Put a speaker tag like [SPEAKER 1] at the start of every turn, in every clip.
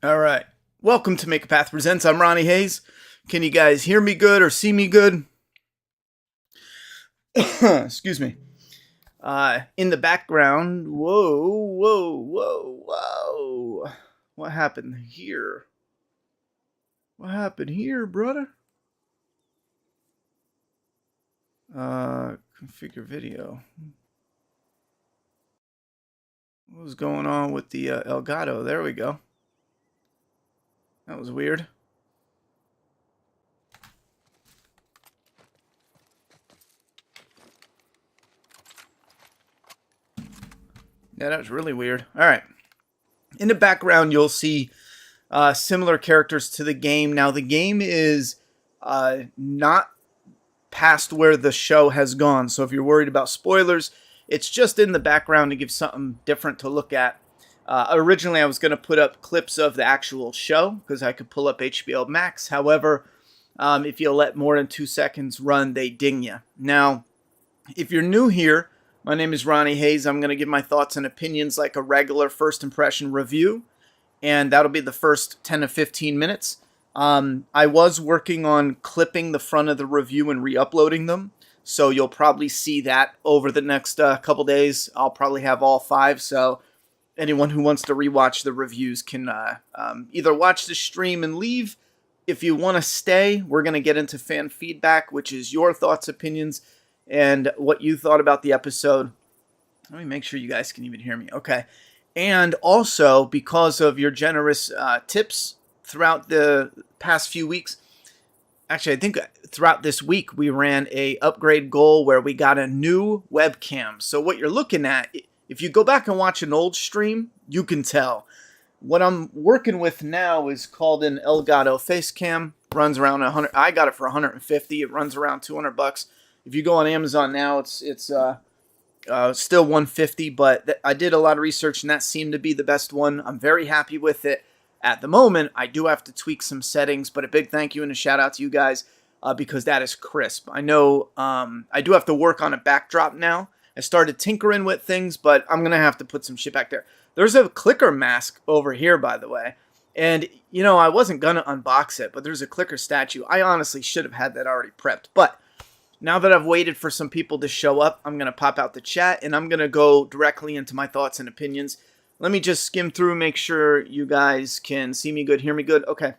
[SPEAKER 1] All right. Welcome to Make a Path Presents. I'm Ronnie Hayes. Can you guys hear me good or see me good? Excuse me. In the background, whoa. What happened here? What happened here, brother? Configure video. What was going on with the Elgato? There we go. That was weird. Yeah, that was really weird. All right. In the background, you'll see similar characters to the game. Now, the game is not past where the show has gone. So if you're worried about spoilers, it's just in the background to give something different to look at. Originally, I was going to put up clips of the actual show because I could pull up HBO Max. However, if you let more than 2 seconds run, they ding you. Now, if you're new here, my name is Ronnie Hayes. I'm going to give my thoughts and opinions like a regular first impression review, and that'll be the first 10 to 15 minutes. I was working on clipping the front of the review and re-uploading them, so you'll probably see that over the next couple days. I'll probably have all 5, so anyone who wants to rewatch the reviews can either watch the stream and leave. If you want to stay, we're going to get into fan feedback, which is your thoughts, opinions, and what you thought about the episode. Let me make sure you guys can even hear me. Okay. And also, because of your generous tips throughout the past few weeks, actually, I think throughout this week, we ran a upgrade goal where we got a new webcam. So what you're looking at, if you go back and watch an old stream, you can tell. What I'm working with now is called an Elgato Facecam. Runs around 100. I got it for 150. It runs around $200. If you go on Amazon now, it's still 150. But I did a lot of research, and that seemed to be the best one. I'm very happy with it. At the moment, I do have to tweak some settings, but a big thank you and a shout out to you guys because that is crisp. I know I do have to work on a backdrop now. I started tinkering with things, but I'm going to have to put some shit back there. There's a clicker mask over here, by the way. And, you know, I wasn't going to unbox it, but there's a clicker statue. I honestly should have had that already prepped. But now that I've waited for some people to show up, I'm going to pop out the chat, and I'm going to go directly into my thoughts and opinions. Let me just skim through, make sure you guys can see me good, hear me good. Okay.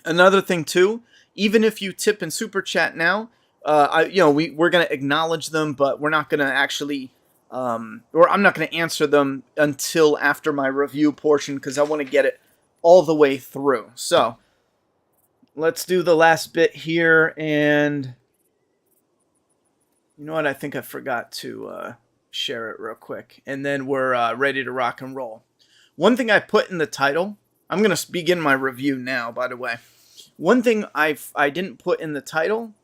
[SPEAKER 1] Another thing, too, even if you tip in Super Chat now, we're going to acknowledge them, but we're not going to actually, or I'm not going to answer them until after my review portion because I want to get it all the way through. So let's do the last bit here, and you know what? I think I forgot to share it real quick, and then we're ready to rock and roll. One thing I put in the title, I'm going to begin my review now, by the way. One thing I didn't put in the title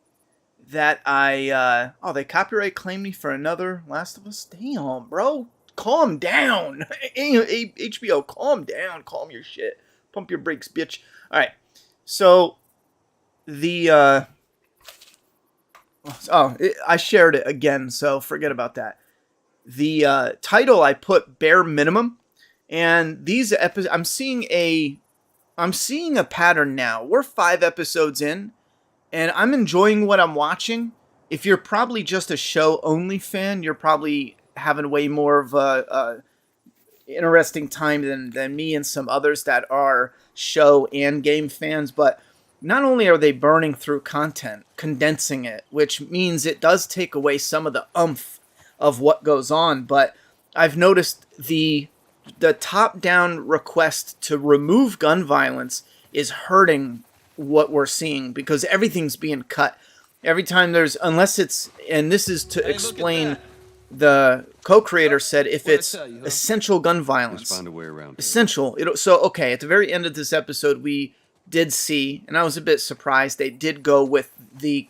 [SPEAKER 1] that they copyright claimed me for another Last of Us. Damn, bro. Calm down. HBO, calm down. Calm your shit. Pump your brakes, bitch. All right. So, I shared it again, so forget about that. The title I put bare minimum, and these episodes, I'm seeing a pattern now. We're 5 episodes in, and I'm enjoying what I'm watching. If you're probably just a show-only fan, you're probably having way more of a interesting time than me and some others that are show and game fans. But not only are they burning through content, condensing it, which means it does take away some of the oomph of what goes on. But I've noticed the top-down request to remove gun violence is hurting what we're seeing because everything's being cut. Every time unless it's, and this is to explain, the co-creator said if it's essential gun violence,
[SPEAKER 2] find a way around
[SPEAKER 1] essential. Okay, at the very end of this episode, we did see, and I was a bit surprised, they did go with the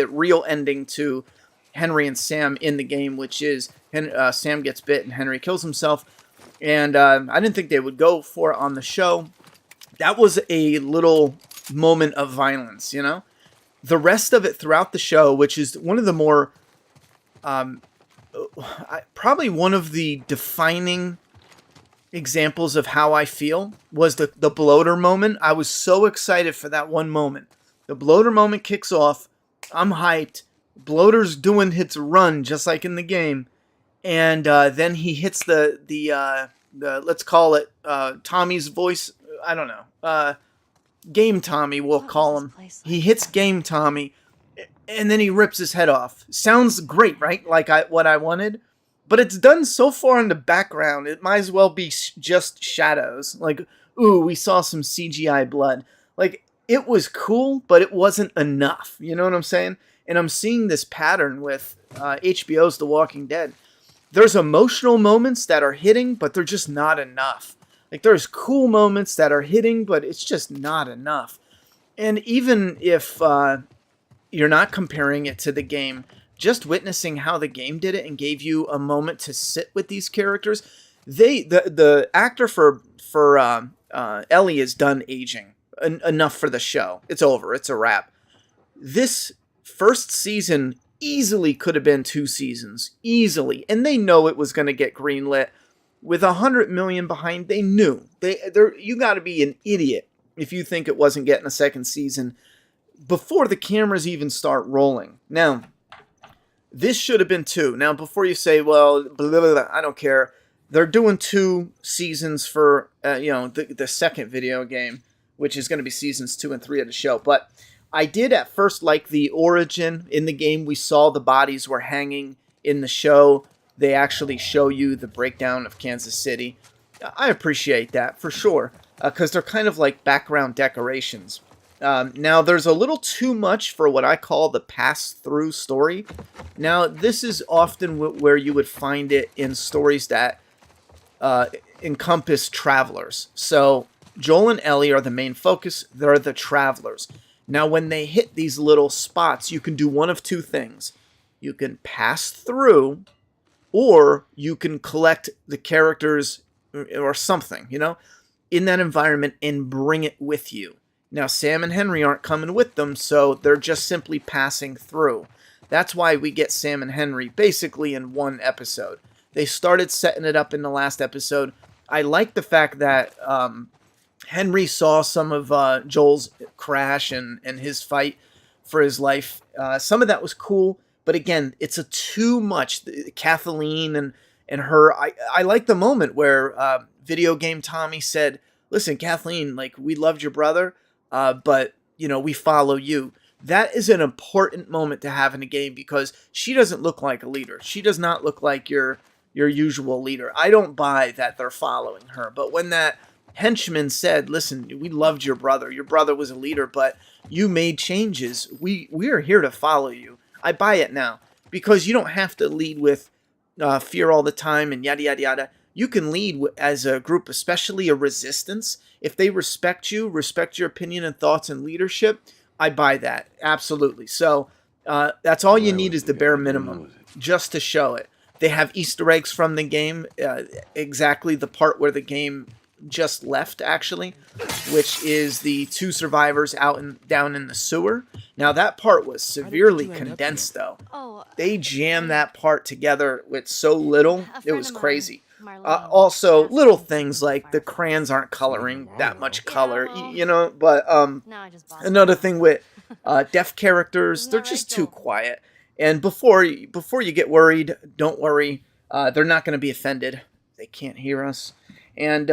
[SPEAKER 1] real ending to Henry and Sam in the game, which is Sam gets bit and Henry kills himself. And I didn't think they would go for it on the show. That was a little moment of violence, you know? The rest of it throughout the show, which is one of the more, probably one of the defining examples of how I feel was the bloater moment. I was so excited for that one moment. The bloater moment kicks off. I'm hyped. Bloater's doing hits a run just like in the game, and then he hits the let's call it Tommy's voice. I don't know. Game Tommy, we'll call him. He hits Game Tommy, and then he rips his head off. Sounds great, right? Like what I wanted. But it's done so far in the background, it might as well be just shadows. Like, ooh, we saw some CGI blood. Like, it was cool, but it wasn't enough. You know what I'm saying? And I'm seeing this pattern with HBO's The Walking Dead. There's emotional moments that are hitting, but they're just not enough. Like, there's cool moments that are hitting, but it's just not enough. And even if you're not comparing it to the game, just witnessing how the game did it and gave you a moment to sit with these characters, the actor for Ellie is done aging enough for the show. It's over. It's a wrap. This first season easily could have been 2 seasons, easily, and they know it was going to get greenlit with $100 million behind. They knew you got to be an idiot if you think it wasn't getting a second season before the cameras even start rolling. Now, this should have been 2. Now, before you say, well, blah, blah, blah, I don't care. They're doing 2 seasons for, the second video game, which is going to be seasons 2 and 3 of the show. But I did at first like the origin. In the game, we saw the bodies were hanging. In the show, they actually show you the breakdown of Kansas City. I appreciate that, for sure, because they're kind of like background decorations. Now, there's a little too much for what I call the pass-through story. Now, this is often where you would find it in stories that encompass travelers. So, Joel and Ellie are the main focus. They're the travelers. Now, when they hit these little spots, you can do one of 2 things. You can pass through, or you can collect the characters or something, in that environment and bring it with you. Now, Sam and Henry aren't coming with them, so they're just simply passing through. That's why we get Sam and Henry basically in one episode. They started setting it up in the last episode. I like the fact that Henry saw some of Joel's crash and his fight for his life. Some of that was cool, but again, it's too much. Kathleen and her, I like the moment where Video Game Tommy said, listen, Kathleen, like, we loved your brother, but, we follow you. That is an important moment to have in a game because she doesn't look like a leader. She does not look like your usual leader. I don't buy that they're following her. But when that henchman said, listen, we loved your brother. Your brother was a leader, but you made changes. We are here to follow you. I buy it now because you don't have to lead with fear all the time and yada, yada, yada. You can lead as a group, especially a resistance. If they respect you, respect your opinion and thoughts and leadership, I buy that. Absolutely. So that's all you need is the bare minimum just to show it. They have Easter eggs from the game, exactly the part where the game just left, actually, which is the 2 survivors down in the sewer. Now, that part was severely condensed, though. They jammed that part together with so little. It was crazy. Also, little things like the crayons aren't coloring that much color, but another thing with deaf characters, they're just too quiet. And before you get worried, don't worry. They're not going to be offended. They can't hear us. And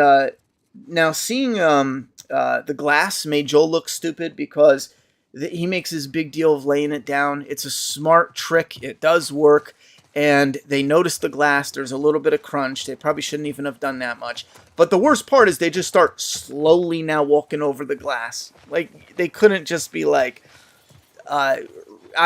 [SPEAKER 1] now seeing the glass made Joel look stupid because he makes his big deal of laying it down. It's a smart trick. It does work. And they notice the glass. There's a little bit of crunch. They probably shouldn't even have done that much. But the worst part is they just start slowly now walking over the glass. Like, they couldn't just be like, I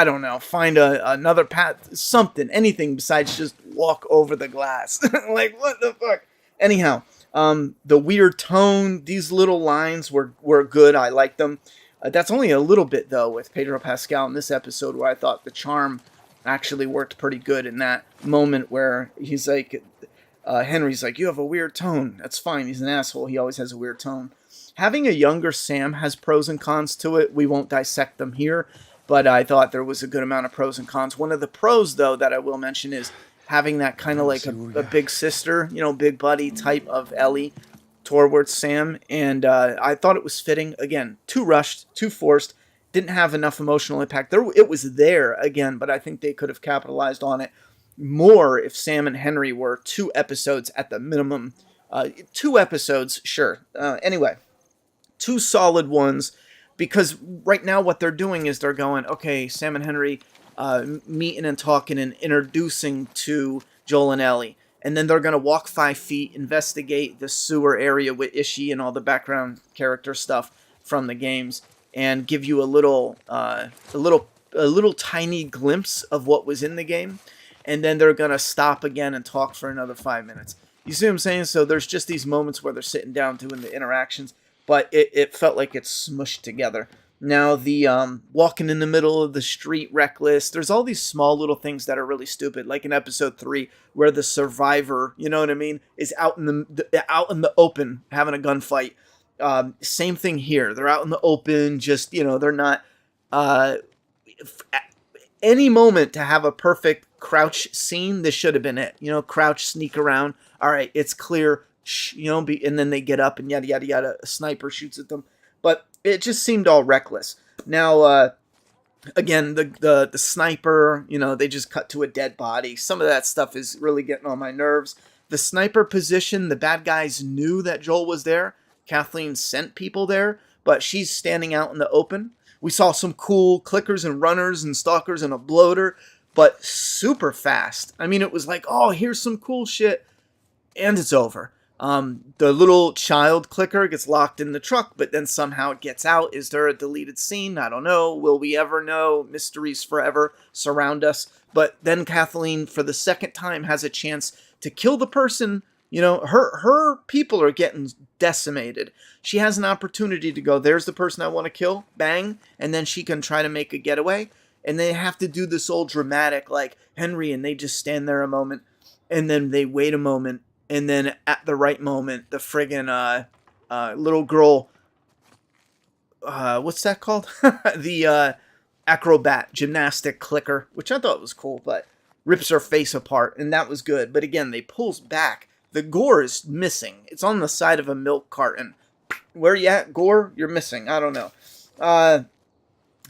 [SPEAKER 1] don't know, find another path, something, anything besides just walk over the glass. Like, what the fuck? Anyhow, the weird tone, these little lines were good. I liked them. That's only a little bit, though, with Pedro Pascal in this episode where I thought the charm actually worked pretty good in that moment where he's like, Henry's like, you have a weird tone. That's fine. He's an asshole. He always has a weird tone. Having a younger Sam has pros and cons to it. We won't dissect them here, but I thought there was a good amount of pros and cons. One of the pros, though, that I will mention is having that kind of like a big sister, big buddy type of Ellie towards Sam. And I thought it was fitting. Again, too rushed, too forced. Didn't have enough emotional impact. It was there again, but I think they could have capitalized on it more if Sam and Henry were 2 episodes at the minimum. 2 episodes, sure. Anyway, 2 solid ones, because right now what they're doing is they're going, okay, Sam and Henry meeting and talking and introducing to Joel and Ellie. And then they're going to walk 5 feet, investigate the sewer area with Ishii and all the background character stuff from the games, and give you a little tiny glimpse of what was in the game. And then they're going to stop again and talk for another 5 minutes. You see what I'm saying? So there's just these moments where they're sitting down doing the interactions, but it felt like it's smushed together. Now, the walking in the middle of the street reckless, there's all these small little things that are really stupid, like in episode 3, where the survivor, you know what I mean, is out in the open having a gunfight. Same thing here. They're out in the open, just, they're not... any moment to have a perfect crouch scene, this should have been it. Crouch, sneak around. All right, it's clear, and then they get up and yada, yada, yada. A sniper shoots at them. But it just seemed all reckless. Now, again, the sniper, they just cut to a dead body. Some of that stuff is really getting on my nerves. The sniper position, the bad guys knew that Joel was there. Kathleen sent people there, but she's standing out in the open. We saw some cool clickers and runners and stalkers and a bloater, but super fast. I mean, it was like, oh, here's some cool shit, and it's over. The little child clicker gets locked in the truck, but then somehow it gets out. Is there a deleted scene? I don't know. Will we ever know? Mysteries forever surround us. But then Kathleen, for the second time, has a chance to kill the person. Her people are getting decimated. She has an opportunity to go, there's the person I want to kill, bang, and then she can try to make a getaway. And they have to do this old dramatic, like Henry, and they just stand there a moment, and then they wait a moment, and then at the right moment, the friggin' little girl, what's that called? The acrobat gymnastic clicker, which I thought was cool, but rips her face apart, and that was good. But again, they pulls back. The gore is missing. It's on the side of a milk carton. Where you at, gore? You're missing. I don't know.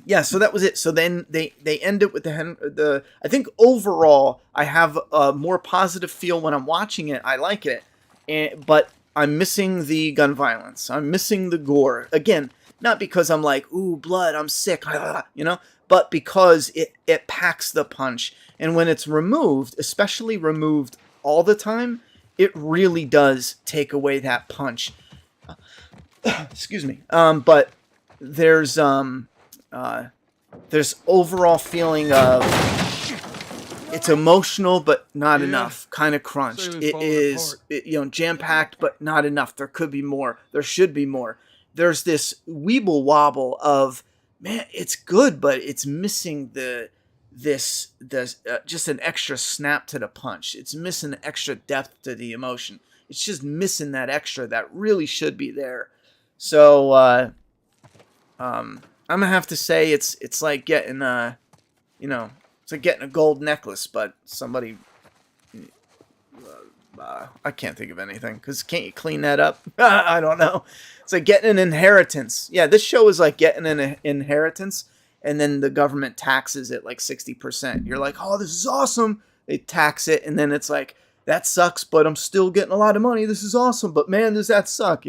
[SPEAKER 1] Yeah, so that was it. So then they end it with the. I think overall, I have a more positive feel when I'm watching it. I like it, but I'm missing the gun violence. I'm missing the gore. Again, not because I'm like, ooh, blood, I'm sick, but because it packs the punch. And when it's removed, especially removed all the time, it really does take away that punch. Excuse me. But there's overall feeling of it's emotional but not enough, kind of crunched. It is jam-packed but not enough. There could be more. There should be more. There's this weeble wobble of, man, it's good, but it's missing just an extra snap to the punch. It's missing extra depth to the emotion. It's just missing that extra that really should be there. So I'm gonna have to say it's like getting it's like getting a gold necklace, but somebody I can't think of anything, because can't you clean that up? I don't know. It's like getting an inheritance. Yeah, this show is like getting an inheritance, and then the government taxes it like 60%. You're like, oh, this is awesome. They tax it, and then it's like, that sucks, but I'm still getting a lot of money. This is awesome, but man, does that suck,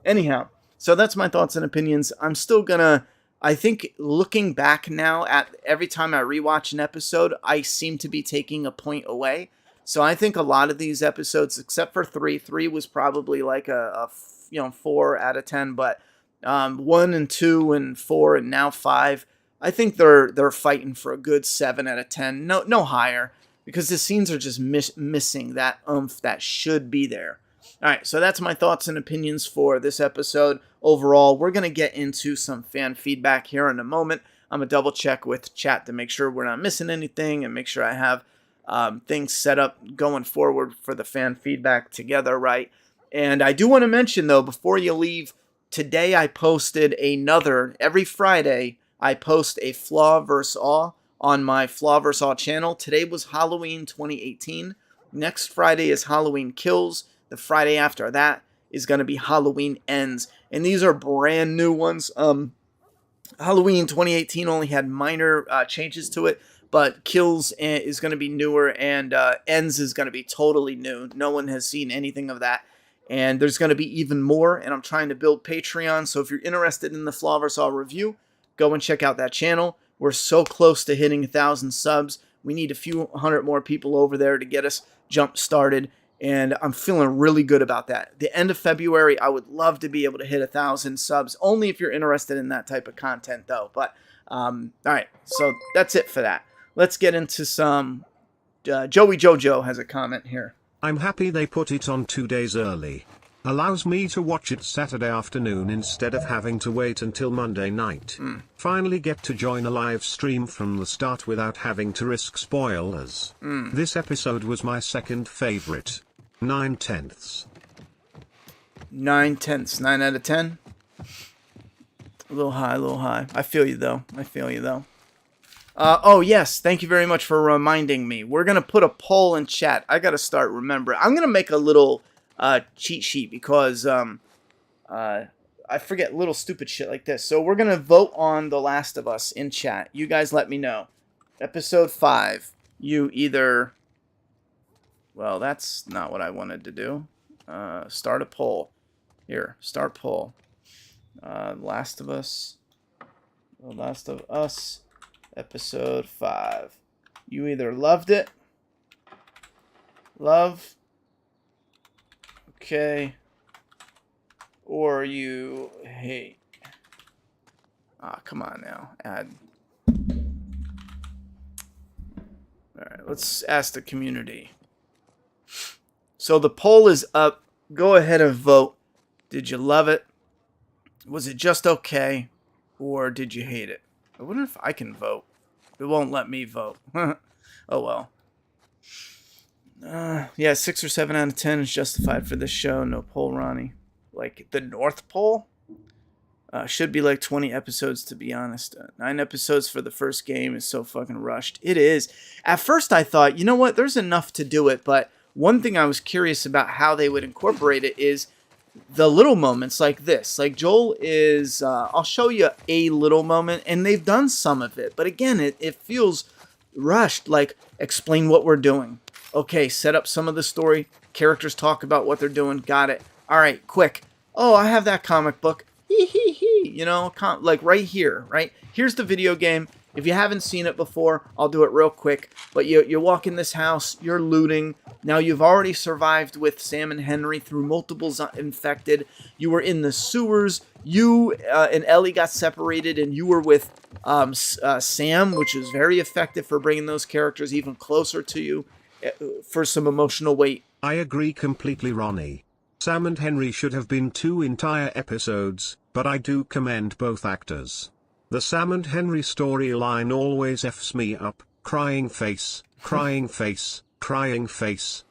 [SPEAKER 1] Anyhow, so that's my thoughts and opinions. I'm still gonna, I think looking back now at every time I rewatch an episode, I seem to be taking a point away. So I think a lot of these episodes, except for 3 was probably like a 4 out of 10, but 1 and 2 and 4 and now 5, I think they're fighting for a good 7 out of 10. No higher, because the scenes are just missing that oomph that should be there. All right, so that's my thoughts and opinions for this episode. Overall, we're going to get into some fan feedback here in a moment. I'm going to double check with chat to make sure we're not missing anything and make sure I have things set up going forward for the fan feedback together, right? And I do want to mention, though, before you leave, today I posted every Friday, I post a flaw versus awe on my Flaw vs. All channel. Today was Halloween 2018. Next Friday is Halloween Kills. The Friday after that is going to be Halloween Ends. And these are brand new ones. Halloween 2018 only had minor changes to it, but Kills is going to be newer, and Ends is going to be totally new. No one has seen anything of that. And there's going to be even more, and I'm trying to build Patreon, so if you're interested in the Flaw vs. All review, go and check out that channel. We're so close to hitting 1,000 subs. We need a few hundred more people over there to get us jump started, and I'm feeling really good about that. The end of February, I would love to be able to hit 1,000 subs, only if you're interested in that type of content, though. But, all right, so that's it for that. Let's get into some... Joey Jojo has a comment here.
[SPEAKER 2] I'm happy they put it on 2 days early. Allows me to watch it Saturday afternoon instead of having to wait until Monday night. Finally get to join a live stream from the start without having to risk spoilers. This episode was my second favorite. 9/10.
[SPEAKER 1] 9/10. 9 out of 10? A little high, a little high. I feel you, though. I feel you, though. Oh, yes. Thank you very much for reminding me. We're going to put a poll in chat. I got to start remembering. I'm going to make a little cheat sheet because I forget little stupid shit like this. So we're going to vote on The Last of Us in chat. You guys let me know. Episode 5. You either... Well, that's not what I wanted to do. Start a poll. Here, start poll. Last of Us. The Last of Us. Episode 5. You either loved it. Love. Okay. Or you hate. Ah, come on now. Add. Alright, let's ask the community. So the poll is up. Go ahead and vote. Did you love it? Was it just okay? Or did you hate it? I wonder if I can vote. It won't let me vote. Oh well. Yeah, 6 or 7 out of 10 is justified for this show. No poll, Ronnie. Like the North Pole? Should be like 20 episodes, to be honest. 9 episodes for the first game is so fucking rushed. It is. At first I thought, you know what, there's enough to do it, but one thing I was curious about how they would incorporate it is the little moments like this. Like Joel is, I'll show you a little moment, and they've done some of it. But again, it feels rushed. Like, explain what we're doing. Okay, set up some of the story. Characters talk about what they're doing. Got it. All right, quick. Oh, I have that comic book. Hee hee hee. You know, like right here, right? Here's the video game. If you haven't seen it before, I'll do it real quick. But you walk in this house, you're looting. Now you've already survived with Sam and Henry through multiple infected. You were in the sewers. You and Ellie got separated, and you were with Sam, which was very effective for bringing those characters even closer to you for some emotional weight.
[SPEAKER 2] I agree completely, Ronnie. Sam and Henry should have been 2 entire episodes, but I do commend both actors. The Sam and Henry storyline always F's me up. Crying face, crying face, crying face.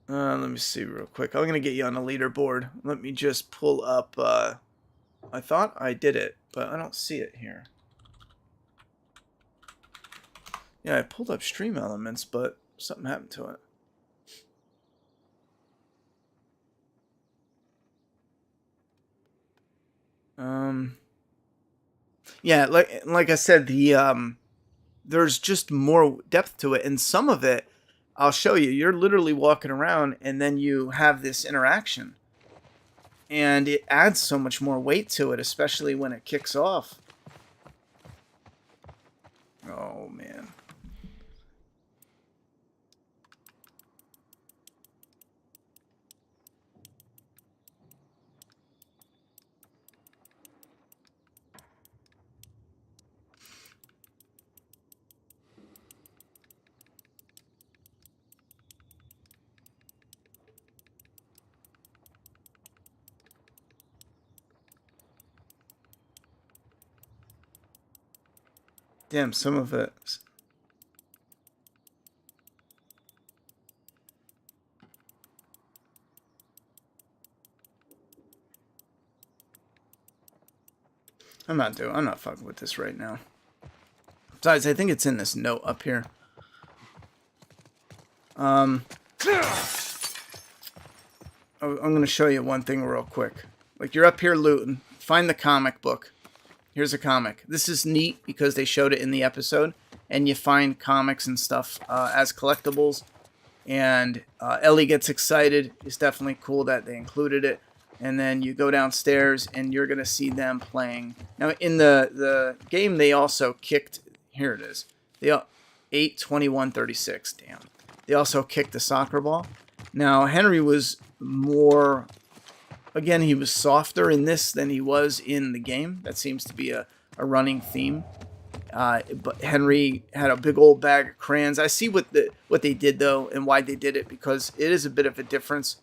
[SPEAKER 1] Let me see real quick. I'm going to get you on a leaderboard. Let me just pull up. I thought I did it, but I don't see it here. Yeah, I pulled up Stream Elements, but something happened to it. Yeah, like I said, there's just more depth to it, and some of it, I'll show you. You're literally walking around, and then you have this interaction, and it adds so much more weight to it, especially when it kicks off. Oh man. Damn, some of it. I'm not fucking with this right now. Besides, I think it's in this note up here. I'm going to show you one thing real quick. Like, you're up here looting. Find the comic book. Here's a comic. This is neat because they showed it in the episode. And you find comics and stuff as collectibles. And Ellie gets excited. It's definitely cool that they included it. And then you go downstairs and you're going to see them playing. Now, in the game, they also kicked... Here it is. They 8-21-36. Damn. They also kicked the soccer ball. Now, Henry was more... Again, he was softer in this than he was in the game. That seems to be a running theme. But Henry had a big old bag of crayons. I see what they did, though, and why they did it, because it is a bit of a difference.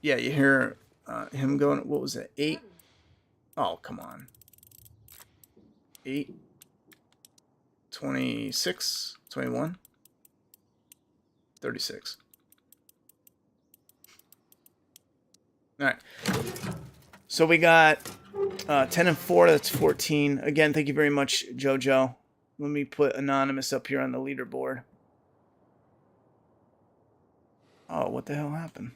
[SPEAKER 1] Yeah, you hear him going... What was it? 8? Oh, come on. 8, 26, 21, 36. All right. So we got 10 and 4. That's 14. Again, thank you very much, JoJo. Let me put Anonymous up here on the leaderboard. Oh, what the hell happened?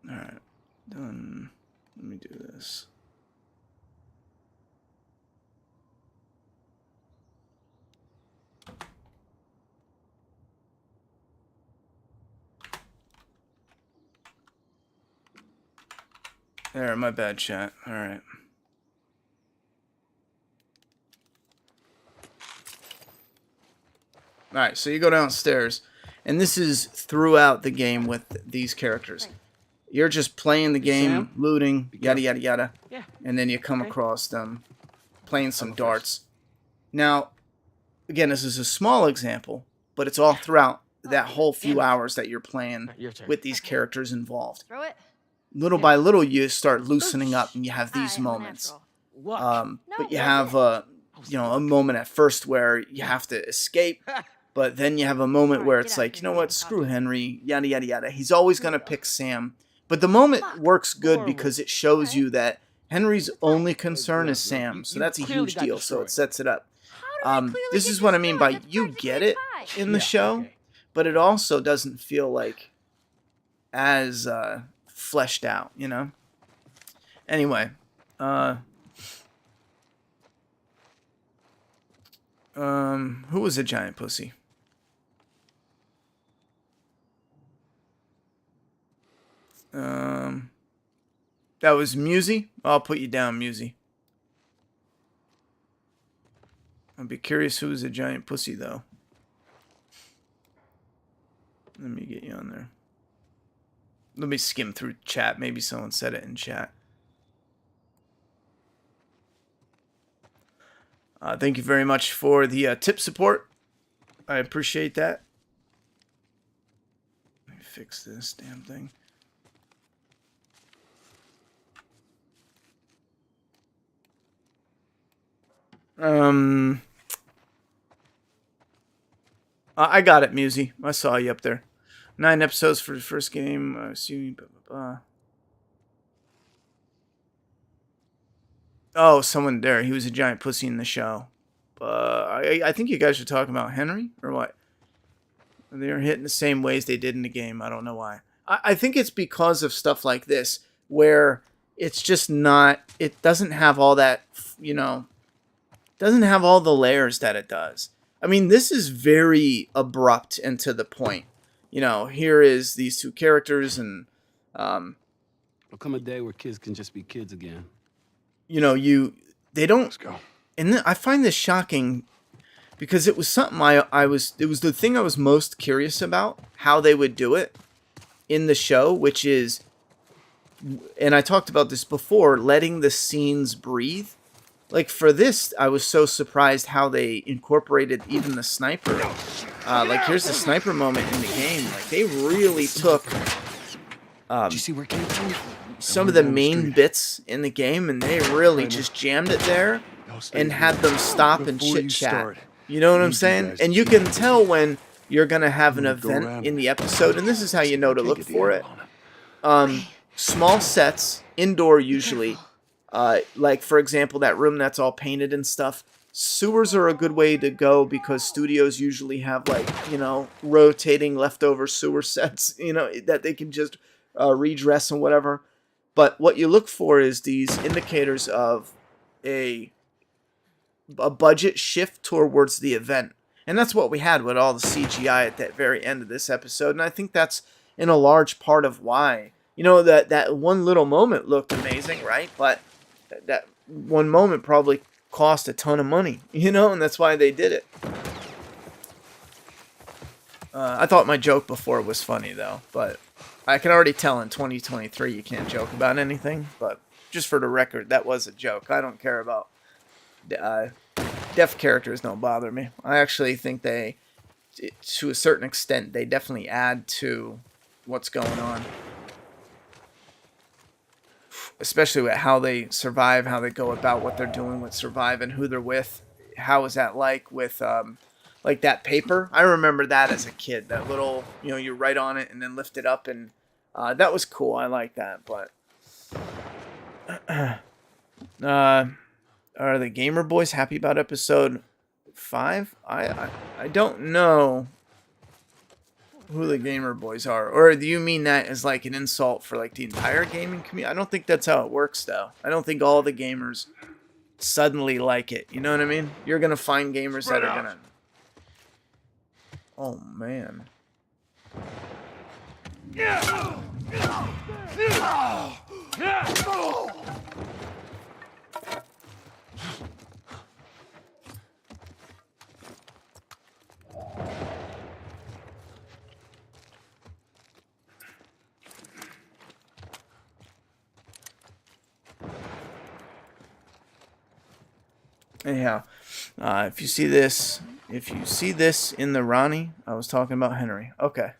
[SPEAKER 1] Alright, done. Let me do this. There, my bad, chat. Alright. Alright, so you go downstairs, and this is throughout the game with these characters. You're just playing the game, looting, yada, yada, yada. Yeah. And then you come across them playing some darts. Now, again, this is a small example, but it's all throughout that whole few hours that you're playing with these characters involved. Little by little, you start loosening up, and you have these moments. But you have a moment at first where you have to escape. But then you have a moment where it's like, you know what, screw Henry, yada, yada, yada. He's always going to pick Sam. But the moment works good because it shows you that Henry's only concern is Sam. So that's a huge deal. So it sets it up. This is what I mean by you get it in the show, but it also doesn't feel like as fleshed out, you know? Anyway. Who was a giant pussy? That was Musy. I'll put you down, Musy. I'd be curious who was a giant pussy, though. Let me get you on there. Let me skim through chat. Maybe someone said it in chat. Thank you very much for the tip support. I appreciate that. Let me fix this damn thing. I got it, Musy. I saw you up there. 9 episodes for the first game. Assuming, blah, blah, blah. Oh, someone there. He was a giant pussy in the show. I think you guys are talking about Henry, or what? They're hitting the same ways they did in the game. I don't know why. I think it's because of stuff like this, where it's just not... It doesn't have all that, doesn't have all the layers that it does. I mean, this is very abrupt and to the point. Here is these two characters, and...
[SPEAKER 3] There'll come a day where kids can just be kids again.
[SPEAKER 1] They don't...
[SPEAKER 3] Let's go.
[SPEAKER 1] And I find this shocking because it was something it was the thing I was most curious about, how they would do it in the show, which is, and I talked about this before, letting the scenes breathe. Like for this, I was so surprised how they incorporated even the sniper. Like here's the sniper moment in the game. Like they really took
[SPEAKER 3] Did you see where it came from?
[SPEAKER 1] some of the main bits in the game, and they really just jammed it there and had them stop and chit chat. You know what I'm saying? And you can tell when you're gonna have an event in the episode, and this is how you know to look for it. small sets, indoor usually. Like, for example, that room that's all painted and stuff. Sewers are a good way to go because studios usually have, like, rotating leftover sewer sets, that they can just redress and whatever. But what you look for is these indicators of a budget shift towards the event. And that's what we had with all the CGI at that very end of this episode. And I think that's in a large part of why. That one little moment looked amazing, right? But that one moment probably cost a ton of money, and that's why they did it. I thought my joke before was funny, though. But I can already tell in 2023 you can't joke about anything. But just for the record, that was a joke. I don't care about... deaf characters don't bother me. I actually think they, to a certain extent, they definitely add to what's going on. Especially with how they survive, how they go about what they're doing with survive and who they're with. How is that like with, like that paper? I remember that as a kid. That little, you write on it and then lift it up. And that was cool. I like that. But... Are the Gamer Boys happy about episode 5? I don't know who the Gamer Boys are. Or do you mean that as like an insult for like the entire gaming community? I don't think that's how it works, though. I don't think all the gamers suddenly like it. You know what I mean? You're going to find gamers that are going to... Oh, man. Anyhow, if you see this in the Ronnie, I was talking about Henry. Okay.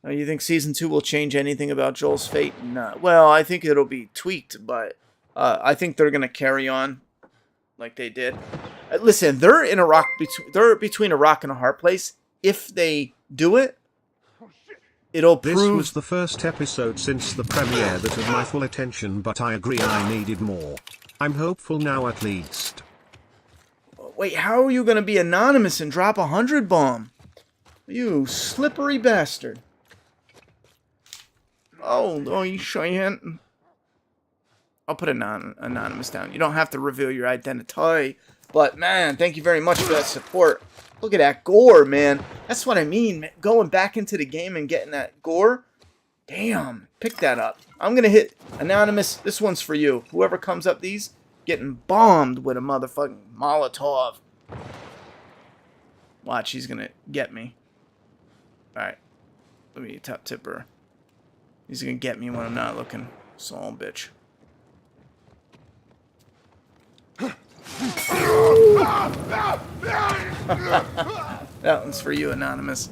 [SPEAKER 1] You think season 2 will change anything about Joel's fate? No. Well, I think it'll be tweaked, but I think they're gonna carry on like they did. Listen, they're in they're between a rock and a hard place. If they do it, it'll prove...
[SPEAKER 2] This was the first episode since the premiere that had my full attention, but I agree I needed more. I'm hopeful now at least.
[SPEAKER 1] Wait, how are you going to be anonymous and drop 100 bomb? You slippery bastard. Oh, you shan't. I'll put anonymous down. You don't have to reveal your identity. But, man, thank you very much for that support. Look at that gore, man. That's what I mean. Man. Going back into the game and getting that gore. Damn. Pick that up. I'm going to hit anonymous. This one's for you. Whoever comes up these... Getting bombed with a motherfucking Molotov. Watch, he's gonna get me. Alright. Let me top tipper. He's gonna get me when I'm not looking. Son bitch. That one's for you, Anonymous.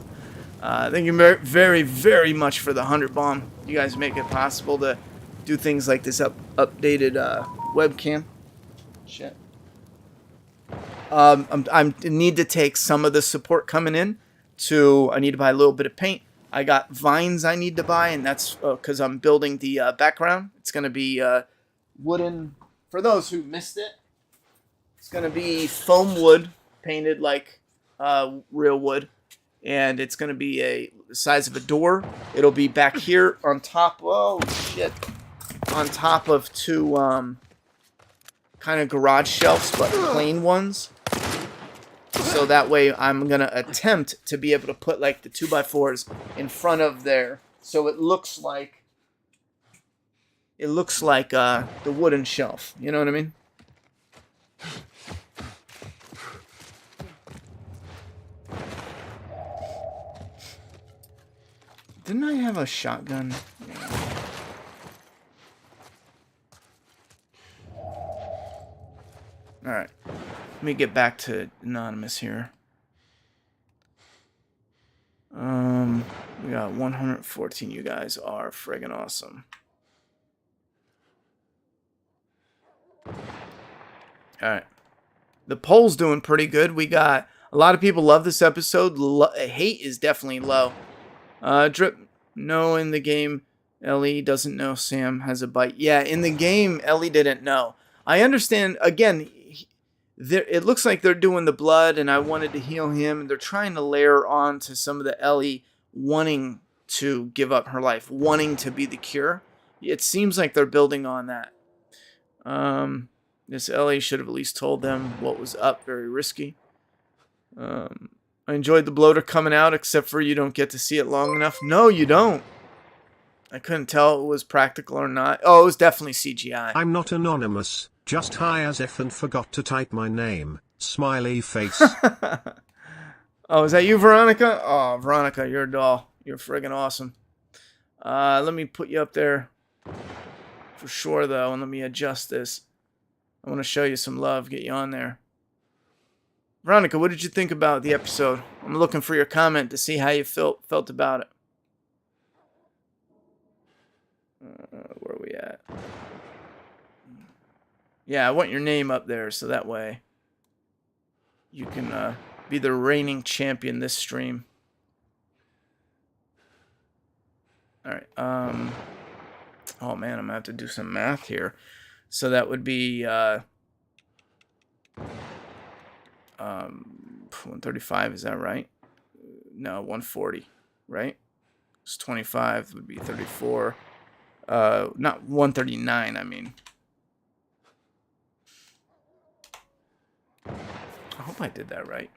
[SPEAKER 1] Thank you very, very much for the 100 bomb. You guys make it possible to do things like this updated webcam. Shit. I need to take some of the support coming in I need to buy a little bit of paint. I got vines I need to buy, and that's because I'm building the background. It's going to be wooden. For those who missed it, it's going to be foam wood painted like real wood, and it's going to be the size of a door. It'll be back here on top. Oh, shit. On top of two... kind of garage shelves, but plain ones. So that way I'm going to attempt to be able to put like the 2x4s in front of there. So it looks like the wooden shelf. You know what I mean? Didn't I have a shotgun? Yeah. Alright, let me get back to Anonymous here. We got 114. You guys are friggin' awesome. Alright. The poll's doing pretty good. We got a lot of people love this episode. Hate is definitely low. Drip, no in the game. Ellie doesn't know Sam has a bite. Yeah, in the game, Ellie didn't know. I understand, again, it looks like they're doing the blood, and I wanted to heal him, and they're trying to layer on to some of the Ellie wanting to give up her life, wanting to be the cure. It seems like they're building on that. This Ellie should have at least told them what was up. Very risky. I enjoyed the bloater coming out, except for you don't get to see it long enough. No, you don't. I couldn't tell it was practical or not. Oh, it was definitely CGI.
[SPEAKER 2] I'm not anonymous, just high as F and forgot to type my name. Smiley face.
[SPEAKER 1] Oh, is that you, Veronica? Oh, Veronica, you're a doll. You're friggin' awesome. Let me put you up there for sure, though, and let me adjust this. I want to show you some love, get you on there. Veronica, what did you think about the episode? I'm looking for your comment to see how you felt about it. Where are we at? Yeah, I want your name up there so that way you can be the reigning champion this stream. Alright, oh man, I'm gonna have to do some math here. So that would be 135, is that right? No, 140, right? It's 25 would be 34. Not 139, I mean. I hope I did that right.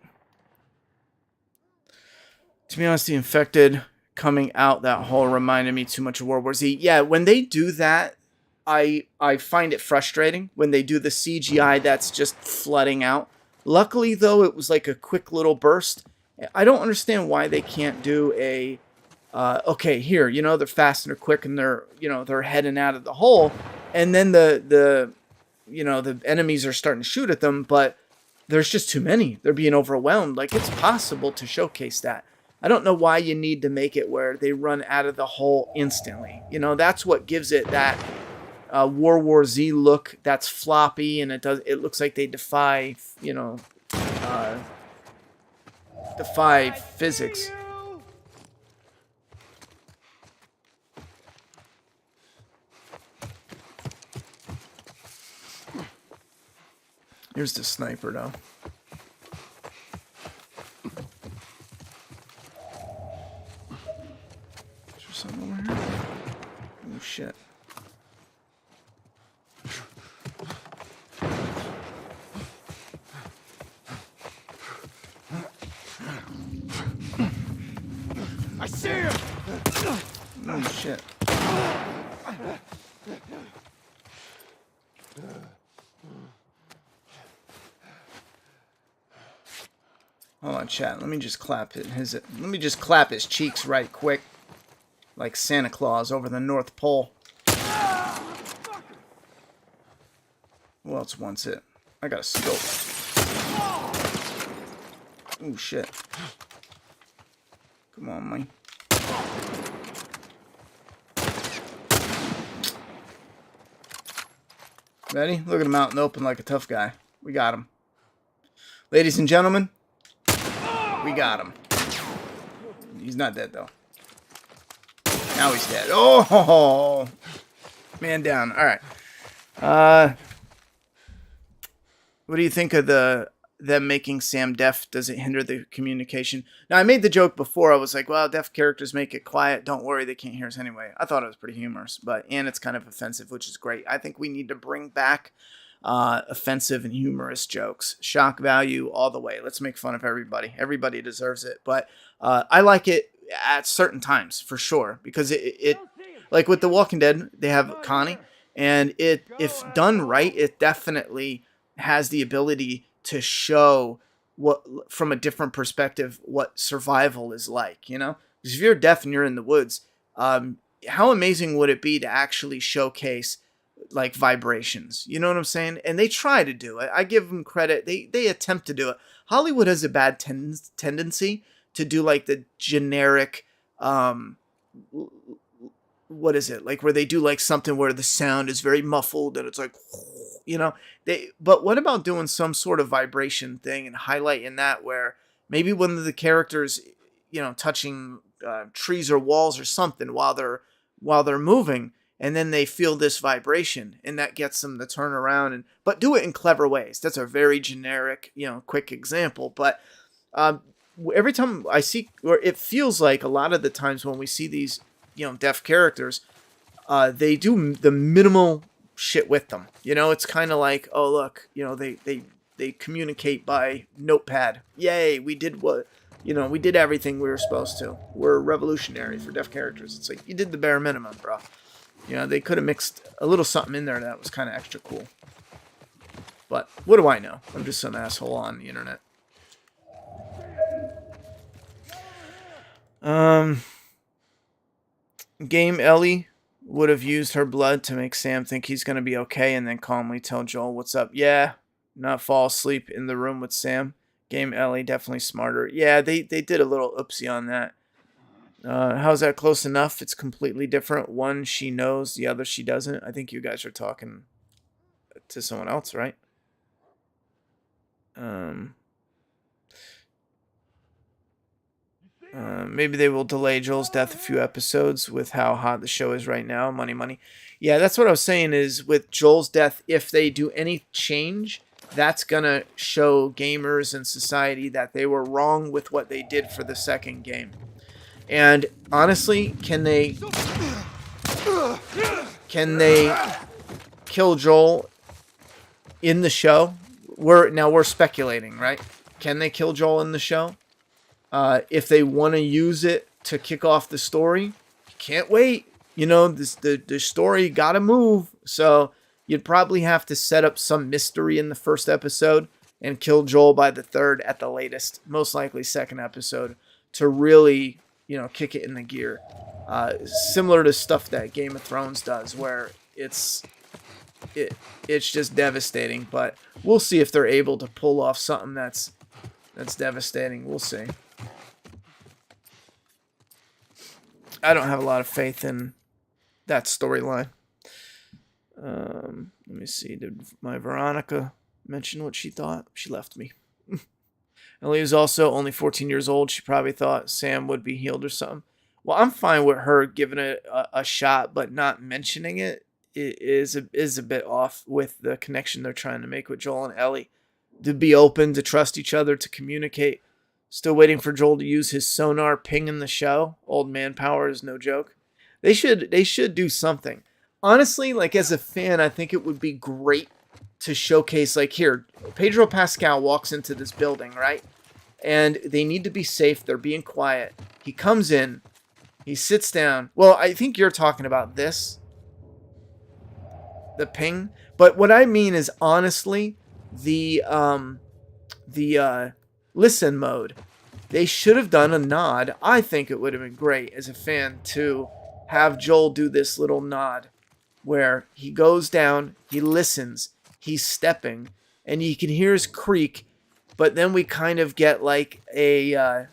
[SPEAKER 1] To be honest, the infected coming out that hole reminded me too much of World War Z. Yeah, when they do that, I find it frustrating when they do the CGI that's just flooding out. Luckily, though, it was like a quick little burst. I don't understand why they can't do a okay, here, you know, they're fast and they're quick and they're, you know, they're heading out of the hole, and then the you know, the enemies are starting to shoot at them, but there's just too many. They're being overwhelmed. Like, it's possible to showcase that. I don't know why you need to make it where they run out of the hole instantly. You know, that's what gives it that World War Z look that's floppy, and it looks like they defy, you know, defy physics. Here's the sniper, though. Is there something over here? Oh, shit.
[SPEAKER 3] I see him!
[SPEAKER 1] Oh, shit. Hold on, chat. Let me just clap his cheeks right quick, like Santa Claus over the North Pole. Who else wants it? I got a scope. Oh shit! Come on, man. Ready? Look at him out in the open like a tough guy. We got him. Ladies and gentlemen, we got him. He's not dead, though. Now he's dead. Oh! Man down. Alright. What do you think of them making Sam deaf? Does it hinder the communication? Now, I made the joke before. I was like, well, deaf characters make it quiet. Don't worry, they can't hear us anyway. I thought it was pretty humorous, and it's kind of offensive, which is great. I think we need to bring back offensive and humorous jokes. Shock value all the way. Let's make fun of everybody. Everybody deserves it. But I like it at certain times, for sure. Because it like with The Walking Dead, they have Connie. And if done right, it definitely has the ability to show what, from a different perspective, what survival is like, you know? Because if you're deaf and you're in the woods, how amazing would it be to actually showcase like vibrations? You know what I'm saying? And they try to do it. I give them credit. They attempt to do it. Hollywood has a bad tendency to do like the generic, what is it? Like where they do like something where the sound is very muffled and it's like, you know, but what about doing some sort of vibration thing and highlighting that where maybe one of the characters, you know, touching trees or walls or something while they're while they're moving, and then they feel this vibration, and that gets them to turn around, but do it in clever ways. That's a very generic, quick example, but every time I see, or it feels like a lot of the times when we see these, deaf characters, they do the minimal shit with them. It's kind of like, oh look, they communicate by notepad. Yay, we did we did everything we were supposed to. We're revolutionary for deaf characters. It's like, you did the bare minimum, bro. They could have mixed a little something in there that was kind of extra cool. But what do I know? I'm just some asshole on the internet. Game Ellie would have used her blood to make Sam think he's going to be okay and then calmly tell Joel what's up. Yeah, not fall asleep in the room with Sam. Game Ellie, definitely smarter. Yeah, they did a little oopsie on that. How's that close enough? It's completely different. One she knows, the other she doesn't. I think you guys are talking to someone else, right? Maybe they will delay Joel's death a few episodes with how hot the show is right now. Money, money. Yeah, that's what I was saying is with Joel's death, if they do any change, that's going to show gamers and society that they were wrong with what they did for the second game. And honestly, can they kill Joel in the show? We're speculating, right? Can they kill Joel in the show? If they want to use it to kick off the story, can't wait. The story got to move. So you'd probably have to set up some mystery in the first episode and kill Joel by the third at the latest, most likely second episode, to really, kick it in the gear. Similar to stuff that Game of Thrones does, where it's just devastating. But we'll see if they're able to pull off something that's devastating. We'll see. I don't have a lot of faith in that storyline. Let me see. Did my Veronica mention what she thought? She left me. Ellie was also only 14 years old. She probably thought Sam would be healed or something. Well, I'm fine with her giving it a shot, but not mentioning it is a bit off with the connection they're trying to make with Joel and Ellie. To be open, to trust each other, to communicate. Still waiting for Joel to use his sonar ping in the show. Old man power is no joke. They should do something. Honestly, like as a fan, I think it would be great to showcase, like, here, Pedro Pascal walks into this building, right? And they need to be safe. They're being quiet. He comes in. He sits down. Well, I think you're talking about this. The ping. But what I mean is, honestly, the listen mode. They should have done a nod. I think it would have been great as a fan to have Joel do this little nod where he goes down, he listens, he's stepping, and you can hear his creak, but then we kind of get like a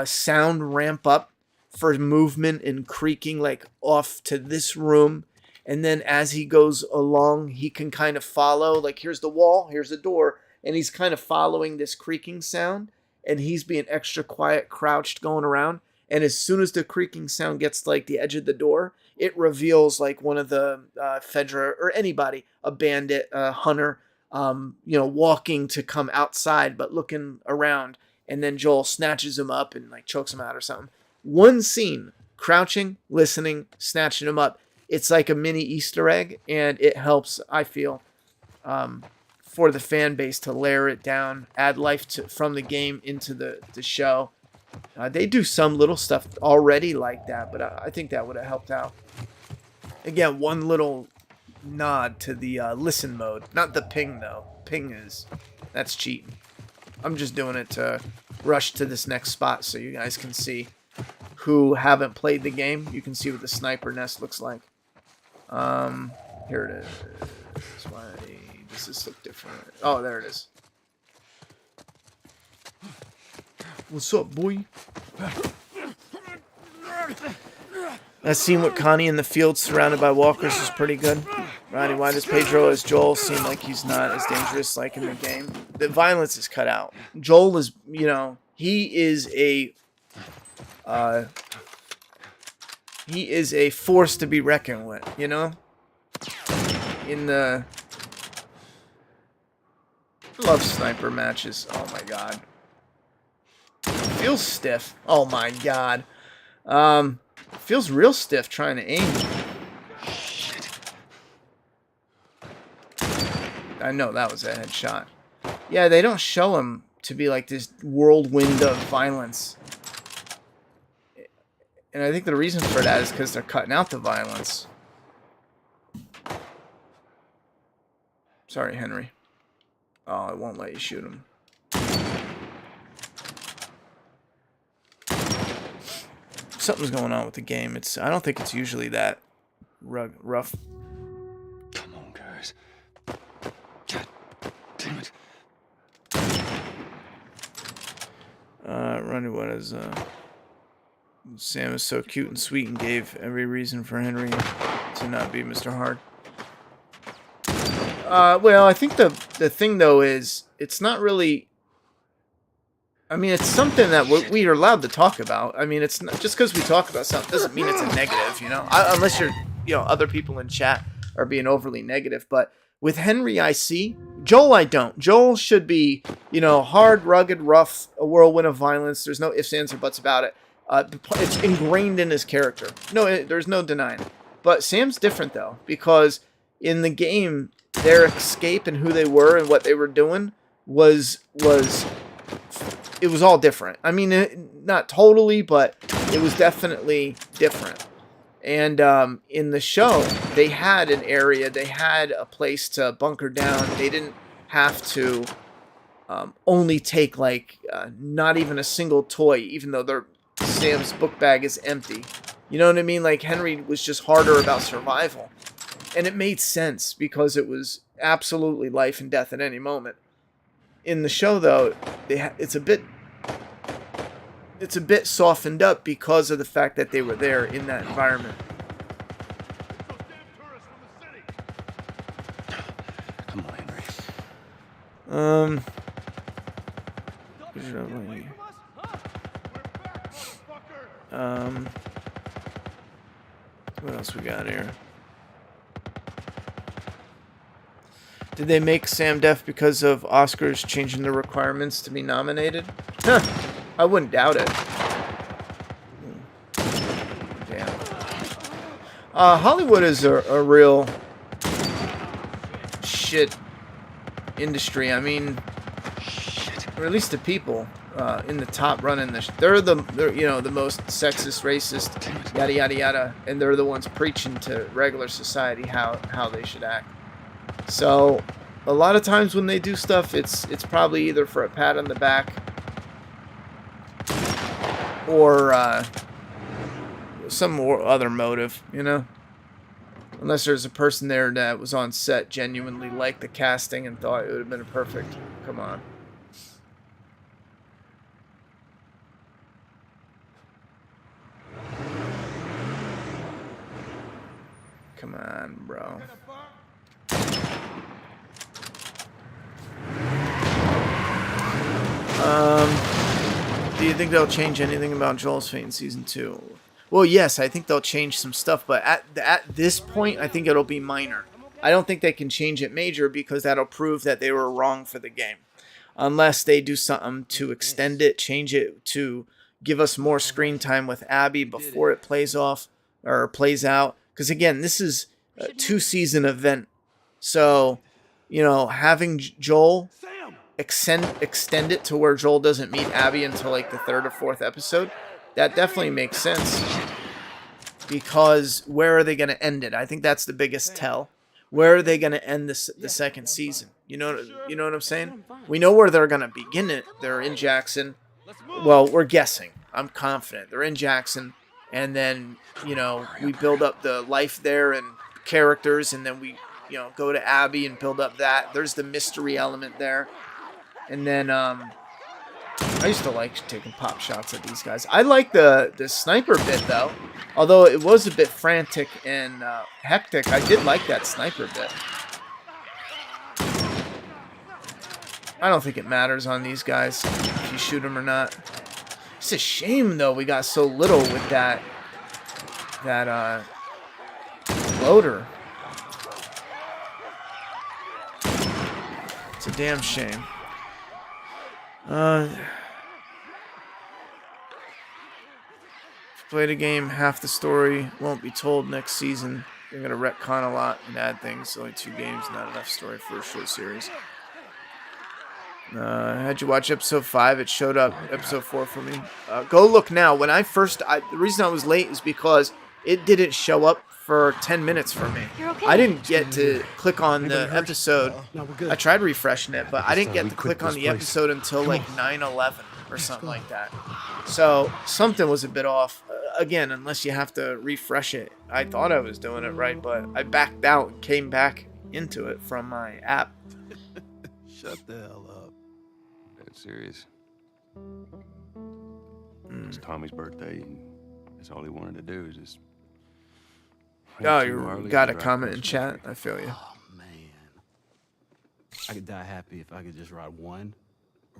[SPEAKER 1] sound ramp up for movement and creaking, like off to this room. And then as he goes along, he can kind of follow, like here's the wall, here's the door, and he's kind of following this creaking sound, and he's being extra quiet, crouched, going around. And as soon as the creaking sound gets to like the edge of the door, it reveals like one of the Fedra or anybody, a bandit, a hunter, walking to come outside but looking around. And then Joel snatches him up and like chokes him out or something. One scene, crouching, listening, snatching him up. It's like a mini Easter egg, and it helps, I feel, for the fan base to layer it down, add life from the game into the show. They do some little stuff already like that, but I think that would have helped out. Again, one little nod to the listen mode. Not the ping, though. That's cheating. I'm just doing it to rush to this next spot so you guys can see who haven't played the game. You can see what the sniper nest looks like. Here it is. Why does this look different? Oh, there it is. What's up, boy? That scene with Connie in the field surrounded by walkers is pretty good. Ronnie, why does Pedro as Joel seem like he's not as dangerous like in the game? The violence is cut out. Joel is, he is a he is a force to be reckoned with, you know? In the... I love sniper matches. Oh my god. Feels stiff. Oh my god. Feels real stiff trying to aim. I know that was a headshot. Yeah, they don't show him to be like this whirlwind of violence. And I think the reason for that is because they're cutting out the violence. Sorry, Henry. Oh, it won't let you shoot him. Something's going on with the game. I don't think it's usually that rough.
[SPEAKER 3] Come on, guys. God damn it.
[SPEAKER 1] Ronnie, what is Sam is so cute and sweet and gave every reason for Henry to not be Mr. Hard. Well, I think the thing though is it's not really. I mean, it's something that we are allowed to talk about. I mean, it's not, just because we talk about something doesn't mean it's a negative, you know. Unless you're, other people in chat are being overly negative. But with Henry, I see. Joel, I don't. Joel should be, hard, rugged, rough, a whirlwind of violence. There's no ifs, ands, or buts about it. It's ingrained in his character. No, there's no denying it. But Sam's different though, because in the game, their escape and who they were and what they were doing was it was all different. I mean, not totally, but it was definitely different. And in the show, they had an area, they had a place to bunker down. They didn't have to only take not even a single toy, even though Sam's book bag is empty. You know what I mean? Like Henry was just harder about survival. And it made sense because it was absolutely life and death at any moment. In the show, though, it's a bit softened up because of the fact that they were there in that environment.
[SPEAKER 3] Come on, Henry.
[SPEAKER 1] What else we got here? Did they make Sam deaf because of Oscars changing the requirements to be nominated? Huh. I wouldn't doubt it. Damn. Hollywood is a real shit industry. I mean, or at least the people in the top running this. They're the most sexist, racist, yada yada yada, and they're the ones preaching to regular society how they should act. So, a lot of times when they do stuff, it's probably either for a pat on the back or some other motive, Unless there's a person there that was on set genuinely liked the casting and thought it would have been perfect. Come on. Come on, bro. Do you think they'll change anything about Joel's fate in season 2? Well, yes, I think they'll change some stuff, but at this point, I think it'll be minor. I don't think they can change it major because that'll prove that they were wrong for the game. Unless they do something to extend it, change it to give us more screen time with Abby before it plays off or plays out. Because again, this is a 2-season event. So, having Joel extend it to where Joel doesn't meet Abby until like the 3rd or 4th episode, that definitely makes sense. Because where are they going to end it? I think that's the biggest tell. Where are they going to end the second season? You know what I'm saying? We know where they're going to begin it. They're in Jackson. Well, we're guessing. I'm confident. They're in Jackson. And then, we build up the life there and characters. And then we, go to Abby and build up that. There's the mystery element there. And then, I used to like taking pop shots at these guys. I like the sniper bit, though. Although it was a bit frantic and hectic, I did like that sniper bit. I don't think it matters on these guys if you shoot them or not. It's a shame, though, we got so little with that that loader. It's a damn shame. Play the game, half the story won't be told next season. They're going to retcon a lot and add things. Only 2 games, not enough story for a short series. Had you watch episode 5? It showed up episode 4 for me. Go look now. When I first... the reason I was late is because it didn't show up for 10 minutes for me.
[SPEAKER 4] Okay.
[SPEAKER 1] I didn't get to click on the episode.
[SPEAKER 3] No, we're good.
[SPEAKER 1] I tried refreshing it, but I didn't get
[SPEAKER 3] we
[SPEAKER 1] to
[SPEAKER 3] quit
[SPEAKER 1] click on
[SPEAKER 3] this
[SPEAKER 1] the
[SPEAKER 3] place.
[SPEAKER 1] episode until like 9/11 or something like that. So something was a bit off. Again, unless you have to refresh it. I thought I was doing it right, but I backed out and came back into it from my app.
[SPEAKER 3] Shut the hell up.
[SPEAKER 5] That's serious. It's Tommy's birthday, and that's all he wanted to do is just.
[SPEAKER 1] Oh, you got a comment in chat. I feel you.
[SPEAKER 3] Oh, man. I could die happy if I could just ride one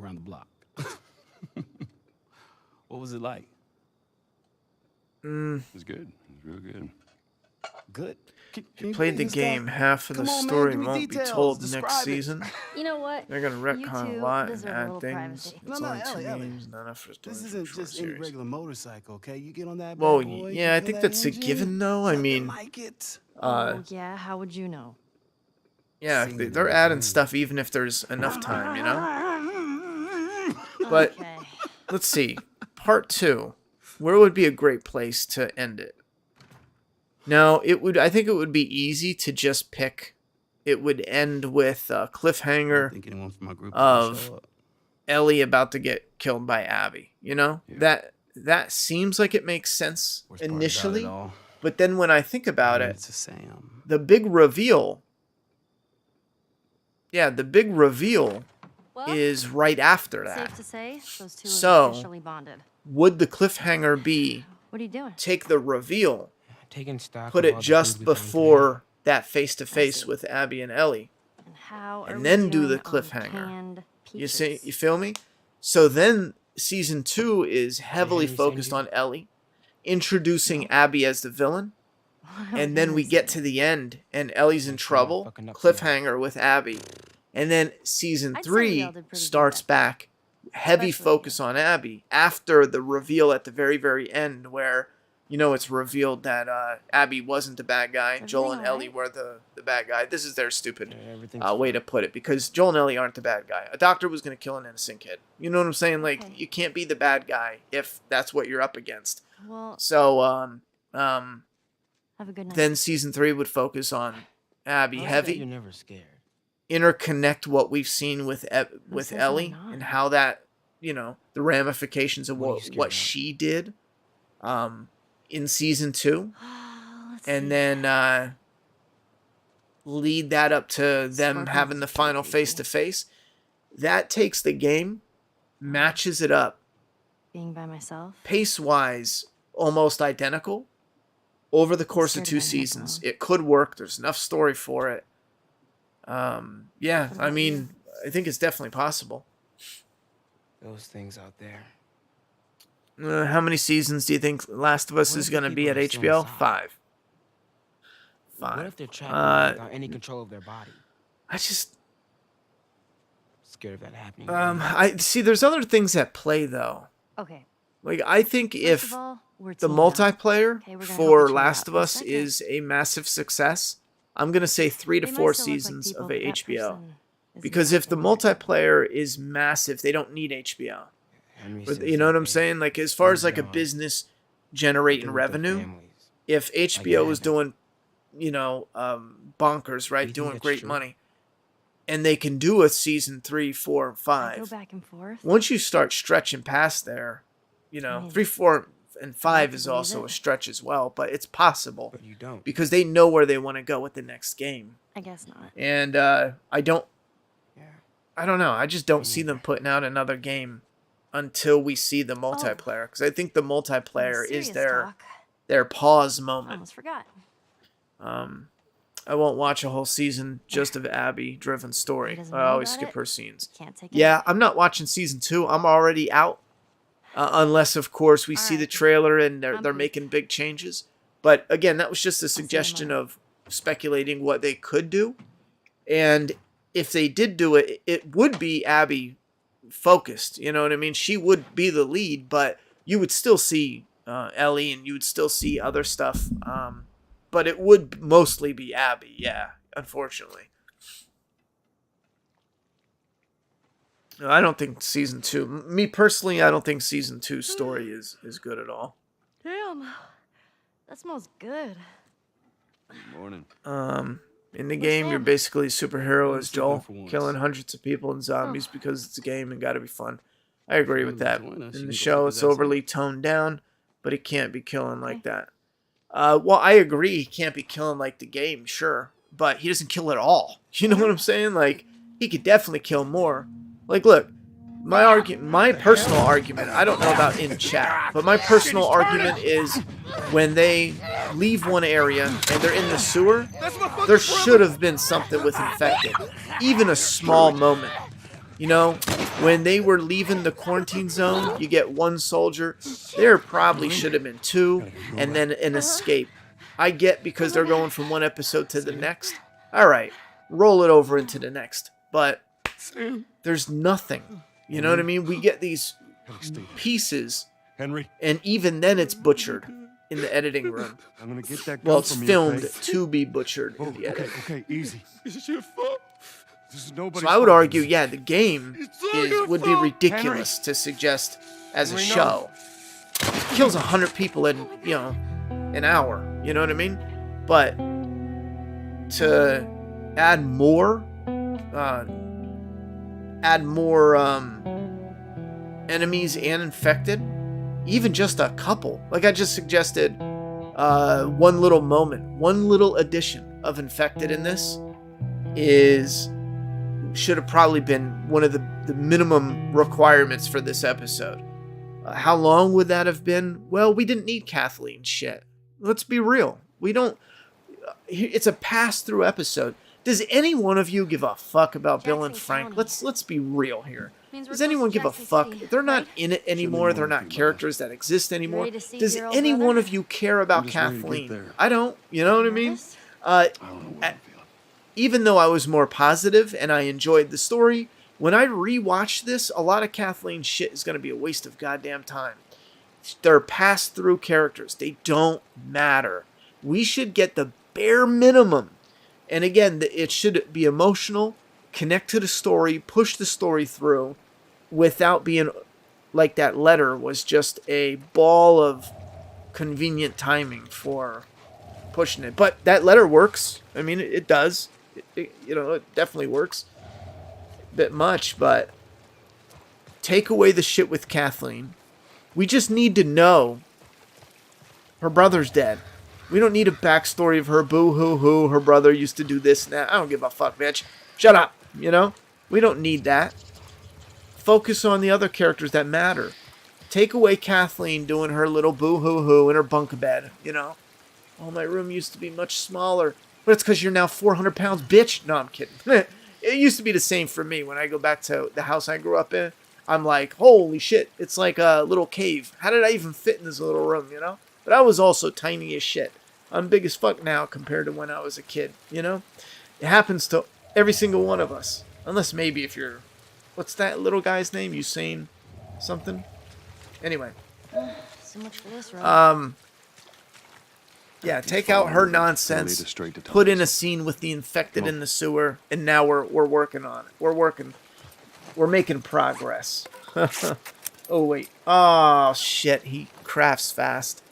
[SPEAKER 3] around the block. What was it like?
[SPEAKER 5] It was good. It was real good.
[SPEAKER 3] Good.
[SPEAKER 1] You played the game. Half of the story won't be told next season.
[SPEAKER 4] You know what?
[SPEAKER 1] They're gonna retcon a
[SPEAKER 4] two
[SPEAKER 1] lot and
[SPEAKER 4] deserve a
[SPEAKER 1] add
[SPEAKER 4] little
[SPEAKER 1] things.
[SPEAKER 4] privacy.
[SPEAKER 1] It's
[SPEAKER 3] No,
[SPEAKER 1] only 2
[SPEAKER 3] Ellie.
[SPEAKER 1] games, not enough for a story
[SPEAKER 3] This
[SPEAKER 1] for a
[SPEAKER 3] isn't
[SPEAKER 1] short
[SPEAKER 3] just any
[SPEAKER 1] series.
[SPEAKER 3] regular motorcycle, okay? You get on that bad
[SPEAKER 1] Well,
[SPEAKER 3] boy,
[SPEAKER 1] yeah, I
[SPEAKER 3] you feel
[SPEAKER 1] think
[SPEAKER 3] that
[SPEAKER 1] that's a
[SPEAKER 3] engine,
[SPEAKER 1] given, though. I
[SPEAKER 3] you
[SPEAKER 1] mean,
[SPEAKER 3] like it.
[SPEAKER 4] Oh, yeah, how would you know?
[SPEAKER 1] yeah, they're adding stuff even if there's enough time, you know. But
[SPEAKER 4] Okay.
[SPEAKER 1] let's see, part 2. Where would be a great place to end it? Now, I think it would be easy to just pick. It would end with a
[SPEAKER 3] I
[SPEAKER 1] cliffhanger
[SPEAKER 3] don't think anyone from my group will
[SPEAKER 1] of
[SPEAKER 3] show up.
[SPEAKER 1] Ellie about to get killed by Abby. You know, that seems like it makes sense
[SPEAKER 3] Worst part about
[SPEAKER 1] initially,
[SPEAKER 3] it all,
[SPEAKER 1] but then when I think about it,
[SPEAKER 3] it's a Sam.
[SPEAKER 1] the big reveal. Yeah, the big reveal
[SPEAKER 4] Well,
[SPEAKER 1] is right after that.
[SPEAKER 4] safe to say, those two
[SPEAKER 1] So-
[SPEAKER 4] have officially bonded.
[SPEAKER 1] Would the cliffhanger be
[SPEAKER 4] What are you doing?
[SPEAKER 1] take the reveal,
[SPEAKER 6] Taking stock.
[SPEAKER 1] put
[SPEAKER 6] of
[SPEAKER 1] it
[SPEAKER 6] all the
[SPEAKER 1] just
[SPEAKER 6] things we've gone through.
[SPEAKER 1] before that face to
[SPEAKER 4] I
[SPEAKER 1] face
[SPEAKER 4] see.
[SPEAKER 1] with Abby and Ellie?
[SPEAKER 4] And how
[SPEAKER 1] And
[SPEAKER 4] are we
[SPEAKER 1] then do the
[SPEAKER 4] doing on
[SPEAKER 1] cliffhanger.
[SPEAKER 4] canned
[SPEAKER 1] You see,
[SPEAKER 4] peaches?
[SPEAKER 1] you feel me? So then season 2 is heavily
[SPEAKER 6] Henry send
[SPEAKER 1] focused
[SPEAKER 6] you?
[SPEAKER 1] on Ellie, introducing Abby as the villain, and then we get to the end and Ellie's in
[SPEAKER 6] Thanks for
[SPEAKER 1] trouble,
[SPEAKER 6] fucking up some
[SPEAKER 1] cliffhanger with Abby. And then season
[SPEAKER 4] I'd say
[SPEAKER 1] 3
[SPEAKER 4] we all did pretty
[SPEAKER 1] starts
[SPEAKER 4] good.
[SPEAKER 1] back, heavy
[SPEAKER 4] Especially
[SPEAKER 1] focus on Abby after the reveal at the very, very end where, you know, it's revealed that Abby wasn't the bad guy.
[SPEAKER 4] Is
[SPEAKER 1] Joel
[SPEAKER 4] everything
[SPEAKER 1] and Ellie
[SPEAKER 4] alright?
[SPEAKER 1] were the bad guy. This is their stupid
[SPEAKER 6] Yeah, everything's
[SPEAKER 1] way to put it, because Joel and Ellie aren't the bad guy. A doctor was going to kill an innocent kid. You know what I'm saying? Like,
[SPEAKER 4] Okay.
[SPEAKER 1] you can't be the bad guy if that's what you're up against.
[SPEAKER 4] Well,
[SPEAKER 1] So,
[SPEAKER 4] have a good night.
[SPEAKER 1] then season 3 would focus on Abby
[SPEAKER 6] I like that
[SPEAKER 1] heavy,
[SPEAKER 6] You're never scared.
[SPEAKER 1] interconnect what we've seen with with
[SPEAKER 4] says I'm
[SPEAKER 1] Ellie
[SPEAKER 4] not?
[SPEAKER 1] and how that, you know, the ramifications of
[SPEAKER 6] What are you
[SPEAKER 1] what
[SPEAKER 6] scared
[SPEAKER 1] what
[SPEAKER 6] of?
[SPEAKER 1] she did in season 2,
[SPEAKER 4] Let's
[SPEAKER 1] and
[SPEAKER 4] see.
[SPEAKER 1] then lead that up to them
[SPEAKER 4] Scorpion's
[SPEAKER 1] having the final
[SPEAKER 4] crazy.
[SPEAKER 1] face to face. That takes the game, matches it up
[SPEAKER 4] Being by myself.
[SPEAKER 1] pace wise almost identical over the course of
[SPEAKER 4] Scared
[SPEAKER 1] 2
[SPEAKER 4] of getting hit,
[SPEAKER 1] seasons.
[SPEAKER 4] though.
[SPEAKER 1] It could work. There's enough story for it. Yeah,
[SPEAKER 4] What
[SPEAKER 1] I
[SPEAKER 4] about
[SPEAKER 1] mean, I think it's definitely possible.
[SPEAKER 6] Those things out there.
[SPEAKER 1] How many seasons do you think Last of Us
[SPEAKER 6] What
[SPEAKER 1] is
[SPEAKER 6] if the
[SPEAKER 1] going to be
[SPEAKER 6] people
[SPEAKER 1] at
[SPEAKER 6] are still
[SPEAKER 1] HBO?
[SPEAKER 6] inside?
[SPEAKER 1] 5.
[SPEAKER 6] What if they're trapped without any control of their body?
[SPEAKER 1] I just
[SPEAKER 6] Scared of that happening.
[SPEAKER 1] I see there's other things at play though.
[SPEAKER 4] Okay.
[SPEAKER 1] Like, I think
[SPEAKER 4] First
[SPEAKER 1] if
[SPEAKER 4] of all, we're
[SPEAKER 1] the
[SPEAKER 4] teaming up.
[SPEAKER 1] multiplayer
[SPEAKER 4] Okay, we're gonna help
[SPEAKER 1] for
[SPEAKER 4] each other
[SPEAKER 1] Last
[SPEAKER 4] out.
[SPEAKER 1] of
[SPEAKER 4] And
[SPEAKER 1] Us
[SPEAKER 4] second,
[SPEAKER 1] is a massive success, I'm going to say 3 to
[SPEAKER 4] they might
[SPEAKER 1] 4
[SPEAKER 4] still look like
[SPEAKER 1] seasons
[SPEAKER 4] people,
[SPEAKER 1] of
[SPEAKER 4] but that
[SPEAKER 1] HBO.
[SPEAKER 4] person isn't
[SPEAKER 1] Because if the
[SPEAKER 4] helping right now.
[SPEAKER 1] multiplayer is massive, they don't need HBO.
[SPEAKER 6] Henry
[SPEAKER 1] But
[SPEAKER 6] says
[SPEAKER 1] you know what
[SPEAKER 6] that
[SPEAKER 1] I'm
[SPEAKER 6] they
[SPEAKER 1] saying? Like, as far as like a
[SPEAKER 6] don't.
[SPEAKER 1] business
[SPEAKER 6] deal
[SPEAKER 1] generating
[SPEAKER 6] with their
[SPEAKER 1] revenue,
[SPEAKER 6] families.
[SPEAKER 1] if HBO was
[SPEAKER 6] that.
[SPEAKER 1] doing, you know, bonkers, right,
[SPEAKER 6] Do you think
[SPEAKER 1] doing
[SPEAKER 6] that's
[SPEAKER 1] great
[SPEAKER 6] true?
[SPEAKER 1] money, and they can do a season 3, 4, and
[SPEAKER 4] I go
[SPEAKER 1] 5.
[SPEAKER 4] back and forth.
[SPEAKER 1] Once you start stretching past there, you know,
[SPEAKER 4] mean,
[SPEAKER 1] 3, 4, and 5
[SPEAKER 4] to
[SPEAKER 1] is
[SPEAKER 4] believe
[SPEAKER 1] also
[SPEAKER 4] it.
[SPEAKER 1] a stretch as well, but it's possible
[SPEAKER 6] But you don't.
[SPEAKER 1] because they know where they want to go with the next game.
[SPEAKER 4] I guess not.
[SPEAKER 1] And I don't
[SPEAKER 6] Yeah.
[SPEAKER 1] know. I just don't
[SPEAKER 6] Me
[SPEAKER 1] see them
[SPEAKER 6] neither.
[SPEAKER 1] putting out another game until we see the multiplayer, because I think the multiplayer is
[SPEAKER 4] Serious
[SPEAKER 1] their
[SPEAKER 4] talk.
[SPEAKER 1] their pause
[SPEAKER 4] I
[SPEAKER 1] moment.
[SPEAKER 4] almost forgot.
[SPEAKER 1] I won't watch a whole season just of Abby driven story.
[SPEAKER 4] doesn't
[SPEAKER 1] I
[SPEAKER 4] know
[SPEAKER 1] always
[SPEAKER 4] about
[SPEAKER 1] skip
[SPEAKER 4] it.
[SPEAKER 1] her scenes.
[SPEAKER 4] Can't take it.
[SPEAKER 1] Yeah, I'm not watching season 2. I'm already out. Unless, of course, we see the
[SPEAKER 4] Alright.
[SPEAKER 1] trailer and they're
[SPEAKER 4] I'm pooped.
[SPEAKER 1] making big changes. But again, that was just a suggestion of speculating what they could do. And if they did do it, it would be Abby focused. You know what I mean? She would be the lead, but you would still see Ellie, and you would still see other stuff. But it would mostly be Abby, yeah, unfortunately. No, I don't think season 2... Me personally, I don't think season 2's story is good at all.
[SPEAKER 4] Damn. That smells good.
[SPEAKER 5] Good morning.
[SPEAKER 1] In the game, you're basically a superhero as Joel,
[SPEAKER 3] for once.
[SPEAKER 1] killing hundreds of people and zombies because it's a game and gotta be fun. I agree with that.
[SPEAKER 3] Join us. You
[SPEAKER 1] In
[SPEAKER 3] can
[SPEAKER 1] the
[SPEAKER 3] go
[SPEAKER 1] show,
[SPEAKER 3] check
[SPEAKER 1] it's
[SPEAKER 3] it out.
[SPEAKER 1] overly toned down, but it can't be killing like that. Well, I agree, he can't be killing like the game, sure, but he doesn't kill at all. You know what I'm saying? Like, he could definitely kill more. Like, look, my personal argument, I don't know about in chat, but my personal argument is when they leave one area and they're in the sewer, there should have been something with infected. Even a small moment. You know, when they were leaving the quarantine zone, you get one soldier. There probably should have been 2, and then an escape. I get because they're going from one episode to the next. Alright, roll it over into the next. But there's nothing. You know what I mean? We get these pieces,
[SPEAKER 5] Henry,
[SPEAKER 1] and even then it's butchered in the editing room.
[SPEAKER 5] I'm gonna get that gun
[SPEAKER 1] Well, it's
[SPEAKER 5] from you,
[SPEAKER 1] filmed
[SPEAKER 5] okay?
[SPEAKER 1] to be butchered in the
[SPEAKER 5] Okay,
[SPEAKER 1] edit.
[SPEAKER 5] okay, easy. This is your fault. This is nobody's
[SPEAKER 1] So I would
[SPEAKER 5] fault.
[SPEAKER 1] argue, yeah, the game would be ridiculous to suggest as a
[SPEAKER 5] Henry, no.
[SPEAKER 1] show. It kills 100 people in, an hour. You know what I mean? But to add more enemies and infected, even just a couple. Like I just suggested, one little moment, one little addition of infected in this should have probably been one of the minimum requirements for this episode. How long would that have been? Well, we didn't need Kathleen shit. Let's be real. We don't. It's a pass-through episode. Does any one of you give a fuck about Bill and
[SPEAKER 4] Jackson
[SPEAKER 1] Frank?
[SPEAKER 4] County.
[SPEAKER 1] Let's be real here.
[SPEAKER 4] Means we're
[SPEAKER 1] Does
[SPEAKER 4] close
[SPEAKER 1] anyone
[SPEAKER 4] to
[SPEAKER 1] give a
[SPEAKER 4] Jackson
[SPEAKER 1] fuck?
[SPEAKER 4] City,
[SPEAKER 1] They're not
[SPEAKER 4] right?
[SPEAKER 1] in it anymore. They're not characters that exist anymore.
[SPEAKER 4] ready to see
[SPEAKER 1] Does
[SPEAKER 4] your old
[SPEAKER 1] any
[SPEAKER 4] brother?
[SPEAKER 1] one of you care about
[SPEAKER 5] I'm just ready to get
[SPEAKER 1] Kathleen?
[SPEAKER 5] there.
[SPEAKER 1] I don't. You know what I mean?
[SPEAKER 4] Nervous?
[SPEAKER 5] I don't know what I'm feeling.
[SPEAKER 1] Even though I was more positive and I enjoyed the story, when I rewatch this, a lot of Kathleen shit is going to be a waste of goddamn time. They're pass-through characters. They don't matter. We should get the bare minimum. And again, it should be emotional, connect to the story, push the story through, without being like that letter was just a ball of convenient timing for pushing it. But that letter works. I mean, it does. It definitely works. A bit much, but take away the shit with Kathleen. We just need to know her brother's dead. We don't need a backstory of her boo-hoo-hoo, her brother used to do this and that. I don't give a fuck, bitch. Shut up, We don't need that. Focus on the other characters that matter. Take away Kathleen doing her little boo-hoo-hoo in her bunk bed, Oh, my room used to be much smaller. But it's because you're now 400 pounds, bitch. No, I'm kidding. It used to be the same for me. When I go back to the house I grew up in, I'm like, holy shit. It's like a little cave. How did I even fit in this little room, But I was also tiny as shit. I'm big as fuck now compared to when I was a kid, It happens to every single one of us. Unless maybe if you're... What's that little guy's name? Usain something? Anyway.
[SPEAKER 4] So much for this, right?
[SPEAKER 1] Yeah, take out her
[SPEAKER 5] Lead
[SPEAKER 1] nonsense.
[SPEAKER 5] us straight to
[SPEAKER 1] Put in
[SPEAKER 5] Thomas.
[SPEAKER 1] a scene with the infected in the sewer, and now we're working on it. We're making progress. Oh wait. Oh shit, he crafts fast.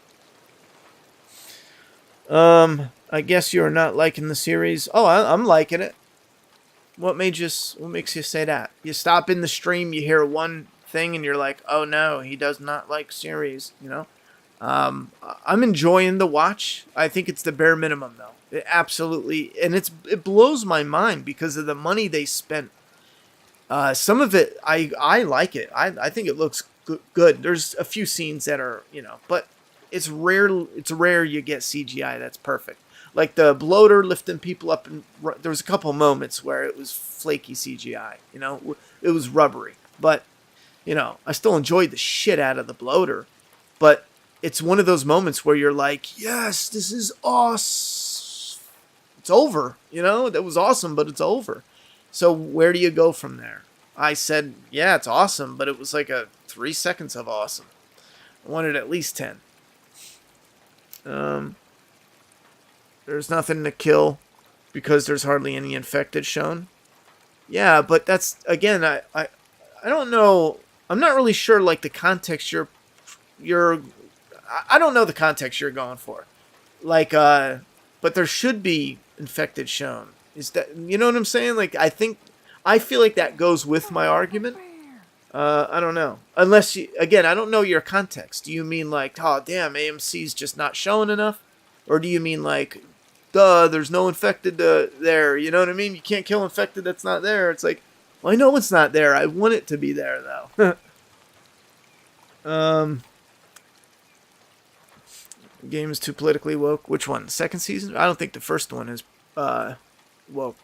[SPEAKER 1] I guess you're not liking the series. Oh, I'm liking it. What makes you say that? You stop in the stream, you hear one thing, and you're like, oh no, he does not like series, I'm enjoying the watch. I think it's the bare minimum, though. It absolutely, and it blows my mind because of the money they spent. Some of it, I like it. I think it looks good. There's a few scenes that are, but it's rare. It's rare you get CGI that's perfect. Like the bloater lifting people up, and there was a couple moments where it was flaky CGI. It was rubbery, but I still enjoyed the shit out of the bloater. But it's one of those moments where you're like, yes, this is awesome. It's over. You know, that was awesome, but it's over. So where do you go from there? I said, yeah, it's awesome, but it was like a 3 seconds of awesome. I wanted at least 10. There's nothing to kill because there's hardly any infected shown. Yeah, but that's, again, I don't know. I'm not really sure, like, the context you're I don't know the context you're going for. Like, but there should be infected shown. Is that, you know what I'm saying? Like, I feel like that goes with my argument. I don't know. Unless you, again, I don't know your context. Do you mean like, oh damn, AMC's just not showing enough? Or do you mean like, duh, there's no infected there? You know what I mean? You can't kill infected that's not there. It's like, well, I know it's not there. I want it to be there though. Game is too politically woke. Which one? The second season? I don't think the first one is woke.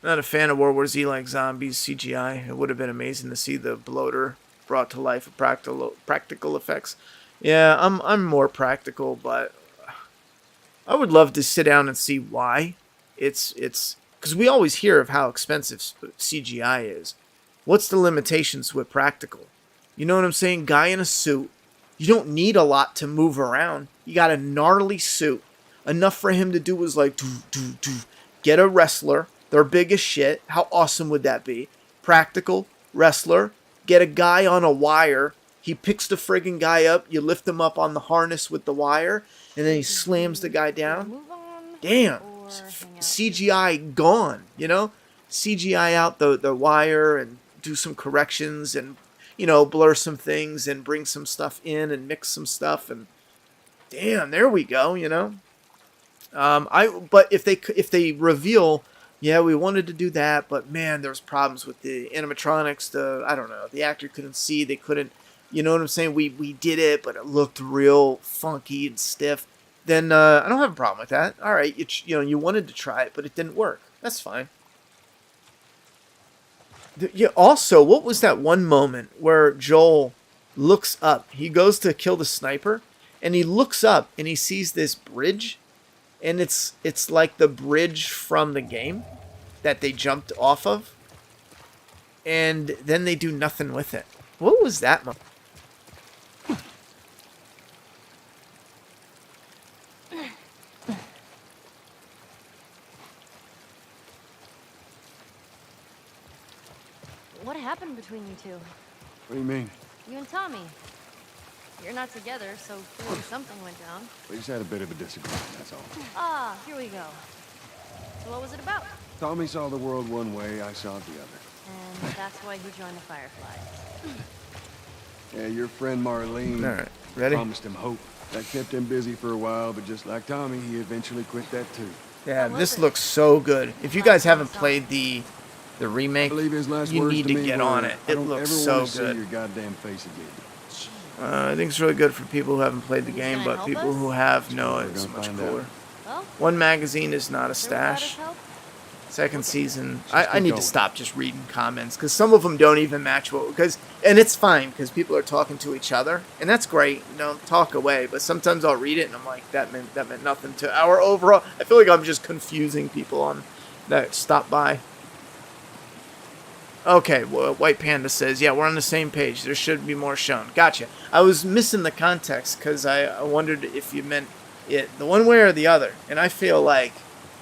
[SPEAKER 1] Not a fan of World War Z like zombies CGI. It would have been amazing to see the bloater brought to life with practical effects. Yeah, I'm more practical, but I would love to sit down and see why. It's because we always hear of how expensive CGI is. What's the limitations with practical? You know what I'm saying? Guy in a suit. You don't need a lot to move around. You got a gnarly suit. Enough for him to do was like, get a wrestler. They're big as shit. How awesome would that be? Practical, wrestler, get a guy on a wire. He picks the friggin' guy up. You lift him up on the harness with the wire. And then he slams the guy down. Damn. CGI gone, you know? CGI out the wire and do some corrections and, you know, blur some things and bring some stuff in and mix some stuff. And damn, there we go, you know? But if they reveal... Yeah, we wanted to do that, but man, there was problems with the animatronics. I don't know, the actor couldn't see. They couldn't, you know what I'm saying? We did it, but it looked real funky and stiff. Then I don't have a problem with that. All right, you wanted to try it, but it didn't work. That's fine. Yeah. Also, what was that one moment where Joel looks up? He goes to kill the sniper, and he looks up and he sees this bridge. And it's like the bridge from the game that they jumped off of. And then they do nothing with it. What was that?
[SPEAKER 4] What happened between you two?
[SPEAKER 5] What do you mean?
[SPEAKER 4] You and Tommy. You're not together, so clearly something went down.
[SPEAKER 5] We just had a bit of a disagreement, that's all.
[SPEAKER 4] Ah, here we go. So what was it about?
[SPEAKER 5] Tommy saw the world one way, I saw it the other.
[SPEAKER 4] And that's why he joined the Fireflies.
[SPEAKER 5] Yeah, your friend Marlene
[SPEAKER 1] All right, ready?
[SPEAKER 5] promised him hope. That kept him busy for a while, but just like Tommy, he eventually quit that too.
[SPEAKER 1] Yeah, this looks so good. If you guys haven't played the remake,
[SPEAKER 5] I believe his last
[SPEAKER 1] you
[SPEAKER 5] words
[SPEAKER 1] need to
[SPEAKER 5] me
[SPEAKER 1] get
[SPEAKER 5] were,
[SPEAKER 1] on it.
[SPEAKER 5] "I
[SPEAKER 1] It
[SPEAKER 5] don't
[SPEAKER 1] looks
[SPEAKER 5] ever
[SPEAKER 1] so
[SPEAKER 5] wanna see
[SPEAKER 1] good.
[SPEAKER 5] your goddamn face again."
[SPEAKER 1] I think it's really good for people who haven't played the
[SPEAKER 4] He's
[SPEAKER 1] game,
[SPEAKER 4] gonna
[SPEAKER 1] but
[SPEAKER 4] help
[SPEAKER 1] people
[SPEAKER 4] us?
[SPEAKER 1] who have know
[SPEAKER 5] We're
[SPEAKER 1] it's
[SPEAKER 5] gonna
[SPEAKER 1] much
[SPEAKER 5] find
[SPEAKER 1] cooler.
[SPEAKER 5] out.
[SPEAKER 4] Well,
[SPEAKER 1] One magazine is not a
[SPEAKER 4] sure without his
[SPEAKER 1] stash.
[SPEAKER 4] help?
[SPEAKER 1] Second season,
[SPEAKER 5] Just
[SPEAKER 1] I
[SPEAKER 5] keep
[SPEAKER 1] need
[SPEAKER 5] going.
[SPEAKER 1] to stop just reading comments because some of them don't even match and it's fine because people are talking to each other and that's great. You know, talk away. But sometimes I'll read it and I'm like, that meant nothing to our overall. I feel like I'm just confusing people on that stop by. Okay, well, White Panda says, yeah, we're on the same page. There should be more shown. Gotcha. I was missing the context because I wondered if you meant it the one way or the other. And I feel like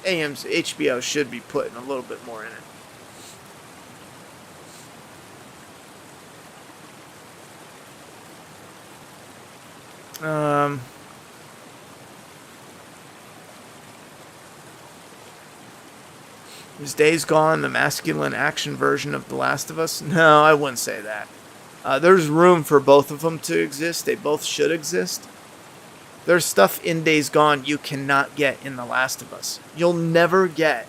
[SPEAKER 1] HBO should be putting a little bit more in it. Is Days Gone the masculine action version of The Last of Us? No, I wouldn't say that. There's room for both of them to exist. They both should exist. There's stuff in Days Gone you cannot get in The Last of Us. You'll never get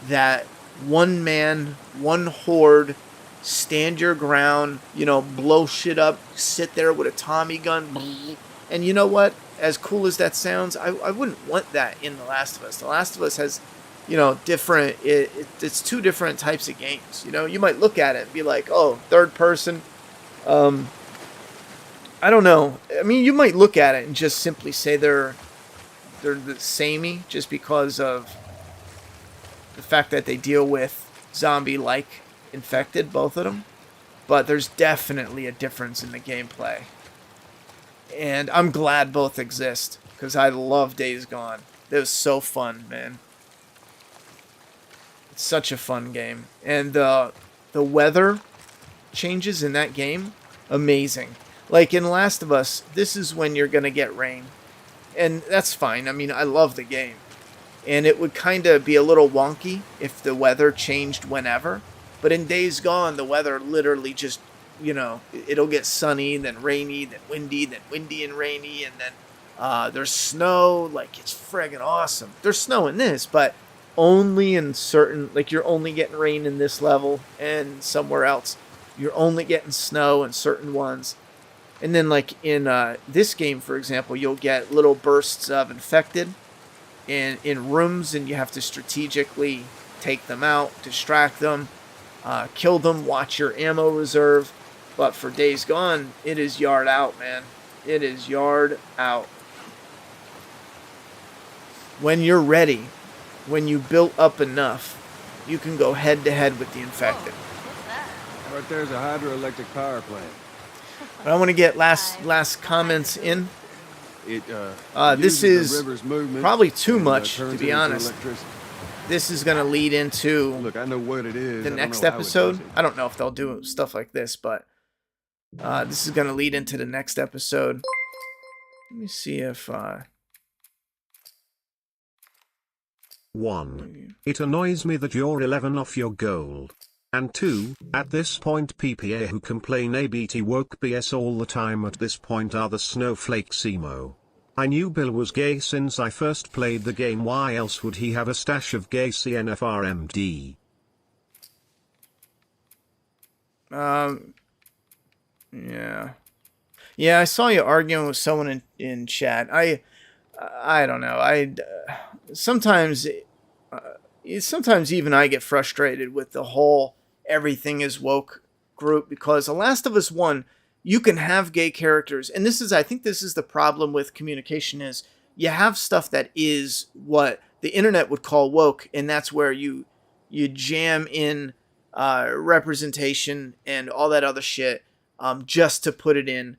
[SPEAKER 1] that one man, one horde, stand your ground, blow shit up, sit there with a Tommy gun. And you know what? As cool as that sounds, I wouldn't want that in The Last of Us. The Last of Us has, different, it's two different types of games. You might look at it and be like, oh, third person. I I don't know. I mean, you might look at it and just simply say they're the samey just because of the fact that they deal with zombie-like infected, both of them. But there's definitely a difference in the gameplay. And I'm glad both exist, because I love Days Gone. It was so fun, man. It's such a fun game. And the weather changes in that game, amazing. Like in Last of Us, this is when you're going to get rain. And that's fine. I mean, I love the game. And it would kind of be a little wonky if the weather changed whenever. But in Days Gone, the weather literally just, it'll get sunny, then rainy, then windy and rainy, and then there's snow. Like, it's friggin' awesome. There's snow in this, but only in certain, like, you're only getting rain in this level, and somewhere else you're only getting snow in certain ones. And then, like, in this game, for example, you'll get little bursts of infected in rooms, and you have to strategically take them out, distract them, kill them, watch your ammo reserve. But for Days Gone, it is yard out, man. It is yard out. When you're ready, when you built up enough, you can go head to head with the infected.
[SPEAKER 4] What's that?
[SPEAKER 5] Right there's a hydroelectric power plant.
[SPEAKER 1] But I want to get last comments in.
[SPEAKER 5] It
[SPEAKER 1] this
[SPEAKER 5] uses the
[SPEAKER 1] is
[SPEAKER 5] river's movement
[SPEAKER 1] probably too
[SPEAKER 5] and,
[SPEAKER 1] much,
[SPEAKER 5] turns
[SPEAKER 1] to
[SPEAKER 5] it
[SPEAKER 1] be
[SPEAKER 5] into
[SPEAKER 1] honest.
[SPEAKER 5] electricity.
[SPEAKER 1] This is going to lead into
[SPEAKER 5] Look, I know what it is.
[SPEAKER 1] the
[SPEAKER 5] I don't
[SPEAKER 1] next
[SPEAKER 5] know how it
[SPEAKER 1] episode.
[SPEAKER 5] does it.
[SPEAKER 1] I don't know if they'll do stuff like this, but this is going to lead into the next episode. Let me see if
[SPEAKER 2] 1. It annoys me that you're 11 off your goal. And 2, at this point PPA who complain ABT woke BS all the time at this point are the snowflakes emo. I knew Bill was gay since I first played the game, why else would he have a stash of gay CNFRMD?
[SPEAKER 1] Yeah, I saw you arguing with someone in chat. I don't know. Sometimes even I get frustrated with the whole everything is woke group, because The Last of Us 1, you can have gay characters, and I think this is the problem with communication, is you have stuff that is what the internet would call woke, and that's where you jam in representation and all that other shit just to put it in.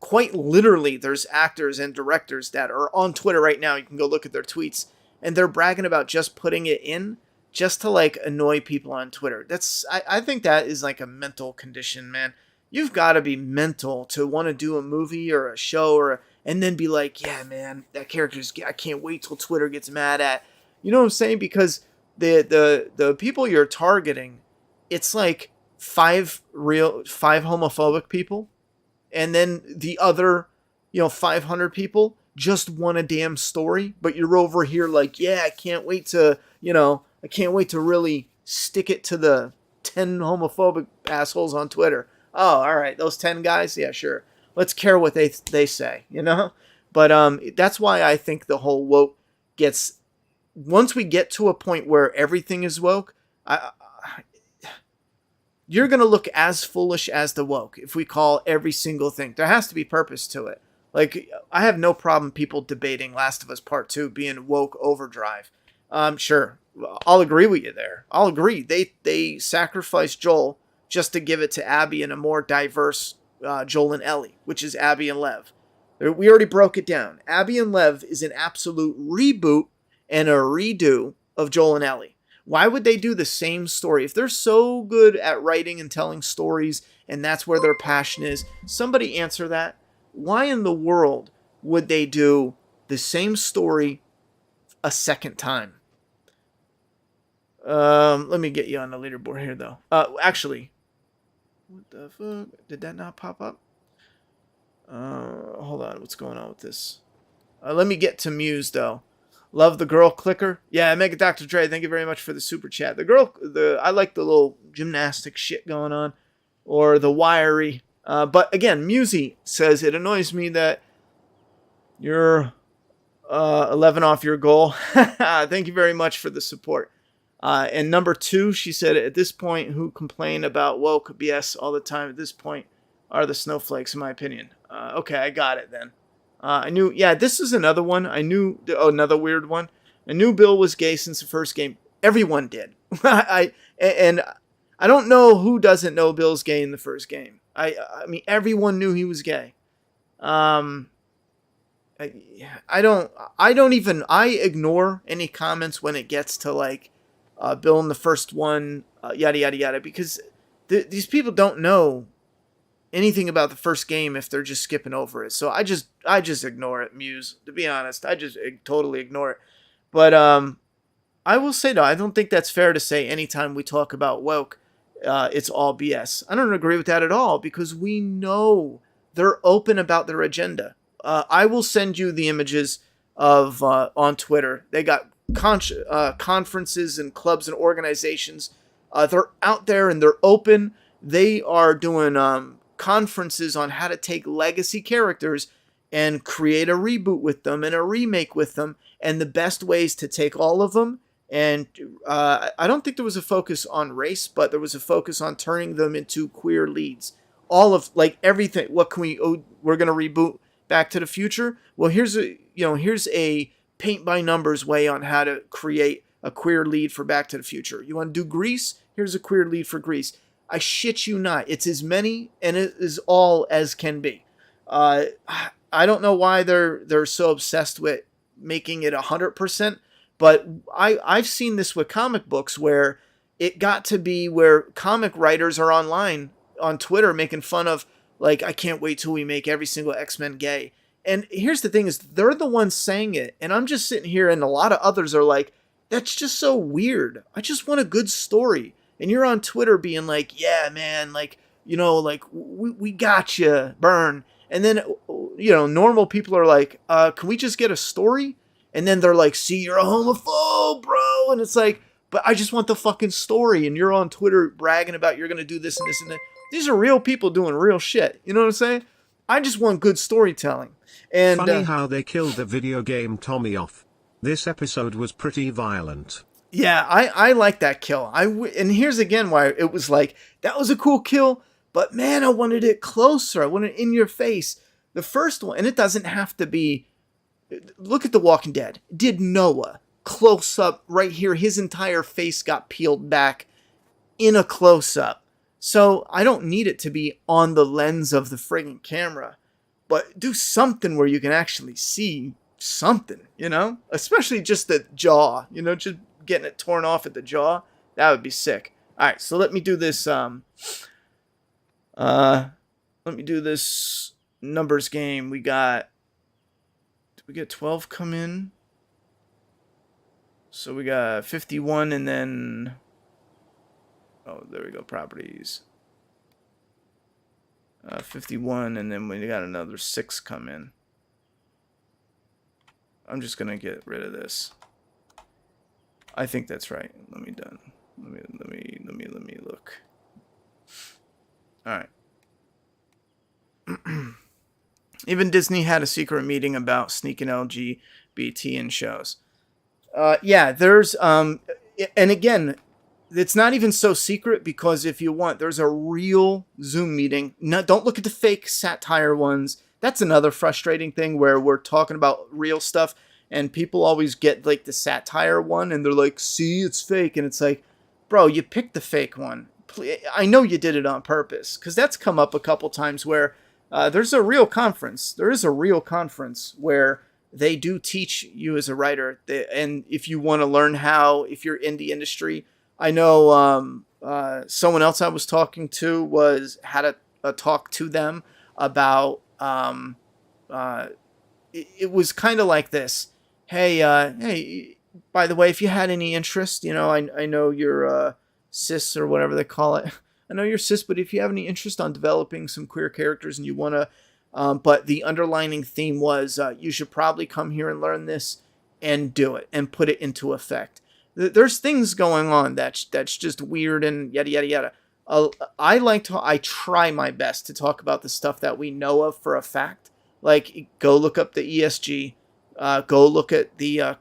[SPEAKER 1] Quite literally, there's actors and directors that are on Twitter right now. You can go look at their tweets, and they're bragging about just putting it in just to like annoy people on Twitter. I think that is like a mental condition, man. You've got to be mental to want to do a movie or a show and then be like, yeah, man, that character's gay. I can't wait till Twitter gets mad at. You know what I'm saying? Because the people you're targeting, it's like five homophobic people, and then the other, 500 people just want a damn story, but you're over here like, yeah, I can't wait to really stick it to the 10 homophobic assholes on Twitter. Oh, all right, those 10 guys, yeah, sure. Let's care what they say, But that's why I think the whole woke gets. Once we get to a point where everything is woke, you're gonna look as foolish as the woke if we call every single thing. There has to be purpose to it. Like, I have no problem people debating Last of Us Part 2 being woke overdrive. Sure, I'll agree with you there. I'll agree. They sacrificed Joel just to give it to Abby and a more diverse Joel and Ellie, which is Abby and Lev. We already broke it down. Abby and Lev is an absolute reboot and a redo of Joel and Ellie. Why would they do the same story? If they're so good at writing and telling stories and that's where their passion is, somebody answer that. Why in the world would they do the same story a second time? Let me get you on the leaderboard here, though. Actually, what the fuck? Did that not pop up? Hold on. What's going on with this? Let me get to Muse, though. Love the girl clicker. Yeah, Mega Dr. Dre, thank you very much for the super chat. I like the little gymnastic shit going on, or the wiry. But again, Musey says, it annoys me that you're 11 off your goal. Thank you very much for the support. And number 2, she said, at this point, who complain about woke BS all the time at this point are the snowflakes, in my opinion. Okay, I got it then. I knew. Yeah, this is another one. I knew. Oh, another weird one. I knew Bill was gay since the first game. Everyone did. And I don't know who doesn't know Bill's gay in the first game. I mean, everyone knew he was gay. Um, I don't even. I ignore any comments when it gets to like Bill in the first one. Yada yada yada. Because these people don't know anything about the first game if they're just skipping over it. So I just ignore it, Muse. To be honest, I just totally ignore it. But I will say though, I don't think that's fair to say anytime we talk about woke, it's all BS. I don't agree with that at all because we know they're open about their agenda. I will send you the images of on Twitter. They got conferences and clubs and organizations. They're out there and they're open. They are doing conferences on how to take legacy characters and create a reboot with them and a remake with them, and the best ways to take all of them. And I don't think there was a focus on race, but there was a focus on turning them into queer leads. All of like everything. What can we? Oh, we're gonna reboot Back to the Future. Well, here's a paint by numbers way on how to create a queer lead for Back to the Future. You want to do Grease? Here's a queer lead for Grease. I shit you not. It's as many and it is all as can be. I don't know why they're so obsessed with making it 100%, but I've seen this with comic books where it got to be where comic writers are online on Twitter making fun of like, I can't wait till we make every single X-Men gay. And here's the thing is they're the ones saying it, and I'm just sitting here and a lot of others are like, that's just so weird. I just want a good story. And you're on Twitter being like, yeah, man, like, like we got you, burn. And then, normal people are like, can we just get a story? And then they're like, see, you're a homophobe, bro. And it's like, but I just want the fucking story. And you're on Twitter bragging about you're going to do this and this and that. These are real people doing real shit. You know what I'm saying? I just want good storytelling. And
[SPEAKER 2] funny how they killed the video game Tommy off. This episode was pretty violent.
[SPEAKER 1] Yeah, I like that kill. And here's again why it was like, that was a cool kill, but man, I wanted it closer. I wanted it in your face. The first one, and it doesn't have to be, look at The Walking Dead. Did Noah, close up right here, his entire face got peeled back in a close up. So I don't need it to be on the lens of the friggin' camera, but do something where you can actually see something, especially just the jaw, just getting it torn off at the jaw. That would be sick. All right, so let me do this. Let me do this numbers game. We get 12 come in. So we got 51 and then, oh, there we go, properties. 51 and then we got another 6 come in. I'm just gonna get rid of this. I think that's right. Let me look. All right. Even Disney had a secret meeting about sneaking LGBT in shows. Yeah, there's and again, it's not even so secret because if you want, there's a real Zoom meeting. No, don't look at the fake satire ones. That's another frustrating thing where we're talking about real stuff and people always get like the satire one and they're like, see, it's fake. And it's like, bro, you picked the fake one. I know you did it on purpose because that's come up a couple times where there's a real conference. There is a real conference where they do teach you as a writer. And if you want to learn how, if you're in the industry, I know someone else I was talking to had a talk to them about, it was kind of like this. Hey, by the way, if you had any interest, I know you're cis or whatever they call it. I know you're cis, but if you have any interest on developing some queer characters and you want to, but the underlining theme was you should probably come here and learn this and do it and put it into effect. There's things going on that's just weird and yada, yada, yada. I try my best to talk about the stuff that we know of for a fact. Like, go look up the ESG, go look at the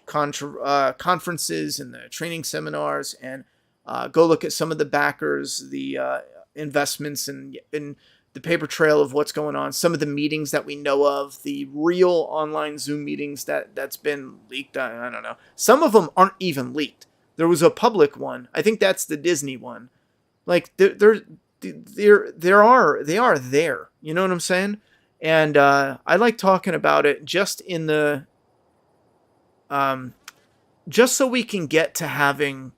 [SPEAKER 1] conferences and the training seminars, and go look at some of the backers, the investments, and the paper trail of what's going on, some of the meetings that we know of, the real online Zoom meetings that's been leaked. I don't know. Some of them aren't even leaked. There was a public one. I think that's the Disney one. Like they are there. You know what I'm saying? And I like talking about it just in the just so we can get to having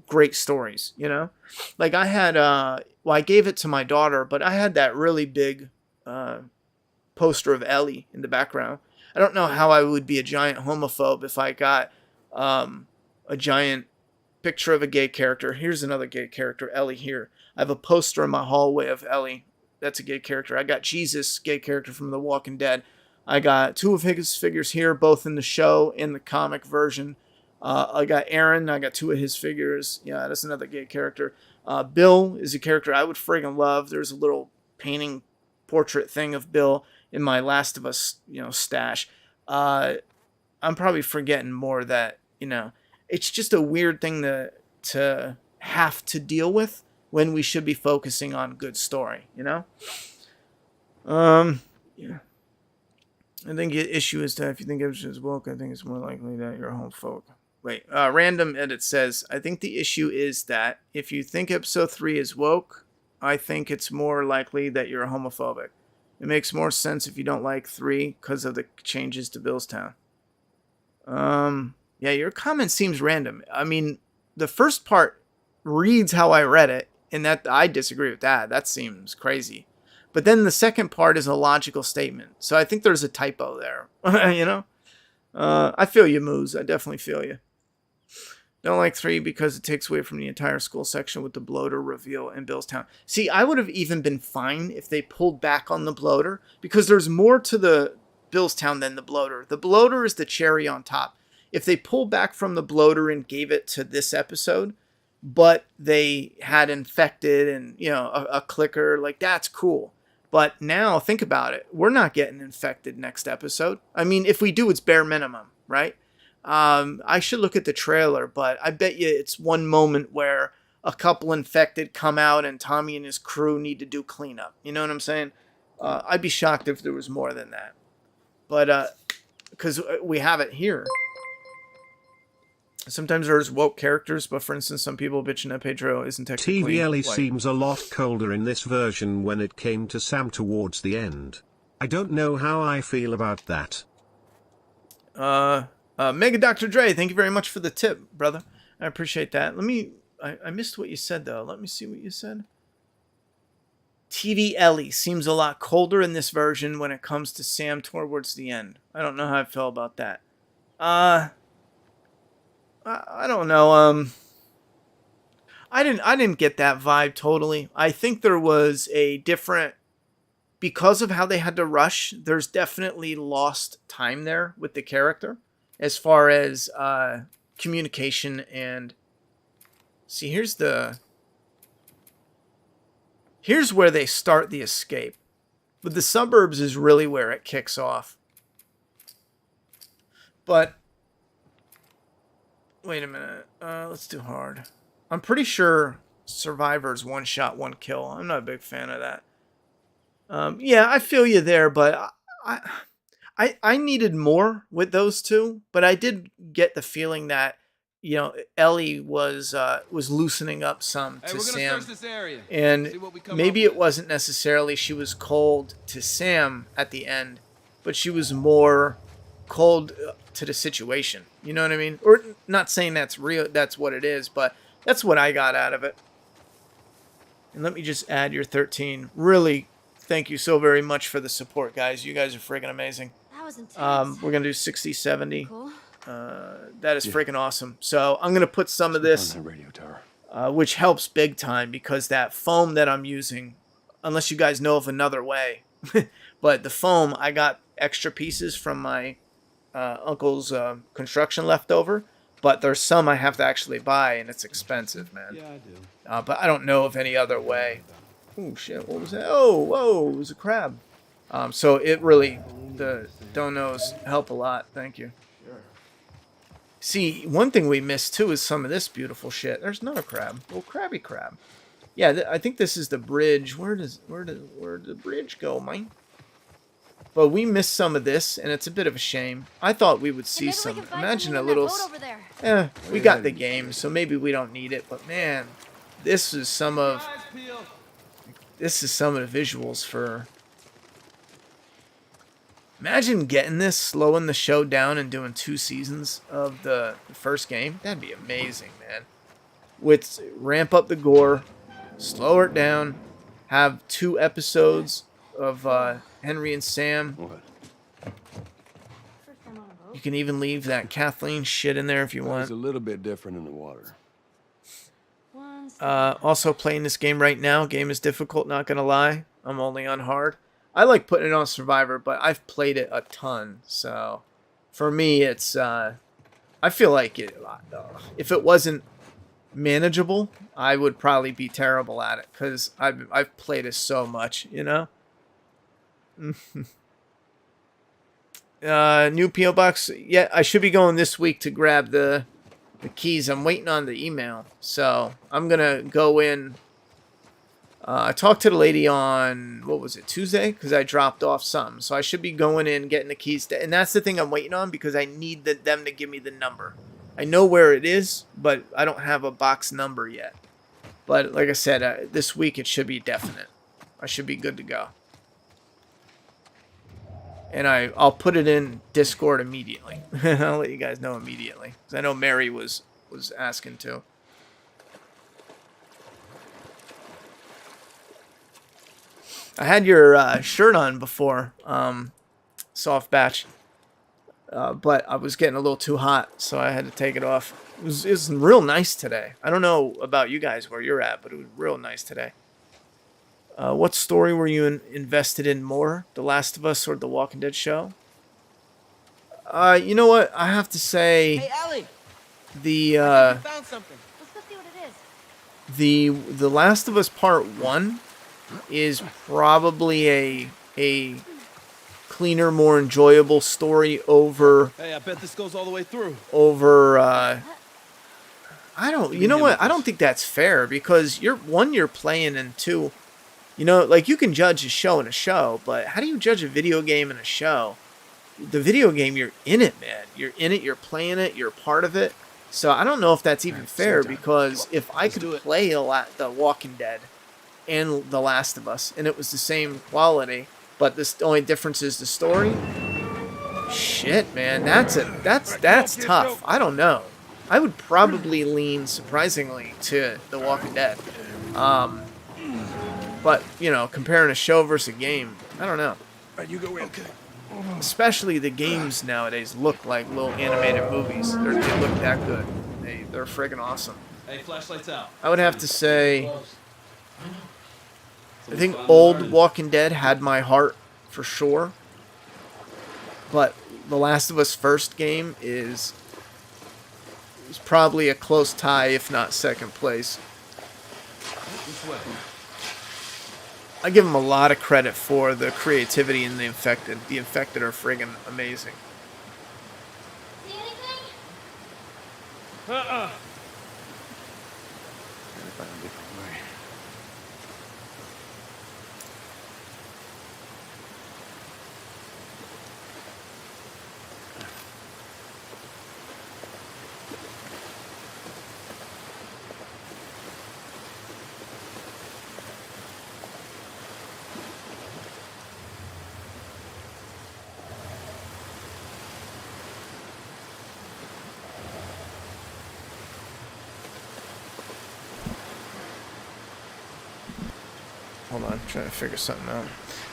[SPEAKER 1] great stories, you know? Like I had, I gave it to my daughter, but I had that really big poster of Ellie in the background. I don't know how I would be a giant homophobe if I got a giant picture of a gay character. Here's another gay character, Ellie here. I have a poster in my hallway of Ellie. That's a gay character. I got Jesus, gay character from The Walking Dead. I got 2 of his figures here, both in the show and the comic version. I got Aaron. I got 2 of his figures. Yeah, that's another gay character. Bill is a character I would friggin' love. There's a little painting portrait thing of Bill in my Last of Us, stash. I'm probably forgetting more that, it's just a weird thing to have to deal with when we should be focusing on good story, Yeah. I think the issue is that if you think episode is woke, I think it's more likely that you're a homophobe. Wait, random edit says, I think the issue is that if you think episode 3 is woke, I think it's more likely that you're homophobic. It makes more sense if you don't like 3 because of the changes to Billstown. Yeah, your comment seems random. I mean, the first part reads how I read it, and that I disagree with that. That seems crazy. But then the second part is a logical statement. So I think there's a typo there. I feel you, Moose. I definitely feel you. Don't like 3 because it takes away from the entire school section with the bloater reveal in Billstown. See, I would have even been fine if they pulled back on the bloater, because there's more to the Billstown than the bloater. The bloater is the cherry on top. If they pulled back from the bloater and gave it to this episode, but they had infected and, a clicker, like that's cool. But now think about it. We're not getting infected next episode. I mean, if we do, it's bare minimum, right? I should look at the trailer, but I bet you it's one moment where a couple infected come out and Tommy and his crew need to do cleanup. You know what I'm saying? I'd be shocked if there was more than that. But, because we have it here. Sometimes there's woke characters, but for instance, some people bitching that Pedro isn't technically
[SPEAKER 2] TV Ellie
[SPEAKER 1] white.
[SPEAKER 2] seems a lot colder in this version when it came to Sam towards the end. I don't know how I feel about that.
[SPEAKER 1] Mega Dr. Dre, thank you very much for the tip, brother. I appreciate that. I missed what you said, though. Let me see what you said. TV Ellie seems a lot colder in this version when it comes to Sam towards the end. I don't know how I feel about that. I don't know. I didn't get that vibe totally. I think there was a different, because of how they had to rush, there's definitely lost time there with the character as far as communication and see, here's where they start the escape. But the suburbs is really where it kicks off. But wait a minute. Let's do hard. I'm pretty sure Survivor's 1 shot, 1 kill. I'm not a big fan of that. Yeah, I feel you there, but I needed more with those 2. But I did get the feeling that, Ellie was loosening up some to Sam. And maybe it wasn't necessarily she was cold to Sam at the end, but she was more cold to the situation. You know what I mean? Or not saying that's real, that's what it is, but that's what I got out of it. And let me just add your 13. Really, thank you so very much for the support, guys. You guys are freaking amazing.
[SPEAKER 4] That was intense.
[SPEAKER 1] We're going to do 60, 70.
[SPEAKER 4] Cool.
[SPEAKER 1] That is freaking awesome. So I'm going to put some of this,
[SPEAKER 5] radio tower.
[SPEAKER 1] which helps big time because that foam that I'm using, unless you guys know of another way, but the foam, I got extra pieces from my uncle's construction leftover, but there's some I have to actually buy, and it's expensive, man.
[SPEAKER 3] Yeah, I do.
[SPEAKER 1] But I don't know of any other way. Oh shit! What was that? Oh, whoa! It was a crab. So it really, the donos help a lot. Thank you. See, one thing we missed too is some of this beautiful shit. There's another crab, little crabby crab. Yeah, I think this is the bridge. Where did the bridge go, man? But we missed some of this, and it's a bit of a shame. I thought we would see some. Imagine a little. We got the game, so maybe we don't need it. But man, this is some of the visuals for. Imagine getting this, slowing the show down, and doing 2 seasons of the first game. That'd be amazing, man. With ramp up the gore, slow it down, have 2 episodes of Henry and Sam.
[SPEAKER 5] What?
[SPEAKER 1] You can even leave that Kathleen shit in there if you want.
[SPEAKER 5] It's a little bit different in the water.
[SPEAKER 1] Also playing this game right now. Game is difficult, not gonna lie. I'm only on hard. I like putting it on Survivor, but I've played it a ton. So for me, it's I feel like if it wasn't manageable, I would probably be terrible at it because I've played it so much, you know. New PO box. Yeah, I should be going this week to grab the keys. I'm waiting on the email, so I'm gonna go in. I talked to the lady on, what was it, Tuesday? Because I dropped off something. So I should be going in, getting the keys. And that's the thing I'm waiting on because I need them to give me the number. I know where it is, but I don't have a box number yet. But like I said, this week it should be definite. I should be good to go. And I'll put it in Discord immediately. I'll let you guys know immediately. Because I know Mary was asking too. I had your shirt on before, soft batch, but I was getting a little too hot, so I had to take it off. It was real nice today. I don't know about you guys where you're at, but it was real nice today. What story were you invested in more, The Last of Us or The Walking Dead show? You know what? I have to say,
[SPEAKER 6] Hey, Ellie,
[SPEAKER 1] the
[SPEAKER 6] I found something.
[SPEAKER 4] Let's go see what it is.
[SPEAKER 1] The Last of Us Part 1 is probably a cleaner, more enjoyable story over.
[SPEAKER 3] Hey, I bet this goes all the way through.
[SPEAKER 1] You know what? I don't think that's fair because you're playing, and 2, you know, like you can judge a show in a show, but how do you judge a video game in a show? The video game, you're in it, man. You're in it, you're playing it, you're part of it. So I don't know if that's even fair because if I could play The Walking Dead and The Last of Us, and it was the same quality, but the only difference is the story. Shit, man, that's tough. I don't know. I would probably lean surprisingly to The Walking Dead. But you know, comparing a show versus a game, I don't know.
[SPEAKER 5] Right, you go in. Okay.
[SPEAKER 1] Especially the games nowadays look like little animated movies. They look that good. They're friggin' awesome.
[SPEAKER 3] Hey, flashlights out.
[SPEAKER 1] I would have to say, I think old Walking Dead had my heart for sure, but The Last of Us first game is probably a close tie, if not second place. I give them a lot of credit for the creativity in The Infected. The Infected are friggin' amazing.
[SPEAKER 4] See anything?
[SPEAKER 1] Hold on, I'm trying to figure something out.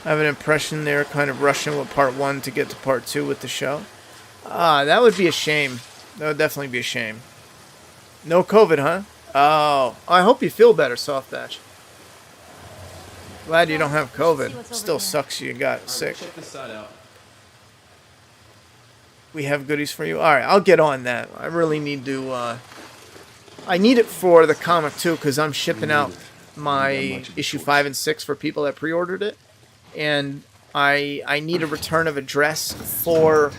[SPEAKER 1] I have an impression they're kind of rushing with part 1 to get to part 2 with the show. That would be a shame. That would definitely be a shame. No COVID, huh? Oh, I hope you feel better, Soft Batch. Glad you don't have COVID. Still sucks you got sick.
[SPEAKER 3] Check this side out.
[SPEAKER 1] We have goodies for you. All right, I'll get on that. I really need to. I need it for the comic too, because I'm shipping out my issue 5 and 6 for people that pre-ordered it, and I need a return of address for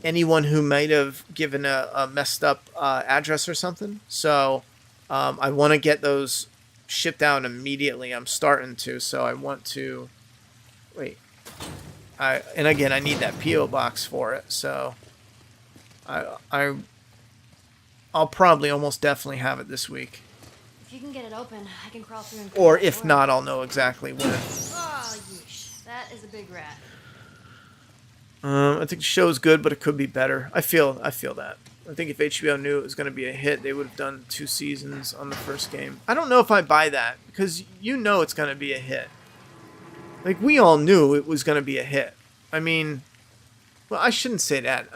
[SPEAKER 1] anyone who might have given a messed up address or something. So I want to get those shipped out immediately. I'm starting to, so I want to... Wait. And again, I need that P.O. box for it, so... I'll probably almost definitely have it this week.
[SPEAKER 4] If you can get it open, I can crawl through and...
[SPEAKER 1] Or if not, I'll know exactly when.
[SPEAKER 4] Oh, yeesh. That is a big rat.
[SPEAKER 1] I think the show's good, but it could be better. I feel that. I think if HBO knew it was going to be a hit, they would have done 2 seasons on the first game. I don't know if I buy that, because you know it's going to be a hit. Like, we all knew it was going to be a hit. I mean, well, I shouldn't say that,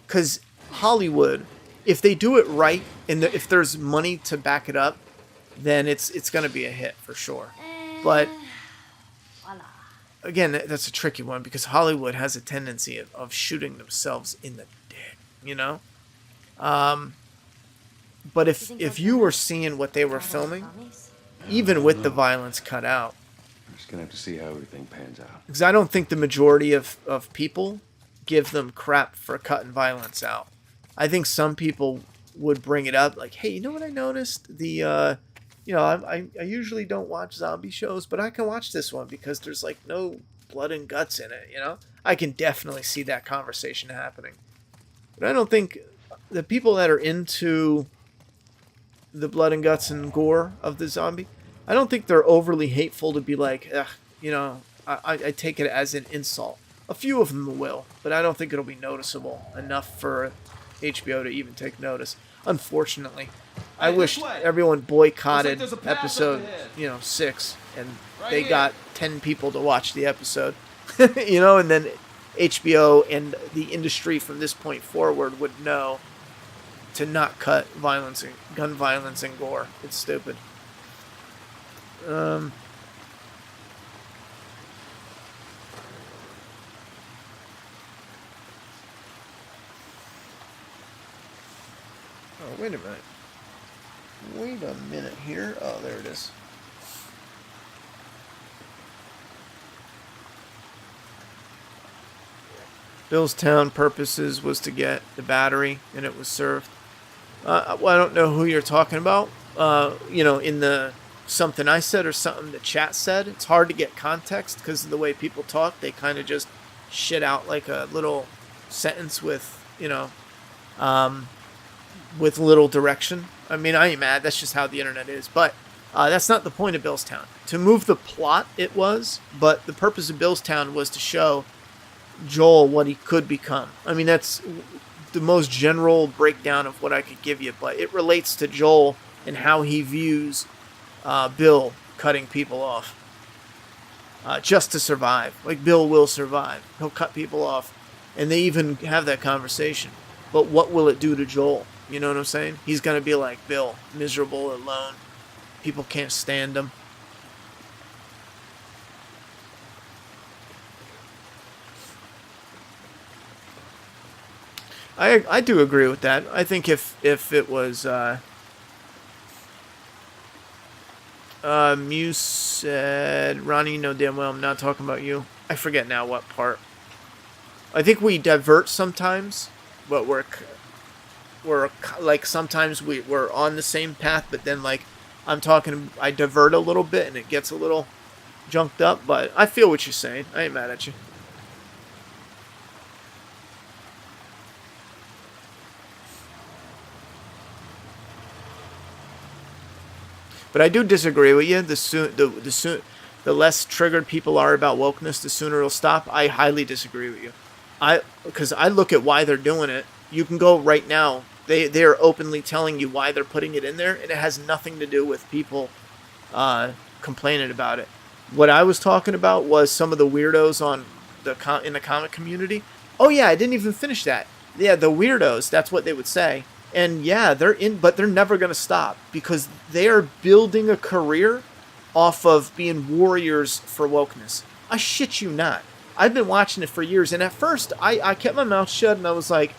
[SPEAKER 1] because Hollywood, if they do it right, and if there's money to back it up, then it's going to be a hit for sure. But
[SPEAKER 4] Voila.
[SPEAKER 1] again, that's a tricky one because Hollywood has a tendency of shooting themselves in the dick, you know? But if you were seeing what they were filming, even with the violence cut out,
[SPEAKER 5] We're just gonna have to see how everything pans out.
[SPEAKER 1] because I don't think the majority of people give them crap for cutting violence out. I think some people would bring it up like, hey, you know what I noticed? I usually don't watch zombie shows, but I can watch this one because there's like no blood and guts in it, you know? I can definitely see that conversation happening. But I don't think the people that are into the blood and guts and gore of the zombie, I don't think they're overly hateful to be like, ugh, you know, I take it as an insult. A few of them will, but I don't think it'll be noticeable enough for HBO to even take notice. Unfortunately, I wish everyone boycotted episode, 6, and they got 10 people to watch the episode, and then HBO and the industry from this point forward would know to not cut gun violence and gore. It's stupid. Oh, wait a minute. Wait a minute here. Oh, there it is. Billstown purposes was to get the battery, and it was served. Well, I don't know who you're talking about. In the something I said or something the chat said, it's hard to get context because of the way people talk. They kind of just shit out like a little sentence with little direction. I mean, I ain't mad. That's just how the internet is. But that's not the point of Billstown. To move the plot, it was. But the purpose of Billstown was to show Joel what he could become. I mean, that's the most general breakdown of what I could give you. But it relates to Joel and how he views Bill cutting people off. Just to survive. Like, Bill will survive. He'll cut people off. And they even have that conversation. But what will it do to Joel? You know what I'm saying? He's going to be like Bill, miserable, alone. People can't stand him. I do agree with that. I think if it was... Muse said, Ronnie, you know damn well I'm not talking about you. I forget now what part. I think we divert sometimes, but we're like sometimes we're on the same path, but then like I divert a little bit and it gets a little junked up, but I feel what you're saying. I ain't mad at you. But I do disagree with you. The less triggered people are about wokeness, the sooner it'll stop. I highly disagree with you. Because I look at why they're doing it. You can go right now. They are openly telling you why they're putting it in there, and it has nothing to do with people complaining about it. What I was talking about was some of the weirdos in the comic community. Oh yeah, I didn't even finish that. Yeah, the weirdos. That's what they would say. And yeah, they're in, but they're never going to stop because they are building a career off of being warriors for wokeness. I shit you not. I've been watching it for years, and at first I kept my mouth shut and I was like,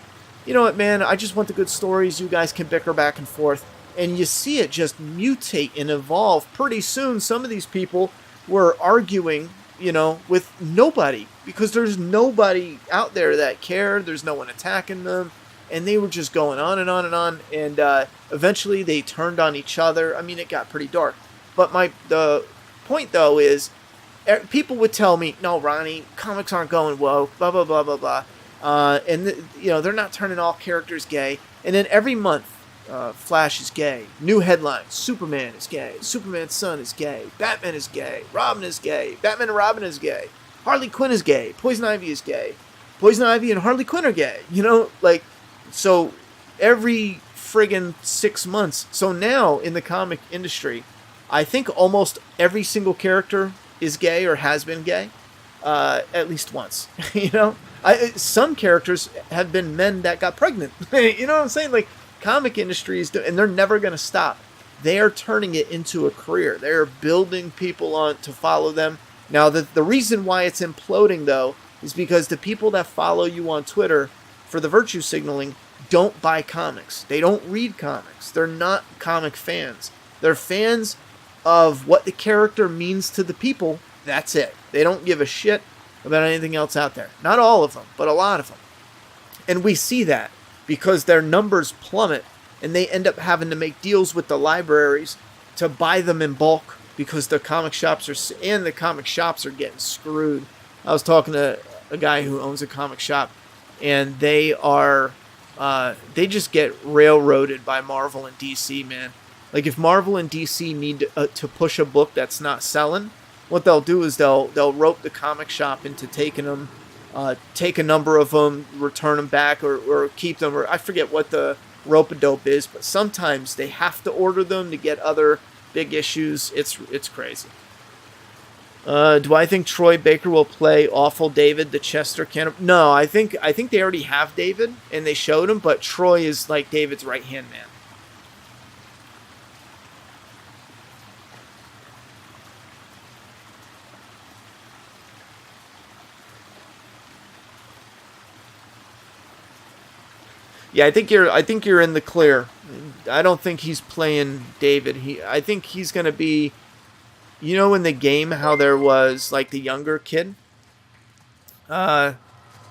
[SPEAKER 1] you know what, man, I just want the good stories. You guys can bicker back and forth. And you see it just mutate and evolve. Pretty soon, some of these people were arguing, with nobody because there's nobody out there that cared. There's no one attacking them. And they were just going on and on and on. And eventually they turned on each other. I mean, it got pretty dark. But the point though is, people would tell me, no, Ronnie, comics aren't going woke, blah blah blah blah blah, they're not turning all characters gay. And then every month, Flash is gay. New headlines: Superman is gay. Superman's son is gay. Batman is gay. Robin is gay. Batman and Robin is gay. Harley Quinn is gay. Poison Ivy is gay. Poison Ivy and Harley Quinn are gay. So every friggin' 6 months. So now in the comic industry, I think almost every single character is gay or has been gay, at least once. Some characters have been men that got pregnant. You know what I'm saying? Like, comic industry is and they're never going to stop. They are turning it into a career. They're building people on to follow them. Now, the reason why it's imploding, though, is because the people that follow you on Twitter for the virtue signaling don't buy comics. They don't read comics. They're not comic fans. They're fans of what the character means to the people. That's it. They don't give a shit about anything else out there. Not all of them, but a lot of them. And we see that because their numbers plummet and they end up having to make deals with the libraries to buy them in bulk because the comic shops are getting screwed. I was talking to a guy who owns a comic shop, and they just get railroaded by Marvel and DC, man. Like, if Marvel and DC need to push a book that's not selling, what they'll do is they'll rope the comic shop into taking them, take a number of them, return them back, or keep them, or I forget what the rope-a-dope is, but sometimes they have to order them to get other big issues. It's crazy. Do I think Troy Baker will play Awful David, the Chester Cannon? No, I think they already have David, and they showed him, but Troy is like David's right-hand man. Yeah, I think you're in the clear. I don't think he's playing David. I think he's gonna be, in the game how there was like the younger kid. I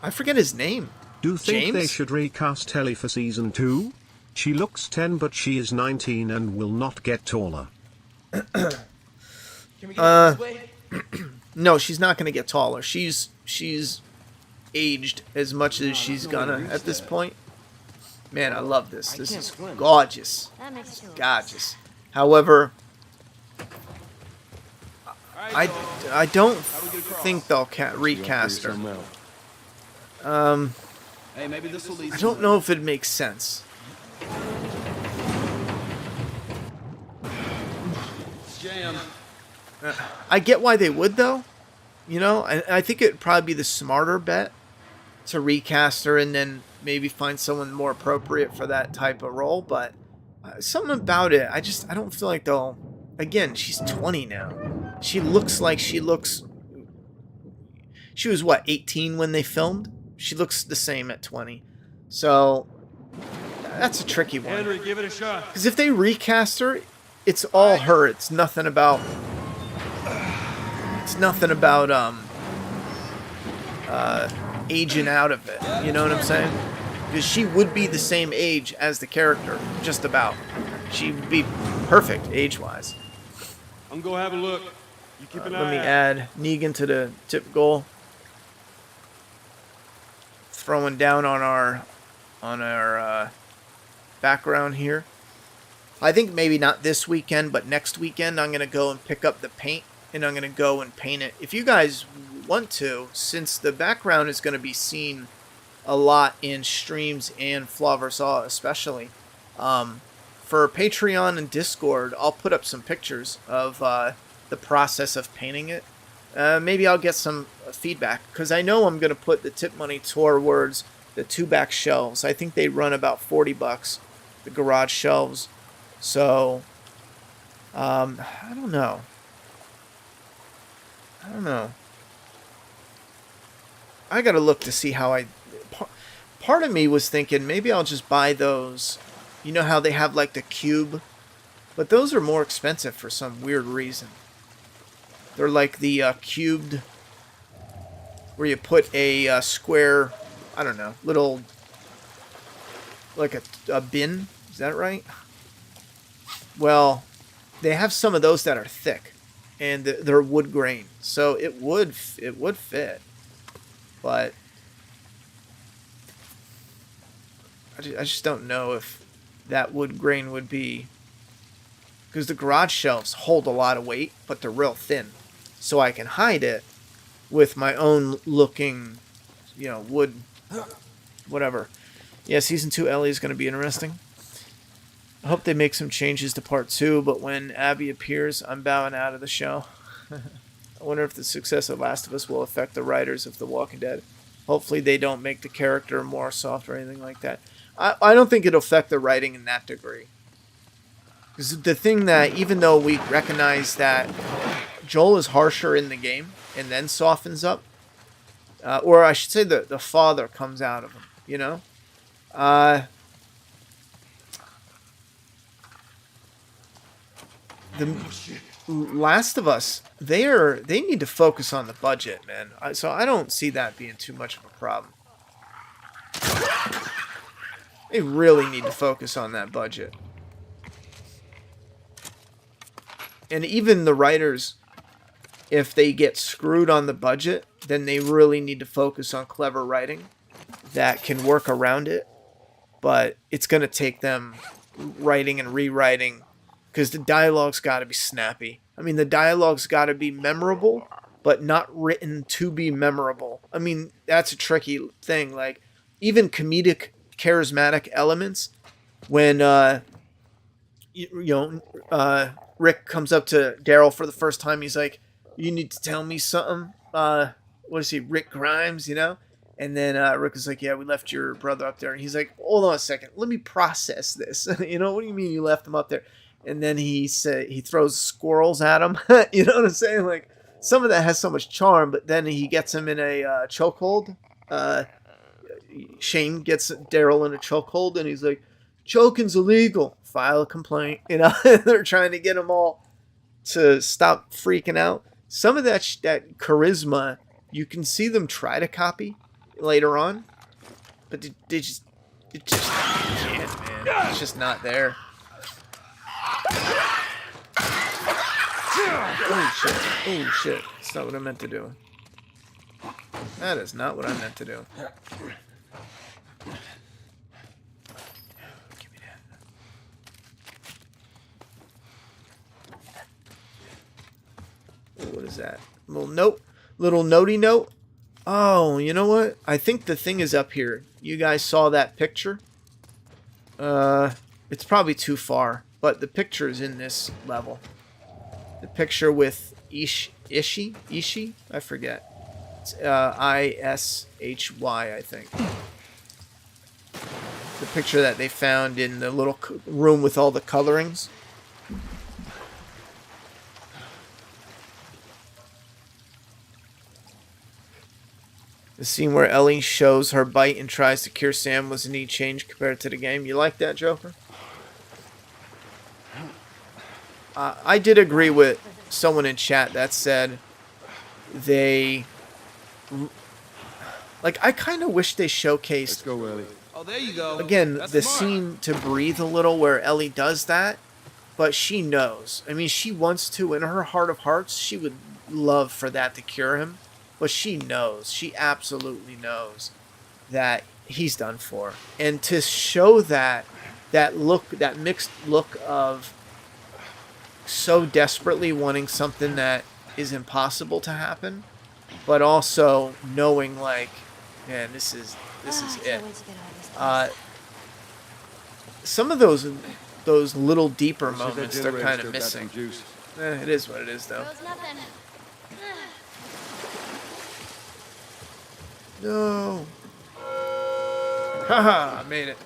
[SPEAKER 1] forget his name.
[SPEAKER 2] Do you think
[SPEAKER 1] James?
[SPEAKER 2] they should recast Ellie for season 2? She looks 10, but she is 19 and will not get taller.
[SPEAKER 6] Can we get this way?
[SPEAKER 1] No, she's not gonna get taller. She's aged as much as she's gonna at this point. Man, I love this. This is gorgeous.
[SPEAKER 4] That makes it
[SPEAKER 1] Gorgeous. However, I don't think they'll recast her.
[SPEAKER 3] Hey, maybe this will lead
[SPEAKER 1] I don't know if it makes sense.
[SPEAKER 3] Jam.
[SPEAKER 1] I get why they would, though. I think it'd probably be the smarter bet to recast her and then maybe find someone more appropriate for that type of role. But something about it, I don't feel like they'll. Again, she's 20 now. She looks like she was what, 18 when they filmed? She looks the same at 20. So that's a tricky one.
[SPEAKER 5] Henry, give it a shot.
[SPEAKER 1] Because if they recast her, it's all her. It's nothing about aging out of it. You know what I'm saying? Because she would be the same age as the character, just about. She would be perfect age-wise.
[SPEAKER 5] I'm gonna have a look. You keep an eye
[SPEAKER 1] Let me
[SPEAKER 5] out.
[SPEAKER 1] add Negan to the tip goal. Throwing down on our background here. I think maybe not this weekend, but next weekend I'm gonna go and pick up the paint and I'm gonna go and paint it. If you guys want to, since the background is gonna be seen a lot in streams and Flaw vs. All especially, for Patreon and Discord, I'll put up some pictures of the process of painting it. Maybe I'll get some feedback, because I know I'm going to put the tip money towards the 2-back shelves. I think they run about $40, the garage shelves. So, I don't know. I got to look to see how part of me was thinking maybe I'll just buy those. You know how they have like the cube? But those are more expensive for some weird reason. They're like the cubed, where you put a square, I don't know, little, like a bin. Is that right? Well, they have some of those that are thick, and they're wood grain, so it would fit, but I just don't know if that wood grain would be, because the garage shelves hold a lot of weight, but they're real thin, so I can hide it with my own looking, wood, whatever. Yeah, Season 2 Ellie is going to be interesting. I hope they make some changes to Part 2, but when Abby appears, I'm bowing out of the show. I wonder if the success of Last of Us will affect the writers of The Walking Dead. Hopefully they don't make the character more soft or anything like that. I don't think it'll affect the writing in that degree. Because the thing that, even though we recognize that Joel is harsher in the game and then softens up, or I should say the father comes out of him, The Last of Us, they need to focus on the budget, man. So I don't see that being too much of a problem. They really need to focus on that budget. And even the writers, if they get screwed on the budget, then they really need to focus on clever writing that can work around it. But it's going to take them writing and rewriting, because the dialogue's got to be snappy. I mean, the dialogue's got to be memorable, but not written to be memorable. I mean, that's a tricky thing. Like, even comedic, charismatic elements, when Rick comes up to Daryl for the first time, he's like, "You need to tell me something." What is he, Rick Grimes? And then Rick is like, "Yeah, we left your brother up there." And he's like, "Hold on a second, let me process this." What do you mean you left him up there? And then he throws squirrels at him. You know what I'm saying? Like, some of that has so much charm, but then he gets him in a chokehold. Shane gets Daryl in a chokehold, and he's like, "Choking's illegal. File a complaint." They're trying to get them all to stop freaking out. Some of that charisma, you can see them try to copy later on, but it just can't, man. It's just not there. Oh shit. That's not what I meant to do. That is not what I meant to do. Give me that. What is that? Little notey note. Oh, you know what? I think the thing is up here. You guys saw that picture? It's probably too far, but the picture is in this level. The picture with Ishi? I forget. It's Ishy, I think. The picture that they found in the little room with all the colorings. The scene where Ellie shows her bite and tries to cure Sam was a neat change compared to the game. You like that, Joker? I did agree with someone in chat that said I kind of wish they showcased.
[SPEAKER 5] Let's go, Ellie.
[SPEAKER 3] Oh, there you go.
[SPEAKER 1] Again,
[SPEAKER 3] That's
[SPEAKER 1] the
[SPEAKER 3] smart.
[SPEAKER 1] scene to breathe a little where Ellie does that, but she knows. I mean, she wants to. In her heart of hearts, she would love for that to cure him, but she knows. She absolutely knows that he's done for. And to show that look, that mixed look of so desperately wanting something that is impossible to happen, but also knowing, like, man, this is it. Some of those little deeper moments, they're kind of missing. It is what it is, though.
[SPEAKER 4] Feels nothing.
[SPEAKER 1] No. Haha, I made it.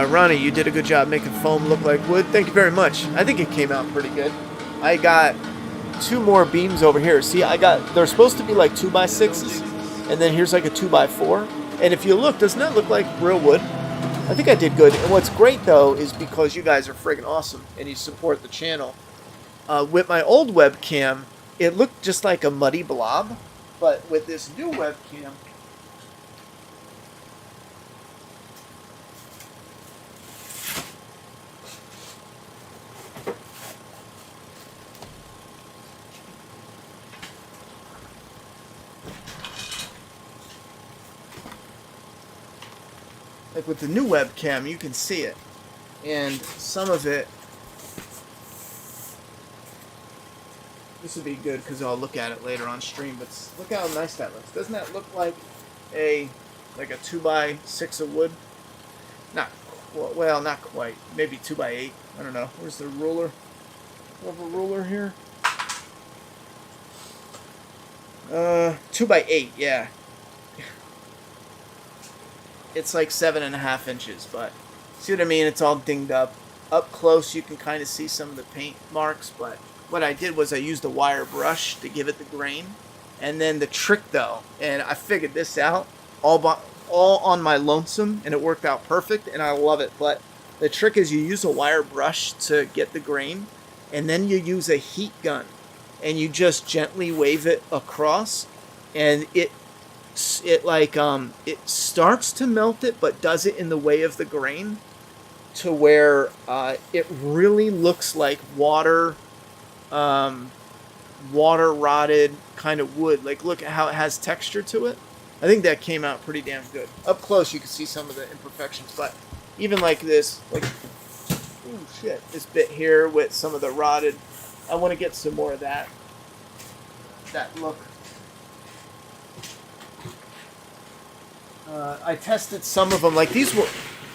[SPEAKER 1] Ronnie, you did a good job making foam look like wood. Thank you very much. I think it came out pretty good. I got 2 more beams over here. See, they're supposed to be like 2x6s, and then here's like a 2x4. And if you look, doesn't that look like real wood? I think I did good. And what's great, though, is because you guys are friggin' awesome and you support the channel. With my old webcam, it looked just like a muddy blob, but with this new webcam, like with the new webcam, you can see it. And some of it, this would be good because I'll look at it later on stream, but look how nice that looks. Doesn't that look like a 2x6 of wood? Not quite. Maybe 2x8. I don't know. Where's the ruler? Do I have a ruler here? 2x8, yeah. It's like 7.5 inches, but see what I mean? It's all dinged up. Up close, you can kind of see some of the paint marks, but what I did was I used a wire brush to give it the grain. And then the trick, though, and I figured this out all on my lonesome, and it worked out perfect, and I love it. But the trick is you use a wire brush to get the grain, and then you use a heat gun, and you just gently wave it across, and it starts to melt it, but does it in the way of the grain, to where it really looks like water rotted kind of wood. Like, look at how it has texture to it. I think that came out pretty damn good. Up close, you can see some of the imperfections, but even like this, like, oh shit, this bit here with some of the rotted, I want to get some more of that look. I tested some of them, like these were,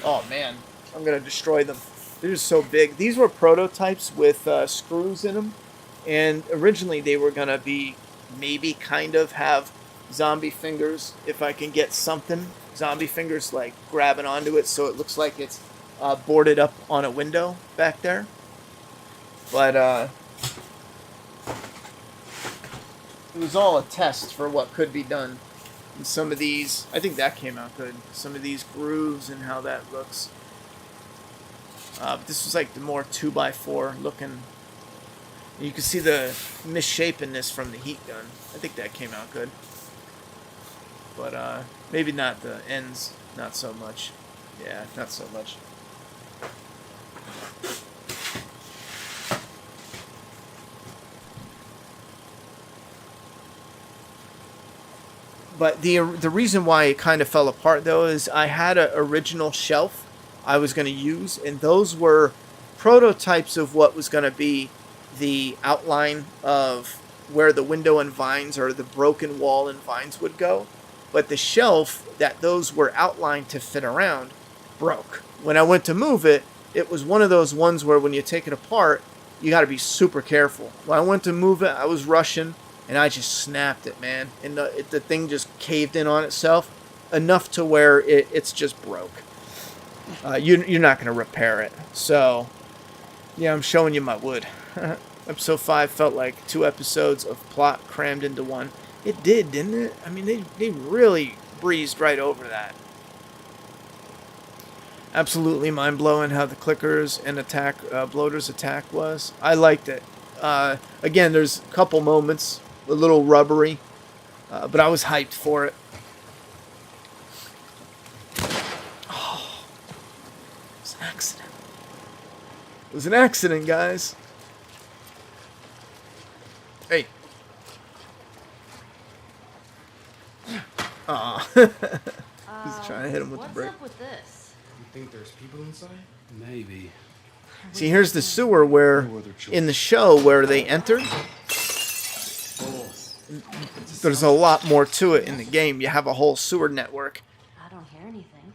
[SPEAKER 1] oh man, I'm going to destroy them. They're just so big. These were prototypes with screws in them, and originally they were going to be maybe kind of have zombie fingers, if I can get something. Zombie fingers like grabbing onto it so it looks like it's boarded up on a window back there. But it was all a test for what could be done. And some of these, I think that came out good. Some of these grooves and how that looks. But this was like the more 2x4 looking. You can see the misshapenness from the heat gun. I think that came out good. But maybe not the ends, not so much. Yeah, not so much. But the reason why it kind of fell apart, though, is I had an original shelf I was going to use, and those were prototypes of what was going to be the outline of where the window and vines, or the broken wall and vines, would go. But the shelf that those were outlined to fit around broke. When I went to move it, it was one of those ones where when you take it apart, you got to be super careful. When I went to move it, I was rushing, and I just snapped it, man. And the thing just caved in on itself enough to where it's just broke. You're not going to repair it. So, yeah, I'm showing you my wood. Episode 5 felt like 2 episodes of plot crammed into one. It did, didn't it? I mean, they really breezed right over that. Absolutely mind-blowing how the clickers and bloater's attack was. I liked it. Again, there's a couple moments, a little rubbery, but I was hyped for it. Oh, it was an accident. It was an accident, guys. Hey. Aw. He's trying to hit him with the brick.
[SPEAKER 4] What's up with this?
[SPEAKER 6] You think there's people inside?
[SPEAKER 3] Maybe.
[SPEAKER 1] See, here's the sewer where, in the show, where they enter. There's a lot more to it in the game. You have a whole sewer network.
[SPEAKER 4] I don't hear anything.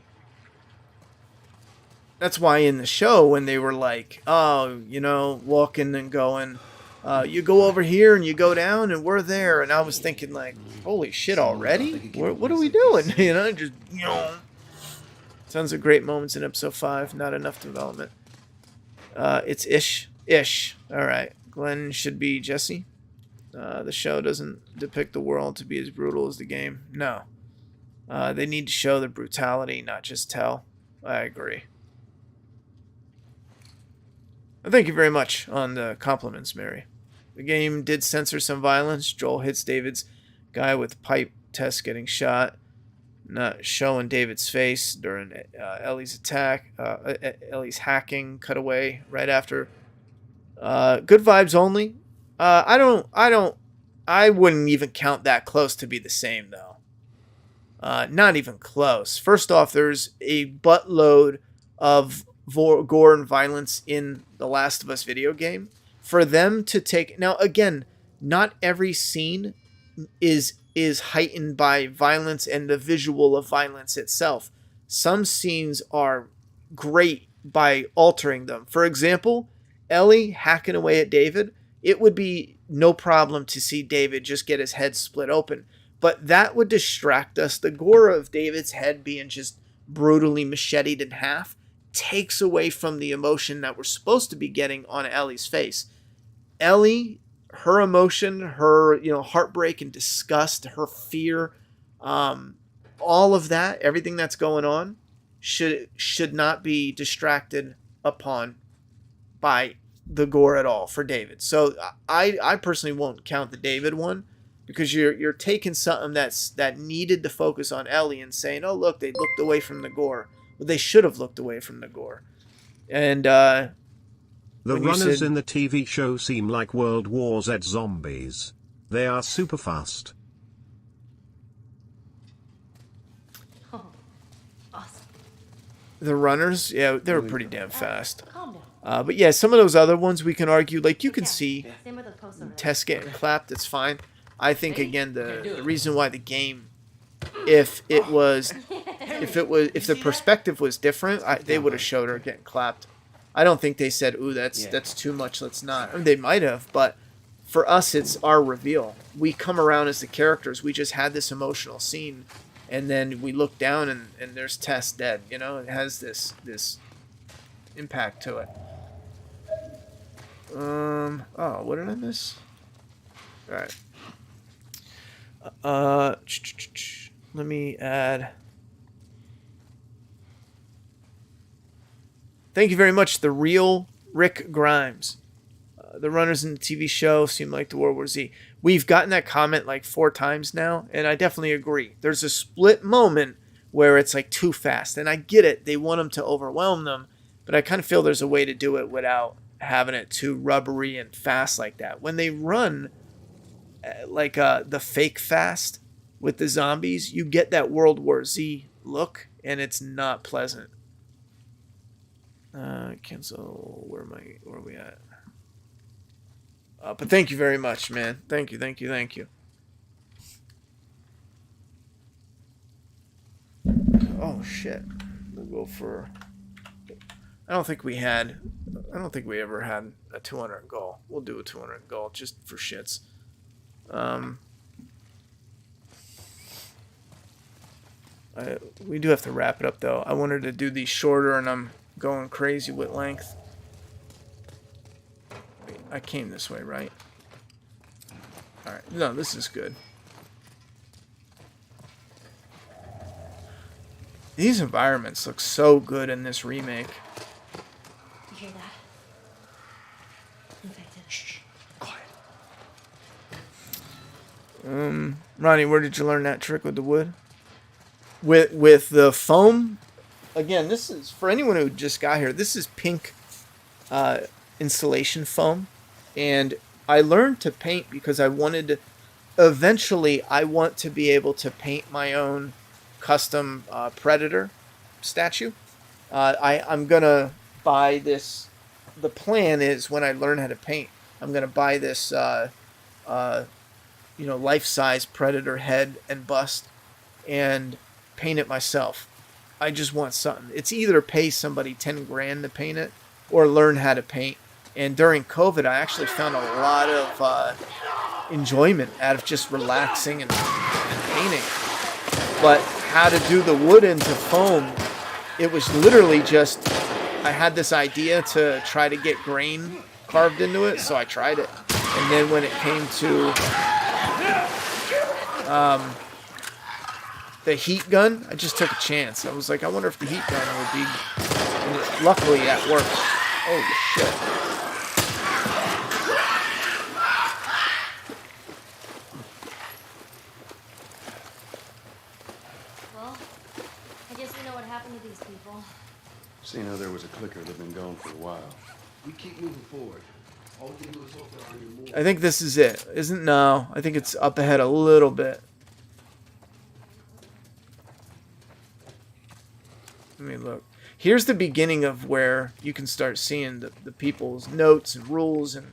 [SPEAKER 1] That's why in the show, when they were like, oh, you know, walking and going, you go over here and you go down and we're there. And I was thinking, like, holy shit, already? What are we doing? You know, just, you know. Tons of great moments in episode 5. Not enough development. It's Ish. All right. Glenn should be Jesse. The show doesn't depict the world to be as brutal as the game. No. They need to show the brutality, not just tell. I agree. Thank you very much on the compliments, Mary. The game did censor some violence. Joel hits David's guy with pipe test getting shot. Not showing David's face during Ellie's attack. Ellie's hacking cutaway right after. Good vibes only. I wouldn't even count that close to be the same, though. Not even close. First off, there's a buttload of gore and violence in the Last of Us video game. For them to take... Now, again, not every scene is heightened by violence and the visual of violence itself. Some scenes are great by altering them. For example, Ellie hacking away at David. It would be no problem to see David just get his head split open. But that would distract us. The gore of David's head being just brutally macheted in half takes away from the emotion that we're supposed to be getting on Ellie's face. Ellie, her emotion, her heartbreak and disgust, her fear, all of that, everything that's going on, should not be distracted upon by the gore at all for David. So I personally won't count the David one, because you're taking something that needed to focus on Ellie and saying, oh look, they looked away from the gore. Well, they should have looked away from the gore. And
[SPEAKER 2] the runners in the TV show seem like World War Z zombies. They are super fast.
[SPEAKER 4] Oh, awesome.
[SPEAKER 1] The runners, yeah, they were pretty damn fast.
[SPEAKER 4] Calm down.
[SPEAKER 1] But yeah, some of those other ones we can argue, like you can see
[SPEAKER 4] Same with the post over there.
[SPEAKER 1] Tess getting clapped, it's fine. I think again the reason why the game, if the perspective was different, they would have showed her getting clapped. I don't think they said, ooh, that's too much, let's not. I mean, they might have, but for us it's our reveal. We come around as the characters. We just had this emotional scene, and then we look down and there's Tess dead. It has this impact to it. Oh, what did I miss? All right. Let me add. Thank you very much, the real Rick Grimes. The runners in the TV show seem like the World War Z. We've gotten that comment like 4 times now, and I definitely agree. There's a split moment where it's like too fast, and I get it. They want them to overwhelm them, but I kind of feel there's a way to do it without having it too rubbery and fast like that. When they run like the fake fast with the zombies, you get that World War Z look, and it's not pleasant. Cancel. Where are we at? But thank you very much, man. Thank you. Oh shit. We'll go for. I don't think we ever had a 200 goal. We'll do a 200 goal just for shits. We do have to wrap it up though. I wanted to do these shorter, and I'm going crazy with length. Wait, I came this way, right? Alright, no, this is good. These environments look so good in this remake.
[SPEAKER 4] You hear that? Infected.
[SPEAKER 5] Shh. Quiet.
[SPEAKER 1] Ronnie, where did you learn that trick with the wood? With the foam? Again, this is, for anyone who just got here, this is pink insulation foam. And I learned to paint because I wanted to, eventually I want to be able to paint my own custom Predator statue. I'm going to buy this. The plan is when I learn how to paint, I'm going to buy this life-size Predator head and bust and paint it myself. I just want something. It's either pay somebody 10 grand to paint it or learn how to paint. And during COVID, I actually found a lot of enjoyment out of just relaxing and painting. But how to do the wood into foam, it was literally just, I had this idea to try to get grain carved into it, so I tried it. And then when it came to the heat gun, I just took a chance. I was like, I wonder if the heat gun would be... And luckily that worked. Holy shit.
[SPEAKER 4] Well, I guess we know what happened to these people.
[SPEAKER 5] Seeing how there was a clicker that had been gone for a while.
[SPEAKER 3] We keep moving forward. All we do is hope there are any more.
[SPEAKER 1] I think this is it. No, I think it's up ahead a little bit. Let me look. Here's the beginning of where you can start seeing the people's notes and rules and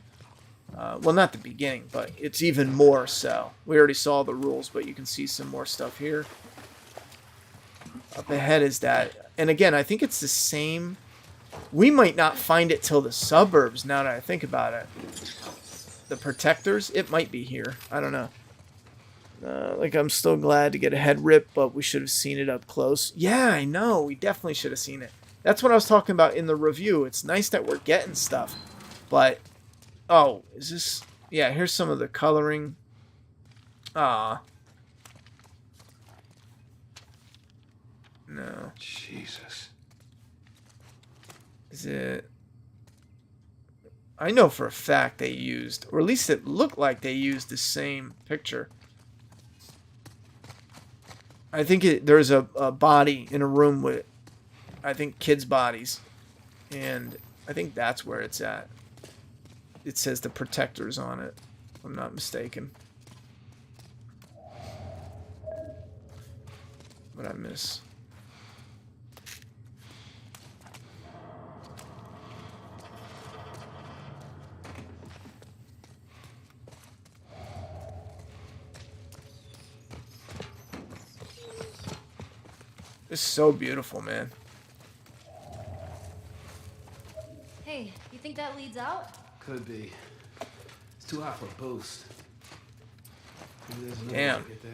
[SPEAKER 1] well, not the beginning, but it's even more so. We already saw the rules, but you can see some more stuff here. Up ahead is that, and again, I think it's the same. We might not find it till the suburbs. Now that I think about it, the protectors, it might be here. I don't know. Like, I'm still glad to get a head rip, but we should have seen it up close. Yeah, I know. We definitely should have seen it. That's what I was talking about in the review. It's nice that we're getting stuff, but oh, is this? Yeah, here's some of the coloring. No.
[SPEAKER 5] Jesus.
[SPEAKER 1] Is it? I know for a fact they used, or at least it looked like they used the same picture. I think there's a body in a room with, I think, kids' bodies. And I think that's where it's at. It says the protectors on it, if I'm not mistaken. What I miss? It's so beautiful, man.
[SPEAKER 4] Hey, you think that leads out?
[SPEAKER 3] Could be. It's too hot for a boost. Maybe there's another
[SPEAKER 1] Damn.
[SPEAKER 3] way to get there.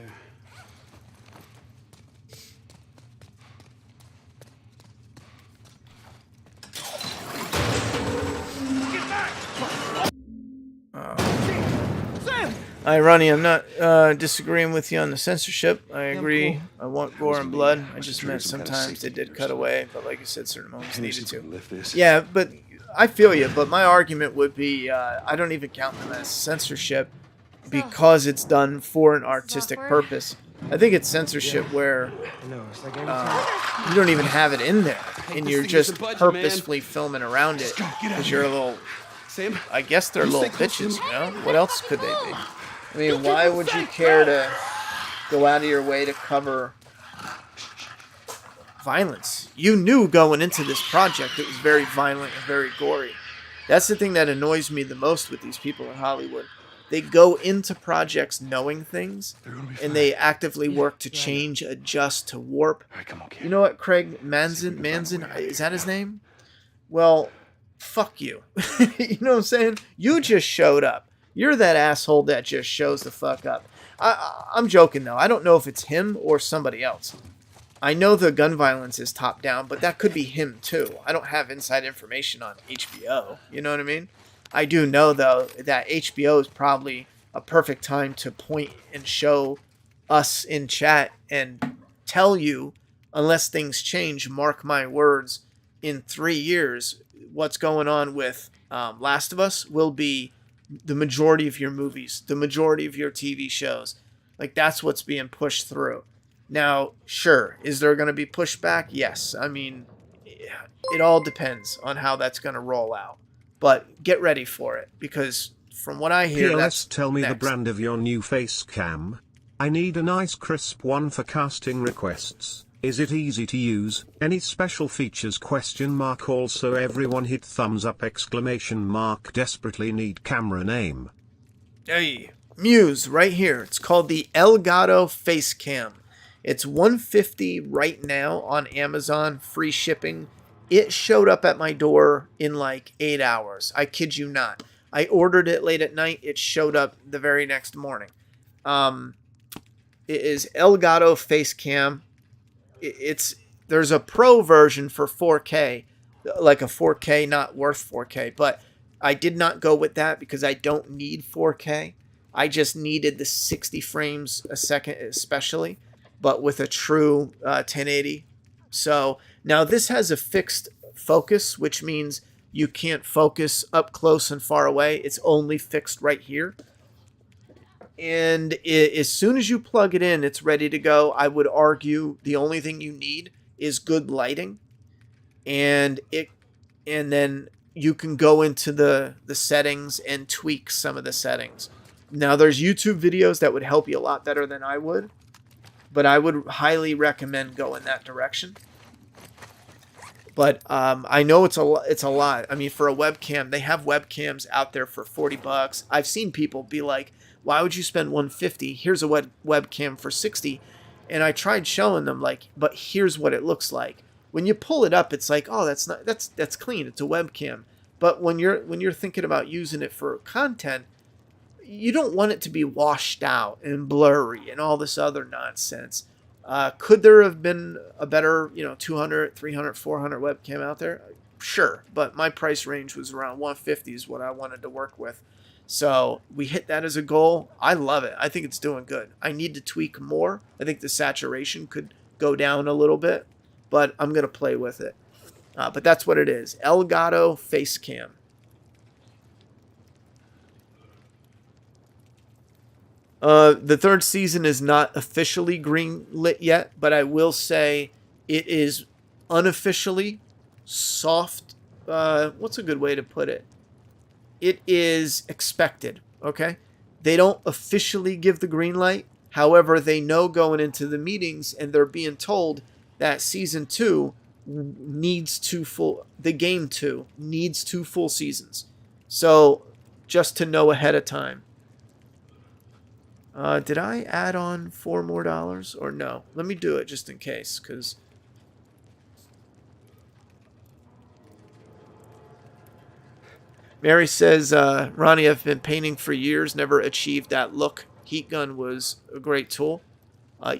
[SPEAKER 1] Hi, Ronnie. I'm not disagreeing with you on the censorship. I agree. I want gore and blood. I just meant sometimes they did cut away, but like you said, certain moments needed to. Yeah, but I feel you. But my argument would be I don't even count them as censorship because it's done for an artistic purpose. I think it's censorship where you don't even have it in there, and you're just purposefully filming around it because you're a little. I guess they're little bitches, you know? What else could they be? I mean, why would you care to go out of your way to cover violence? You knew going into this project it was very violent and very gory. That's the thing that annoys me the most with these people in Hollywood. They go into projects knowing things, and they actively work to change, adjust, to warp. You know what, Craig Manzin, is that his name? Well, fuck you. You know what I'm saying? You just showed up. You're that asshole that just shows the fuck up. I'm joking, though. I don't know if it's him or somebody else. I know the gun violence is top down, but that could be him, too. I don't have inside information on HBO. You know what I mean? I do know, though, that HBO is probably a perfect time to point and show us in chat and tell you, unless things change, mark my words, in 3 years, what's going on with Last of Us will be the majority of your movies, the majority of your TV shows. Like, that's what's being pushed through. Now, sure, is there going to be pushback? Yes. I mean, it all depends on how that's going to roll out. But get ready for it, because from what I hear, that's
[SPEAKER 2] tell me
[SPEAKER 1] next.
[SPEAKER 2] The brand of your new face cam. I need a nice crisp one for casting requests. Is it easy to use? Any special features? ? Also everyone hit thumbs up ! Desperately need camera name.
[SPEAKER 1] Hey, Muse, right here. It's called the Elgato Face Cam. It's $150 right now on Amazon, free shipping. It showed up at my door in like 8 hours. I kid you not. I ordered it late at night. It showed up the very next morning. It is Elgato Face Cam. There's a pro version for 4K, like a 4K, not worth 4K, but I did not go with that because I don't need 4K. I just needed the 60 frames a second, especially, but with a true 1080. So now this has a fixed focus, which means you can't focus up close and far away. It's only fixed right here. And as soon as you plug it in, it's ready to go. I would argue the only thing you need is good lighting, and then you can go into the settings and tweak some of the settings. Now, there's YouTube videos that would help you a lot better than I would, but I would highly recommend going that direction. But I know it's a lot. I mean, for a webcam, they have webcams out there for $40. I've seen people be like, "Why would you spend 150? Here's a webcam for 60." And I tried showing them like, "But here's what it looks like." When you pull it up, it's like, "Oh, that's clean. It's a webcam." But when you're thinking about using it for content, you don't want it to be washed out and blurry and all this other nonsense. Could there have been a better, 200, 300, 400 webcam out there? Sure, but my price range was around 150 is what I wanted to work with. So we hit that as a goal. I love it. I think it's doing good. I need to tweak more. I think the saturation could go down a little bit, but I'm going to play with it. But that's what it is. Elgato Facecam. The third season is not officially greenlit yet, but I will say it is unofficially soft. What's a good way to put it? It is expected, okay? They don't officially give the green light. However, they know going into the meetings and they're being told that season 2 needs the game 2 needs 2 full seasons. So just to know ahead of time. Did I add on $4 more or no? Let me do it just in case, because Mary says, Ronnie, I've been painting for years, never achieved that look. Heat gun was a great tool.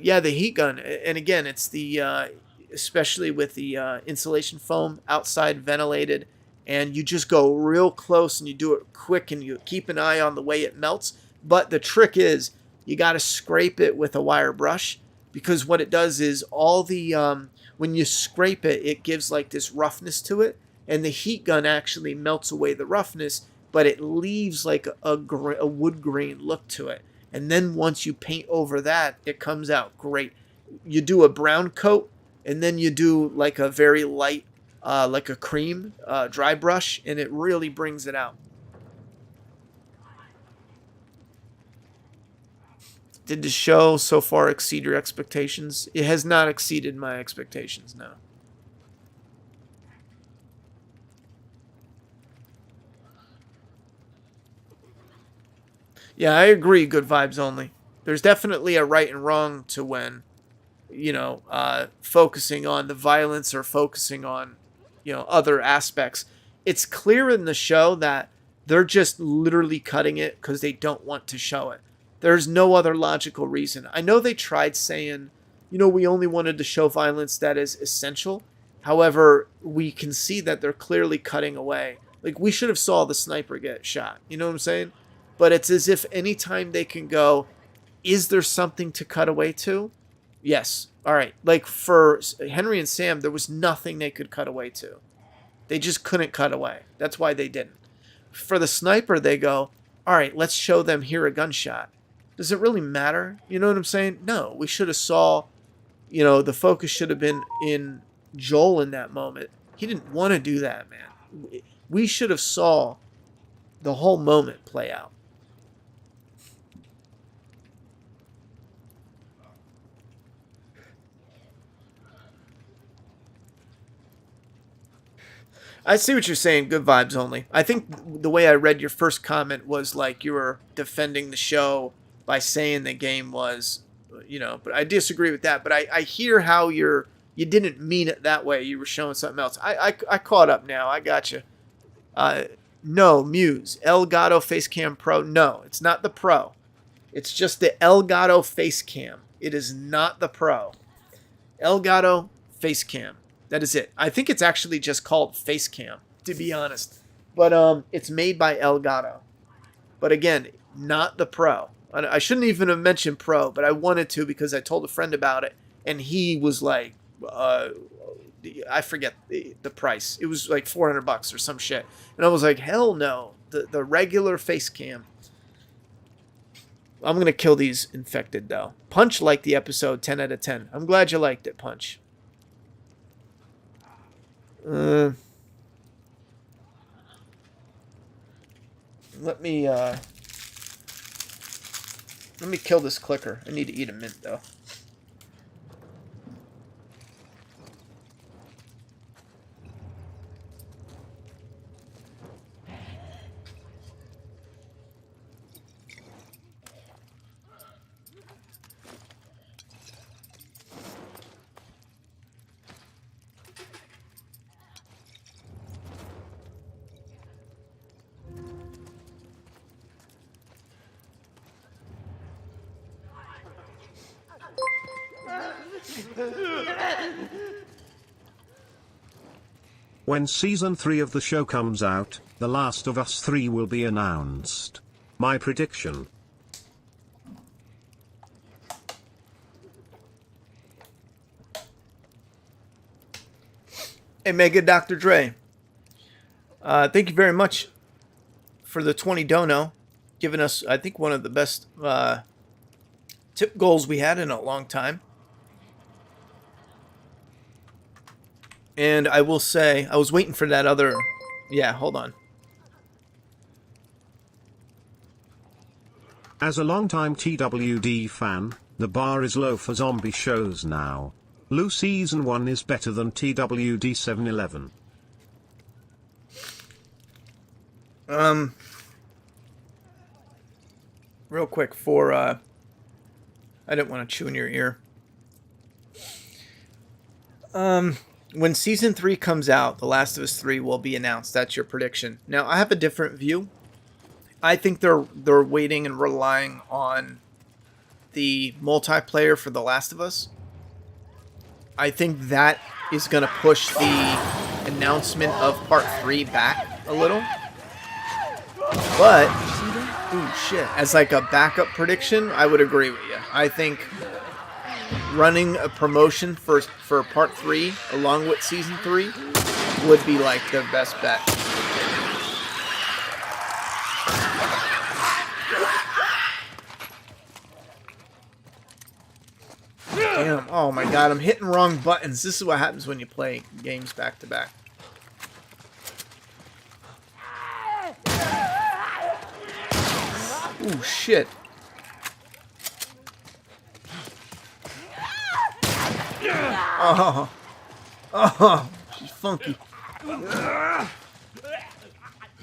[SPEAKER 1] Yeah, the heat gun, and again, it's the especially with the insulation foam, outside ventilated, and you just go real close and you do it quick and you keep an eye on the way it melts. But the trick is you got to scrape it with a wire brush, because what it does is all the when you scrape it, it gives like this roughness to it, and the heat gun actually melts away the roughness, but it leaves like a wood grain look to it. And then once you paint over that, it comes out great. You do a brown coat, and then you do like a very light, like a cream dry brush, and it really brings it out. Did the show so far exceed your expectations? It has not exceeded my expectations, no. Yeah, I agree, good vibes only. There's definitely a right and wrong to when, focusing on the violence or focusing on, other aspects. It's clear in the show that they're just literally cutting it because they don't want to show it. There's no other logical reason. I know they tried saying, we only wanted to show violence that is essential. However, we can see that they're clearly cutting away. Like, we should have saw the sniper get shot. You know what I'm saying? But it's as if anytime they can go, is there something to cut away to? Yes. All right. Like for Henry and Sam, there was nothing they could cut away to. They just couldn't cut away. That's why they didn't. For the sniper, they go, all right, let's show them hear a gunshot. Does it really matter? You know what I'm saying? No, we should have saw, the focus should have been in Joel in that moment. He didn't want to do that, man. We should have saw the whole moment play out. I see what you're saying. Good vibes only. I think the way I read your first comment was like you were defending the show by saying the game was, but I disagree with that. But I hear how you didn't mean it that way. You were showing something else. I caught up now. I got you. No, Muse. Elgato Facecam Pro. No, it's not the Pro. It's just the Elgato Facecam. It is not the Pro. Elgato Facecam. That is it. I think it's actually just called Facecam, to be honest. But it's made by Elgato. But again, not the Pro. I shouldn't even have mentioned Pro, but I wanted to because I told a friend about it, and he was like, I forget the price. It was like $400 or some shit. And I was like, hell no. The regular Facecam. I'm going to kill these infected, though. Punch liked the episode 10 out of 10. I'm glad you liked it, Punch. Let me kill this clicker. I need to eat a mint, though.
[SPEAKER 2] When season 3 of the show comes out, The Last of Us 3 will be announced. My prediction.
[SPEAKER 1] Hey, Mega Dr. Dre. Thank you very much for the 20 dono. Giving us, I think, one of the best tip goals we had in a long time. And I will say, I was waiting for that other... Yeah, hold on.
[SPEAKER 2] As a longtime TWD fan, the bar is low for zombie shows now. Lou Season 1 is better than TWD 711.
[SPEAKER 1] Real quick for, I didn't want to chew in your ear. When Season 3 comes out, The Last of Us 3 will be announced. That's your prediction. Now, I have a different view. I think they're waiting and relying on the multiplayer for The Last of Us. I think that is going to push the announcement of Part 3 back a little. But, ooh, shit. As like a backup prediction, I would agree with you. I think running a promotion for Part 3 along with Season 3 would be like the best bet. Damn, oh my god, I'm hitting wrong buttons. This is what happens when you play games back to back. Ooh, shit. Oh, she's funky.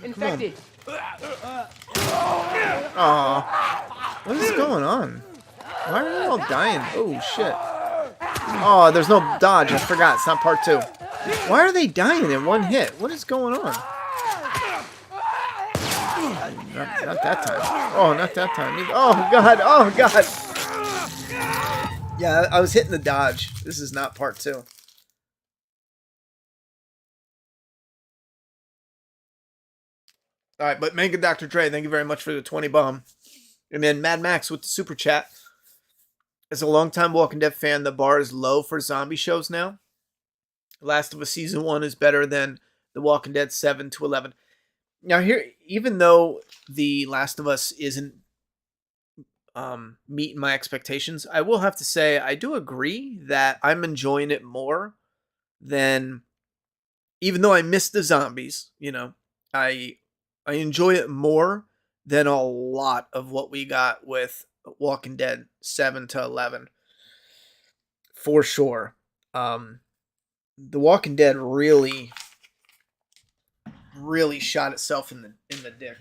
[SPEAKER 6] Infected.
[SPEAKER 1] Oh, what is going on? Why are they all dying? Oh, shit. Oh, there's no dodge. I forgot. It's not part 2. Why are they dying in one hit? What is going on? Not that time. Oh, not that time. Oh, God. Oh, God. Yeah, I was hitting the dodge. This is not part 2. All right, but Mega Dr. Dre, thank you very much for the 20 bomb. And then Mad Max with the super chat. As a longtime Walking Dead fan, the bar is low for zombie shows now. Last of Us Season 1 is better than The Walking Dead 7 to 11. Now here, even though The Last of Us isn't meeting my expectations, I will have to say I do agree that I'm enjoying it more than, even though I miss the zombies, you know, I enjoy it more than a lot of what we got with Walking Dead 7 to 11. For sure. The Walking Dead really shot itself in the dick.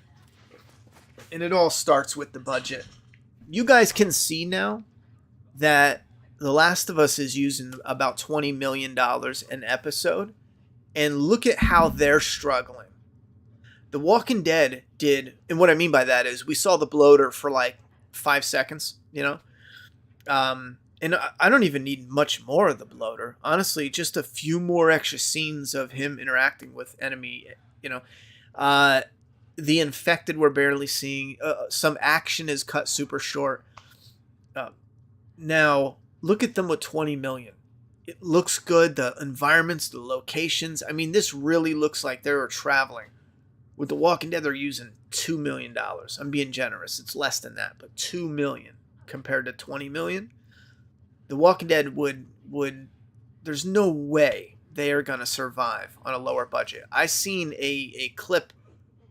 [SPEAKER 1] And it all starts with the budget. You guys can see now that The Last of Us is using about $20 million an episode. And look at how they're struggling. The Walking Dead did, and what I mean by that is we saw the bloater for like 5 seconds, you know? And I don't even need much more of the bloater. Honestly, just a few more extra scenes of him interacting with enemy, you know? The infected we're barely seeing. Some action is cut super short. Now, look at them with 20 million. It looks good. The environments, the locations. I mean, this really looks like they were traveling. With The Walking Dead, they're using $2 million. I'm being generous. It's less than that, but $2 million compared to 20 million. The Walking Dead would there's no way they are going to survive on a lower budget. I seen a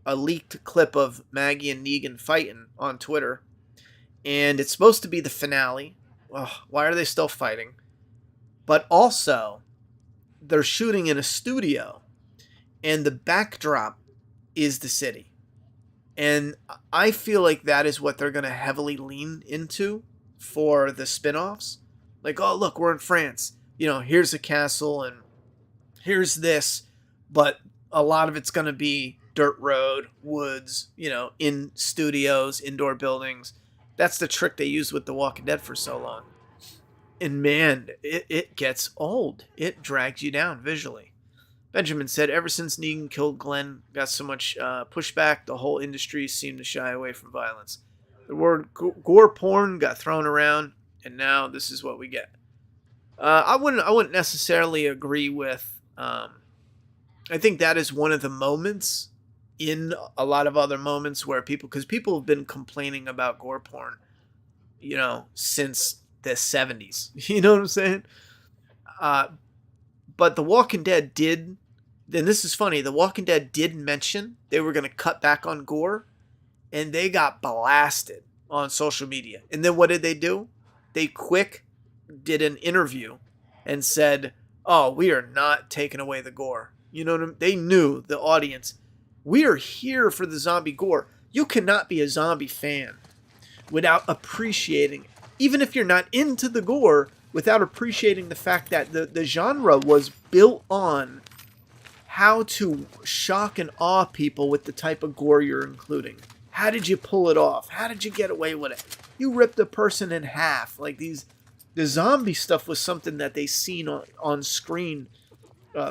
[SPEAKER 1] leaked clip of Maggie and Negan fighting on Twitter, and it's supposed to be the finale. Ugh, why are they still fighting? But also, they're shooting in a studio, and the backdrop is the city. And I feel like that is what they're going to heavily lean into for the spin-offs. Like, oh, look, we're in France. You know, here's a castle and here's this. But a lot of it's going to be dirt road, woods, you know, in studios, indoor buildings. That's the trick they used with The Walking Dead for so long. And man, it gets old. It drags you down visually. Benjamin said, ever since Negan killed Glenn, got so much pushback, the whole industry seemed to shy away from violence. The word gore porn got thrown around, and now this is what we get. I wouldn't necessarily agree with. I think that is one of the moments in a lot of other moments where because people have been complaining about gore porn, since the 70s. You know what I'm saying? But The Walking Dead did, and this is funny, The Walking Dead did mention they were going to cut back on gore, and they got blasted on social media. And then what did they do? They did an interview and said, oh, we are not taking away the gore. You know what I mean? They knew, the audience, we are here for the zombie gore. You cannot be a zombie fan without appreciating, even if you're not into the gore, without appreciating the fact that the genre was built on how to shock and awe people with the type of gore you're including. How did you pull it off? How did you get away with it? You ripped a person in half. Like the zombie stuff was something that they seen on screen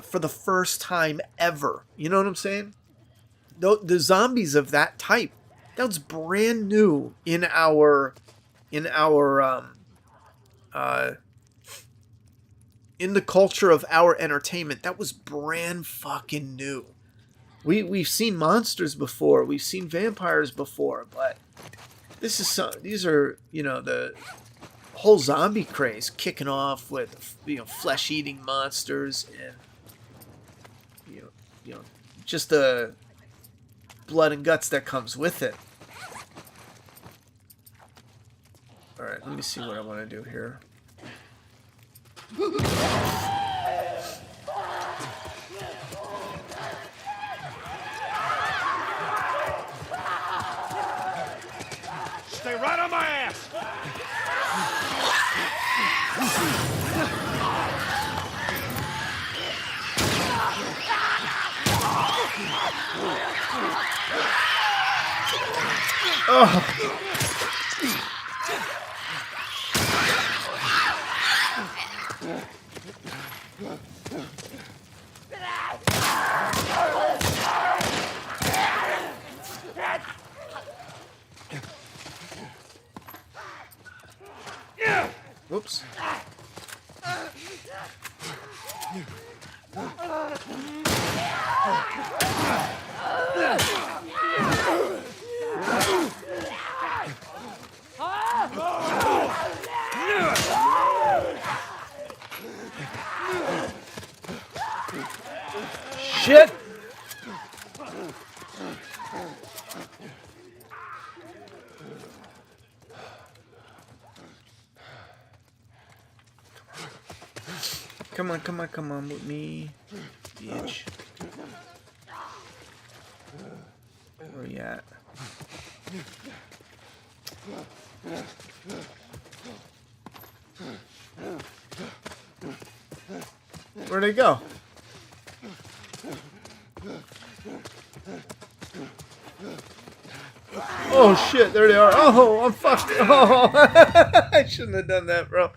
[SPEAKER 1] for the first time ever. You know what I'm saying? The zombies of that type, that was brand new in our in the culture of our entertainment. That was brand fucking new. We've seen monsters before, we've seen vampires before, but these are the whole zombie craze kicking off with flesh-eating monsters and just the blood and guts that comes with it. All right, let me see what I want to do here.
[SPEAKER 7] Stay right on my ass!
[SPEAKER 1] Oh. Whoops. Shit! Come on with me, bitch. Where you at? Where'd they go? Oh shit, there they are. Oh, I'm fucked. Oh, I shouldn't have done that, bro.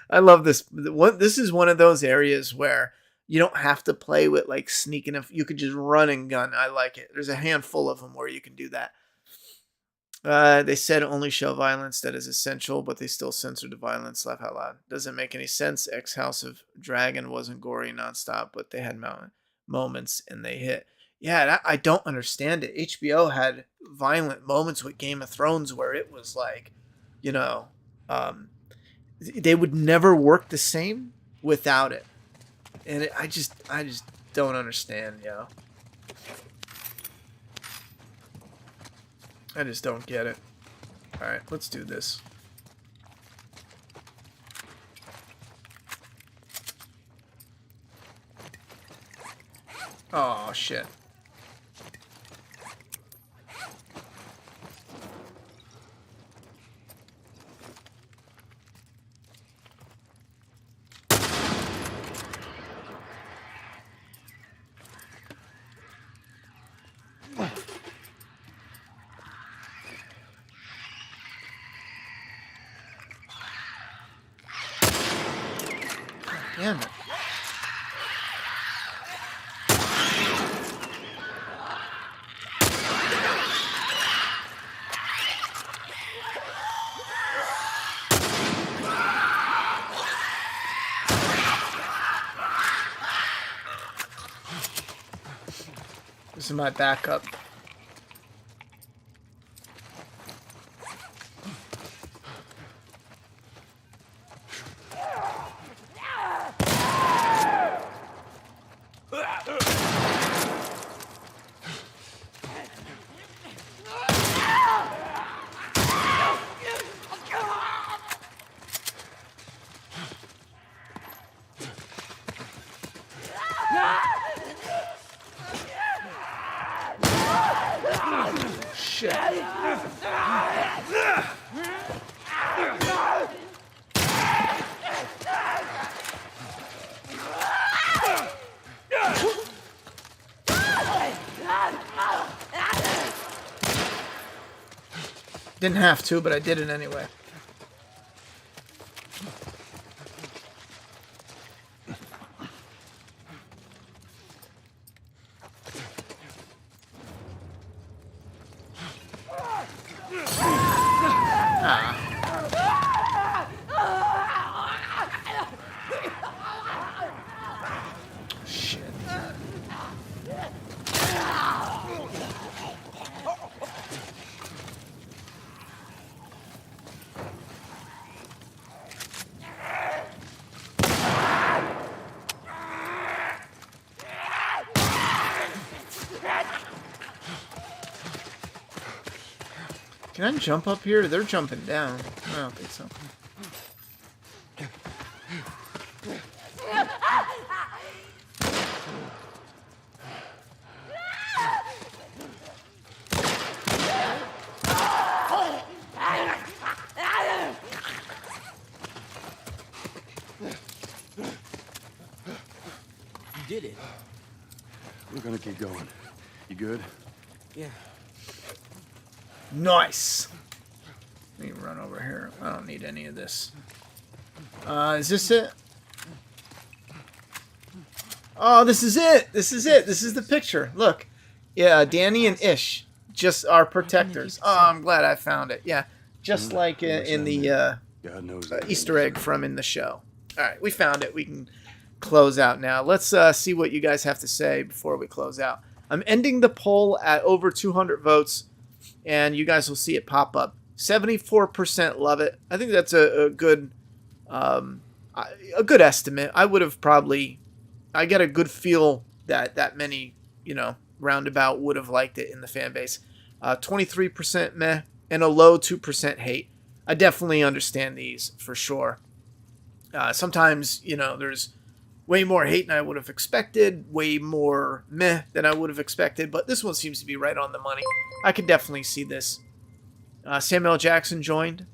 [SPEAKER 1] I love this. This is one of those areas where you don't have to play with like sneaking. You could just run and gun. I like it. There's a handful of them where you can do that. They said only show violence that is essential, but they still censored the violence. Laugh out loud. Doesn't make any sense. House of Dragon wasn't gory nonstop, but they had moments and they hit. Yeah, I don't understand it. HBO had violent moments with Game of Thrones where it was like, they would never work the same without it. And I just don't understand, I just don't get it. All right, let's do this. Oh, shit. Damn it. This is my backup. Shit. Didn't have to, but I did it anyway. Shit. Can I jump up here? They're jumping down. I don't think so.
[SPEAKER 6] You did it.
[SPEAKER 5] We're gonna keep going. You good?
[SPEAKER 6] Yeah.
[SPEAKER 1] Nice. Let me run over here. I don't need any of this. Is this it? Oh, this is it. This is it. This is the picture. Look. Yeah, Danny and Ish. Just our protectors. Oh, I'm glad I found it. Yeah. Just like in the
[SPEAKER 5] God knows
[SPEAKER 1] Easter egg from in the show. All right, we found it. We can close out now. Let's see what you guys have to say before we close out. I'm ending the poll at over 200 votes, and you guys will see it pop up. 74% love it. I think that's a good estimate. I would have probably, I get a good feel that many, roundabout would have liked it in the fan base. 23% meh and a low 2% hate. I definitely understand these for sure. Sometimes, there's way more hate than I would have expected, way more meh than I would have expected, but this one seems to be right on the money. I could definitely see this. Samuel Jackson joined,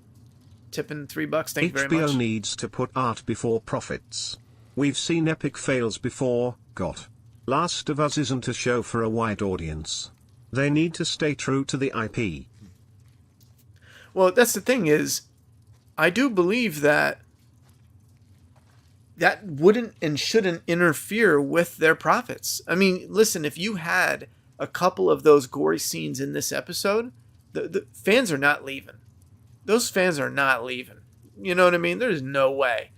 [SPEAKER 1] tipping $3. Thank you very much.
[SPEAKER 2] HBO needs to put art before profits. We've seen epic fails before. Last of Us isn't a show for a wide audience. They need to stay true to the IP.
[SPEAKER 1] Well, that's the thing is, I do believe that wouldn't and shouldn't interfere with their profits. I mean, listen, if you had a couple of those gory scenes in this episode, the fans are not leaving. Those fans are not leaving. You know what I mean? There's no way.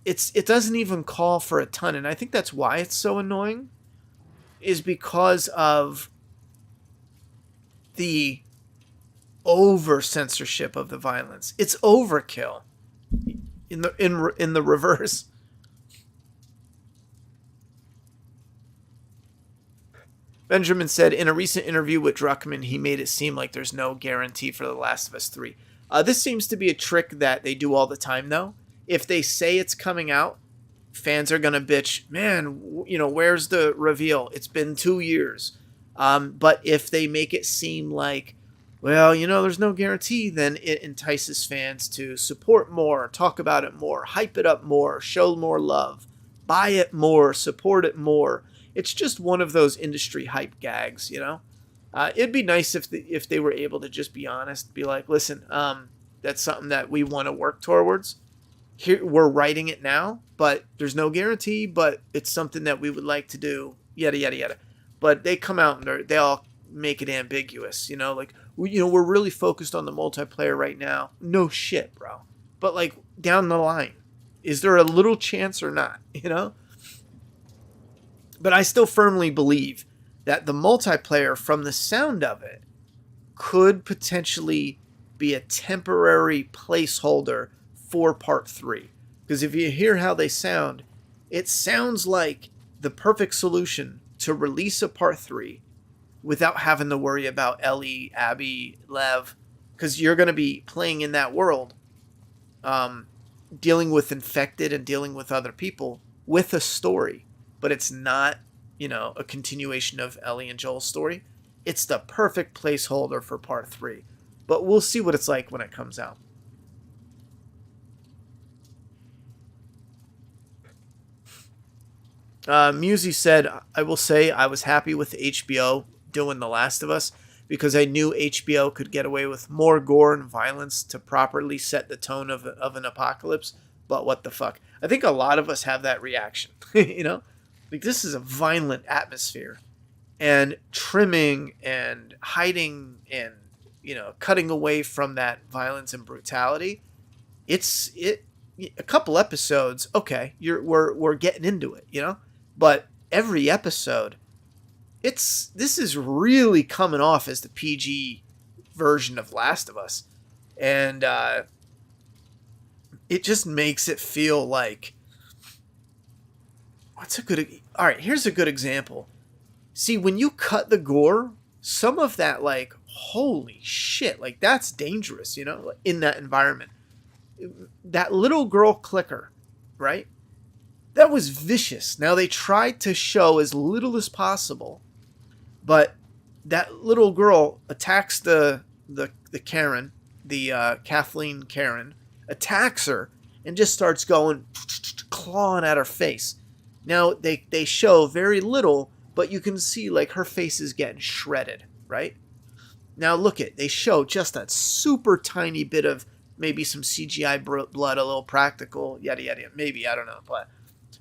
[SPEAKER 1] It doesn't even call for a ton, and I think that's why it's so annoying, is because of the over censorship of the violence. It's overkill. In the reverse. Benjamin said, in a recent interview with Druckmann, he made it seem like there's no guarantee for The Last of Us 3. This seems to be a trick that they do all the time, though. If they say it's coming out, fans are going to bitch, man, where's the reveal? It's been 2 years. But if they make it seem like, well, there's no guarantee, then it entices fans to support more, talk about it more, hype it up more, show more love, buy it more, support it more. It's just one of those industry hype gags, It'd be nice if they were able to just be honest, be like, listen, that's something that we want to work towards. here we're writing it now, but there's no guarantee, but it's something that we would like to do, yada, yada, yada. But they come out and they all make it ambiguous, like, we're really focused on the multiplayer right now. No shit, bro. But like down the line, is there a little chance or not, But I still firmly believe that the multiplayer, from the sound of it, could potentially be a temporary placeholder for part 3. Because if you hear how they sound, it sounds like the perfect solution to release a part 3 without having to worry about Ellie, Abby, Lev, because you're going to be playing in that world, dealing with infected and dealing with other people with a story. But it's not, a continuation of Ellie and Joel's story. It's the perfect placeholder for part 3. But we'll see what it's like when it comes out. Musi said, I will say I was happy with HBO doing The Last of Us because I knew HBO could get away with more gore and violence to properly set the tone of an apocalypse. But what the fuck? I think a lot of us have that reaction, Like, this is a violent atmosphere. And trimming and hiding and, cutting away from that violence and brutality, a couple episodes, okay, we're getting into it, But every episode, this is really coming off as the PG version of Last of Us. And it just makes it feel like, all right, here's a good example. See, when you cut the gore, some of that, like, holy shit, like, that's dangerous, in that environment. That little girl clicker, right? That was vicious. Now, they tried to show as little as possible, but that little girl attacks the Karen, the Kathleen Karen, attacks her, and just starts going, clawing at her face. Now, they show very little, but you can see, like, her face is getting shredded, right? Now, they show just a super tiny bit of maybe some CGI blood, a little practical, yada, yada, maybe, I don't know. But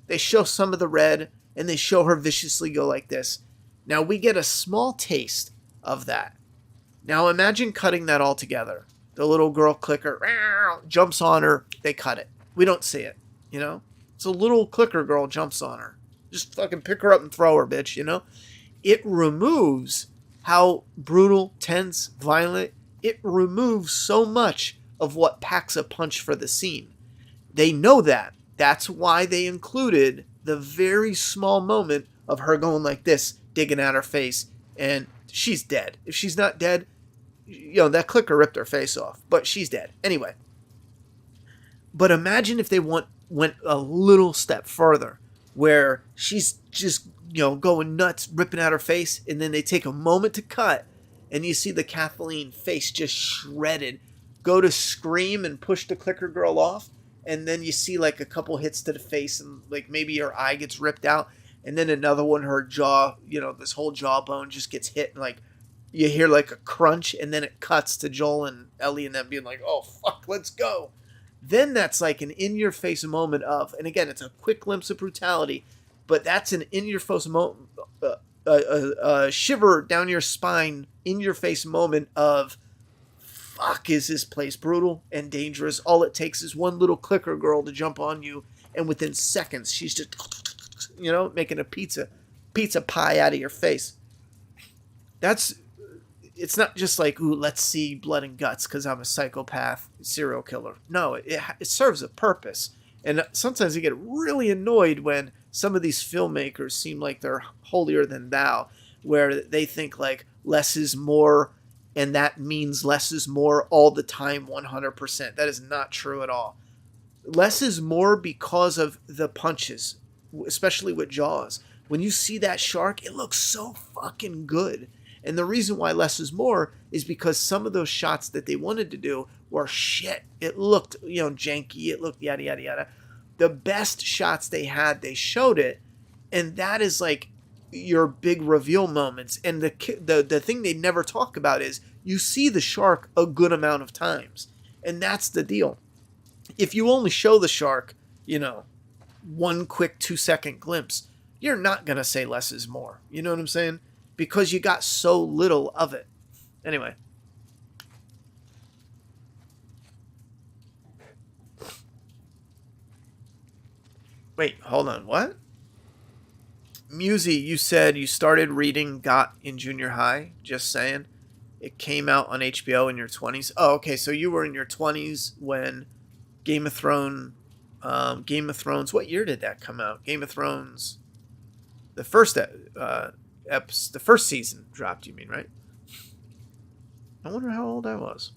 [SPEAKER 1] they show some of the red, and they show her viciously go like this. Now, we get a small taste of that. Now, imagine cutting that all together. The little girl clicker jumps on her, they cut it. We don't see it, It's a little clicker girl jumps on her. Just fucking pick her up and throw her, bitch, It removes how brutal, tense, violent. It removes so much of what packs a punch for the scene. They know that. That's why they included the very small moment of her going like this, digging at her face, and she's dead. If she's not dead, that clicker ripped her face off, but she's dead. Anyway. But imagine if they went a little step further, where she's just, going nuts, ripping out her face, and then they take a moment to cut, and you see the Kathleen face just shredded, go to scream and push the clicker girl off, and then you see, like, a couple hits to the face, and, like, maybe her eye gets ripped out, and then another one, her jaw, this whole jawbone just gets hit, and, like, you hear, like, a crunch, and then it cuts to Joel and Ellie and them being like, oh, fuck, let's go. Then that's like an in-your-face moment of, and again, it's a quick glimpse of brutality, but that's an in-your-face moment, shiver down your spine, in-your-face moment of, fuck, is this place brutal and dangerous? All it takes is one little clicker girl to jump on you, and within seconds, she's just, making a pizza pie out of your face. It's not just like, ooh, let's see blood and guts because I'm a psychopath serial killer. No, it serves a purpose. And sometimes I get really annoyed when some of these filmmakers seem like they're holier than thou, where they think like less is more, and that means less is more all the time, 100%. That is not true at all. Less is more because of the punches, especially with Jaws. When you see that shark, it looks so fucking good. And the reason why less is more is because some of those shots that they wanted to do were shit. It looked, janky. It looked yada, yada, yada. The best shots they had, they showed it. And that is like your big reveal moments. And the thing they never talk about is you see the shark a good amount of times. And that's the deal. if you only show the shark, one quick 2-second glimpse, you're not going to say less is more. You know what I'm saying? Because you got so little of it. Anyway. Wait, hold on. What? Musi, you said you started reading Got in junior high. Just saying. It came out on HBO in your 20s. Oh, okay. So you were in your 20s when Game of Thrones. What year did that come out? Game of Thrones. The first the first season dropped. You mean, right? I wonder how old I was.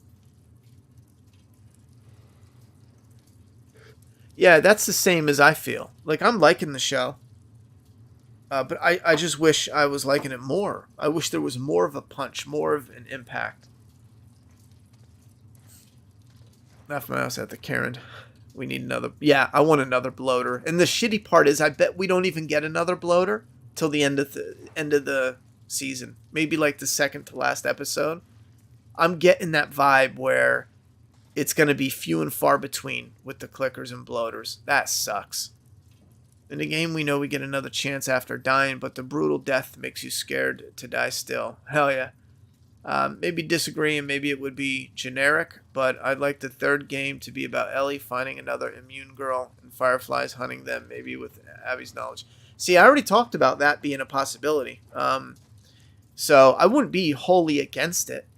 [SPEAKER 1] Yeah, that's the same as I feel. Like, I'm liking the show. But I just wish I was liking it more. I wish there was more of a punch, more of an impact. Left my mouse at the Karen. We need another. Yeah, I want another bloater. And the shitty part is, I bet we don't even get another bloater till the end of the season. Maybe like the second to last episode. I'm getting that vibe where it's going to be few and far between with the clickers and bloaters. That sucks. In the game, we know we get another chance after dying, but the brutal death makes you scared to die still. Hell yeah. Maybe disagree, and maybe it would be generic, but I'd like the third game to be about Ellie finding another immune girl and fireflies hunting them, maybe with Abby's knowledge. See, I already talked about that being a possibility. So I wouldn't be wholly against it.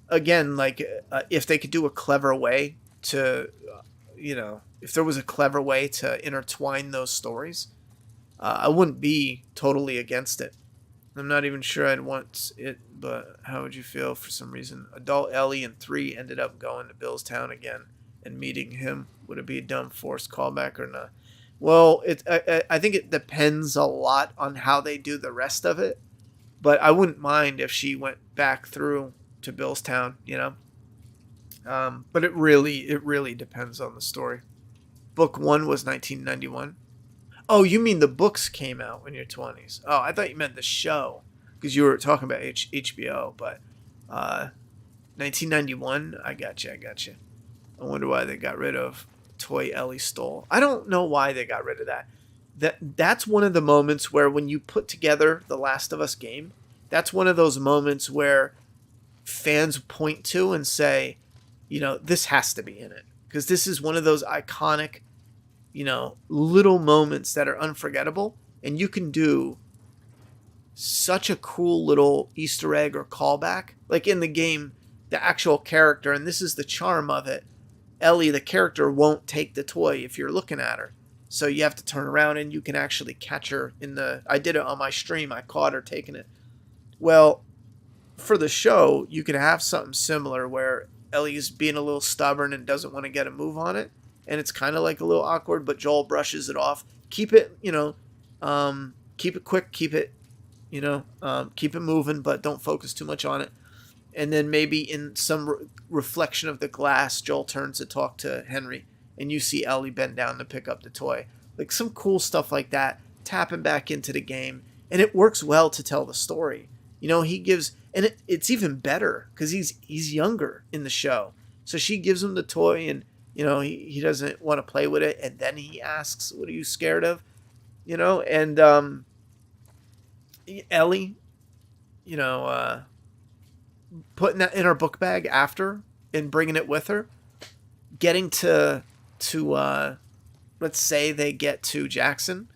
[SPEAKER 1] Again, like, if they could do a clever way to, if there was a clever way to intertwine those stories, I wouldn't be totally against it. I'm not even sure I'd want it, but how would you feel for some reason? Adult Ellie in 3 ended up going to Billstown again and meeting him. Would it be a dumb forced callback or not? Well, I think it depends a lot on how they do the rest of it, but I wouldn't mind if she went back through to Billstown, but it really depends on the story. Book 1 was 1991. Oh, you mean the books came out in your 20s? Oh, I thought you meant the show, because you were talking about HBO. But 1991, I got you. I wonder why they got rid of Toy Ellie Stole. I don't know why they got rid of that. That's one of the moments where, when you put together the Last of Us game, that's one of those moments where fans point to and say, this has to be in it. Because this is one of those iconic, little moments that are unforgettable. And you can do such a cool little Easter egg or callback. Like in the game, the actual character, and this is the charm of it, Ellie, the character, won't take the toy if you're looking at her. So you have to turn around and you can actually catch her I did it on my stream. I caught her taking it. Well, for the show, you can have something similar where Ellie's being a little stubborn and doesn't want to get a move on it. And it's kind of like a little awkward, but Joel brushes it off. Keep it, keep it quick, keep it moving, but don't focus too much on it. And then maybe in some reflection of the glass, Joel turns to talk to Henry, and you see Ellie bend down to pick up the toy. Like some cool stuff like that, tapping back into the game. And it works well to tell the story. He gives, and it's even better because he's younger in the show. So she gives him the toy, and he doesn't want to play with it, and then he asks, "What are you scared of?" And Ellie, putting that in her book bag after and bringing it with her, getting to let's say they get to Jackson,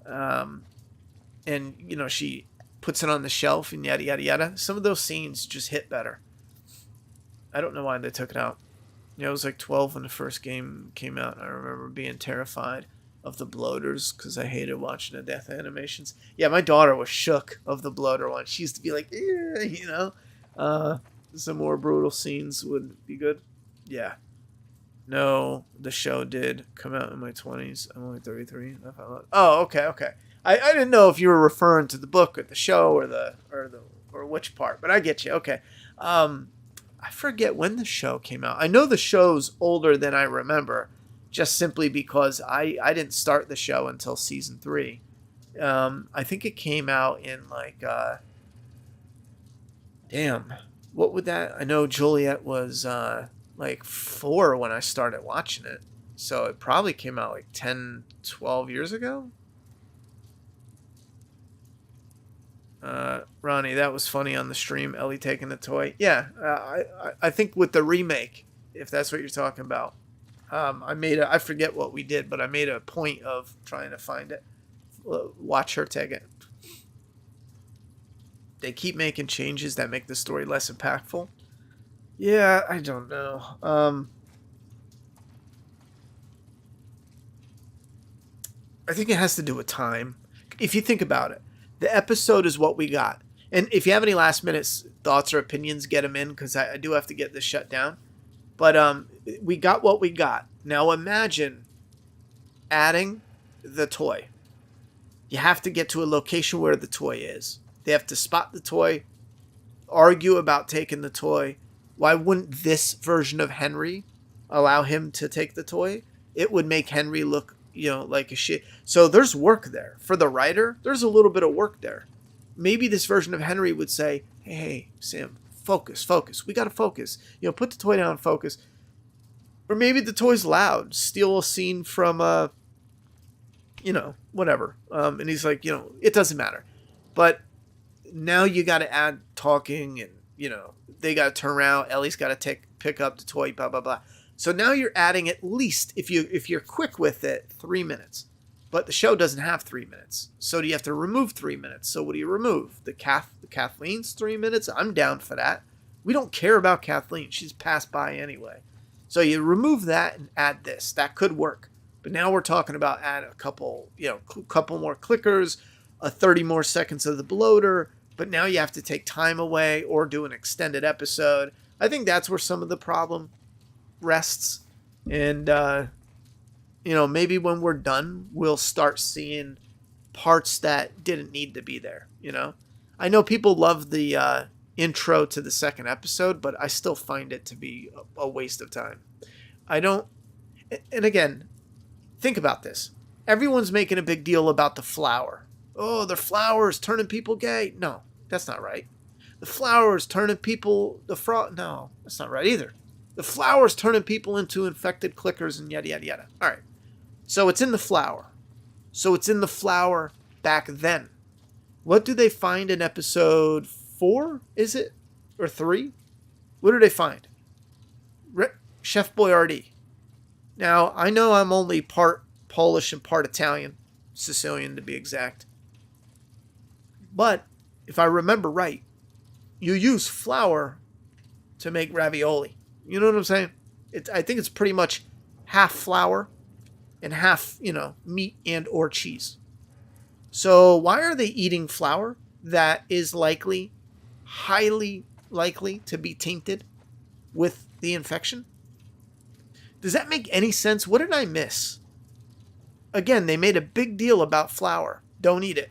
[SPEAKER 1] and she puts it on the shelf and yada yada yada. Some of those scenes just hit better. I don't know why they took it out. I was like 12 when the first game came out. I remember being terrified of the bloaters because I hated watching the death animations. Yeah, my daughter was shook of the bloater one. She used to be like, some more brutal scenes would be good. Yeah. No, the show did come out in my 20s. I'm only 33. Oh, okay. I didn't know if you were referring to the book or the show or which part, but I get you. Okay. I forget when the show came out. I know the show's older than I remember, just simply because I didn't start the show until season 3. I think it came out in what would that? I know Juliet was like 4 when I started watching it. So it probably came out like 10, 12 years ago. Ronnie, that was funny on the stream. Ellie taking the toy. Yeah, I think with the remake, if that's what you're talking about, I forget what we did, but I made a point of trying to find it. Watch her take it. They keep making changes that make the story less impactful. Yeah, I don't know. I think it has to do with time. If you think about it, the episode is what we got. And if you have any last minute thoughts or opinions, get them in, because I do have to get this shut down. But we got what we got. Now imagine adding the toy. You have to get to a location where the toy is. They have to spot the toy, argue about taking the toy. Why wouldn't this version of Henry allow him to take the toy? It would make Henry look, like a shit. So there's work there. For the writer, there's a little bit of work there. Maybe this version of Henry would say, hey, Sam, focus. We got to focus. Put the toy down and focus. Or maybe the toy's loud. Steal a scene from, whatever. And he's like, it doesn't matter. But now you got to add talking and, they got to turn around. Ellie's got to pick up the toy, blah, blah, blah. So now you're adding at least, if you're quick with it, 3 minutes. But the show doesn't have 3 minutes. So do you have to remove 3 minutes? So what do you remove? The Kathleen's 3 minutes? I'm down for that. We don't care about Kathleen. She's passed by anyway. So you remove that and add this. That could work. But now we're talking about add a couple more clickers, 30 more seconds of the bloater. But now you have to take time away or do an extended episode. I think that's where some of the problem rests. And, maybe when we're done, we'll start seeing parts that didn't need to be there, I know people love the intro to the second episode, but I still find it to be a waste of time. And again, think about this. Everyone's making a big deal about the flower. Oh, the flower is turning people gay. No, that's not right. The flower is turning people, no, that's not right either. The flower is turning people into infected clickers and yada, yada, yada. All right. So it's in the flower. So it's in the flower back then. What do they find in episode 4? Is it? Or 3? What do they find? Chef Boyardee. Now, I know I'm only part Polish and part Italian. Sicilian to be exact. But, if I remember right, you use flour to make ravioli. You know what I'm saying? I think it's pretty much half flour and half, meat and or cheese. So why are they eating flour that is highly likely to be tainted with the infection? Does that make any sense? What did I miss? Again, they made a big deal about flour. Don't eat it,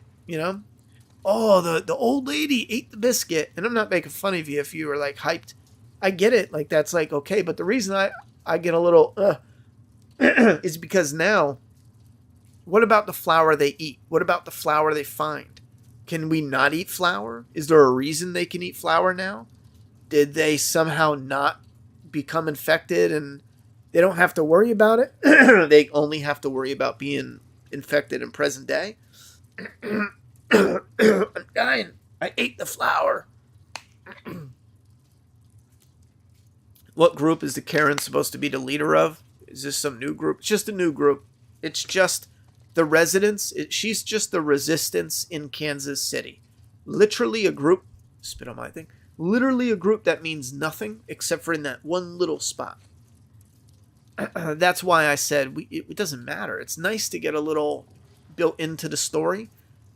[SPEAKER 1] Oh, the old lady ate the biscuit. And I'm not making fun of you if you were hyped. I get it. That's okay. But the reason I get a little is because now, what about the flour they eat? What about the flour they find? Can we not eat flour? Is there a reason they can eat flour now? Did they somehow not become infected and they don't have to worry about it? They only have to worry about being infected in present day? I'm dying. I ate the flour. What group is the Karen supposed to be the leader of? Is this some new group? It's just a new group. It's just the residents. She's just the resistance in Kansas City. Literally a group. Spit on my thing. Literally a group that means nothing except for in that one little spot. That's why I said it doesn't matter. It's nice to get a little built into the story,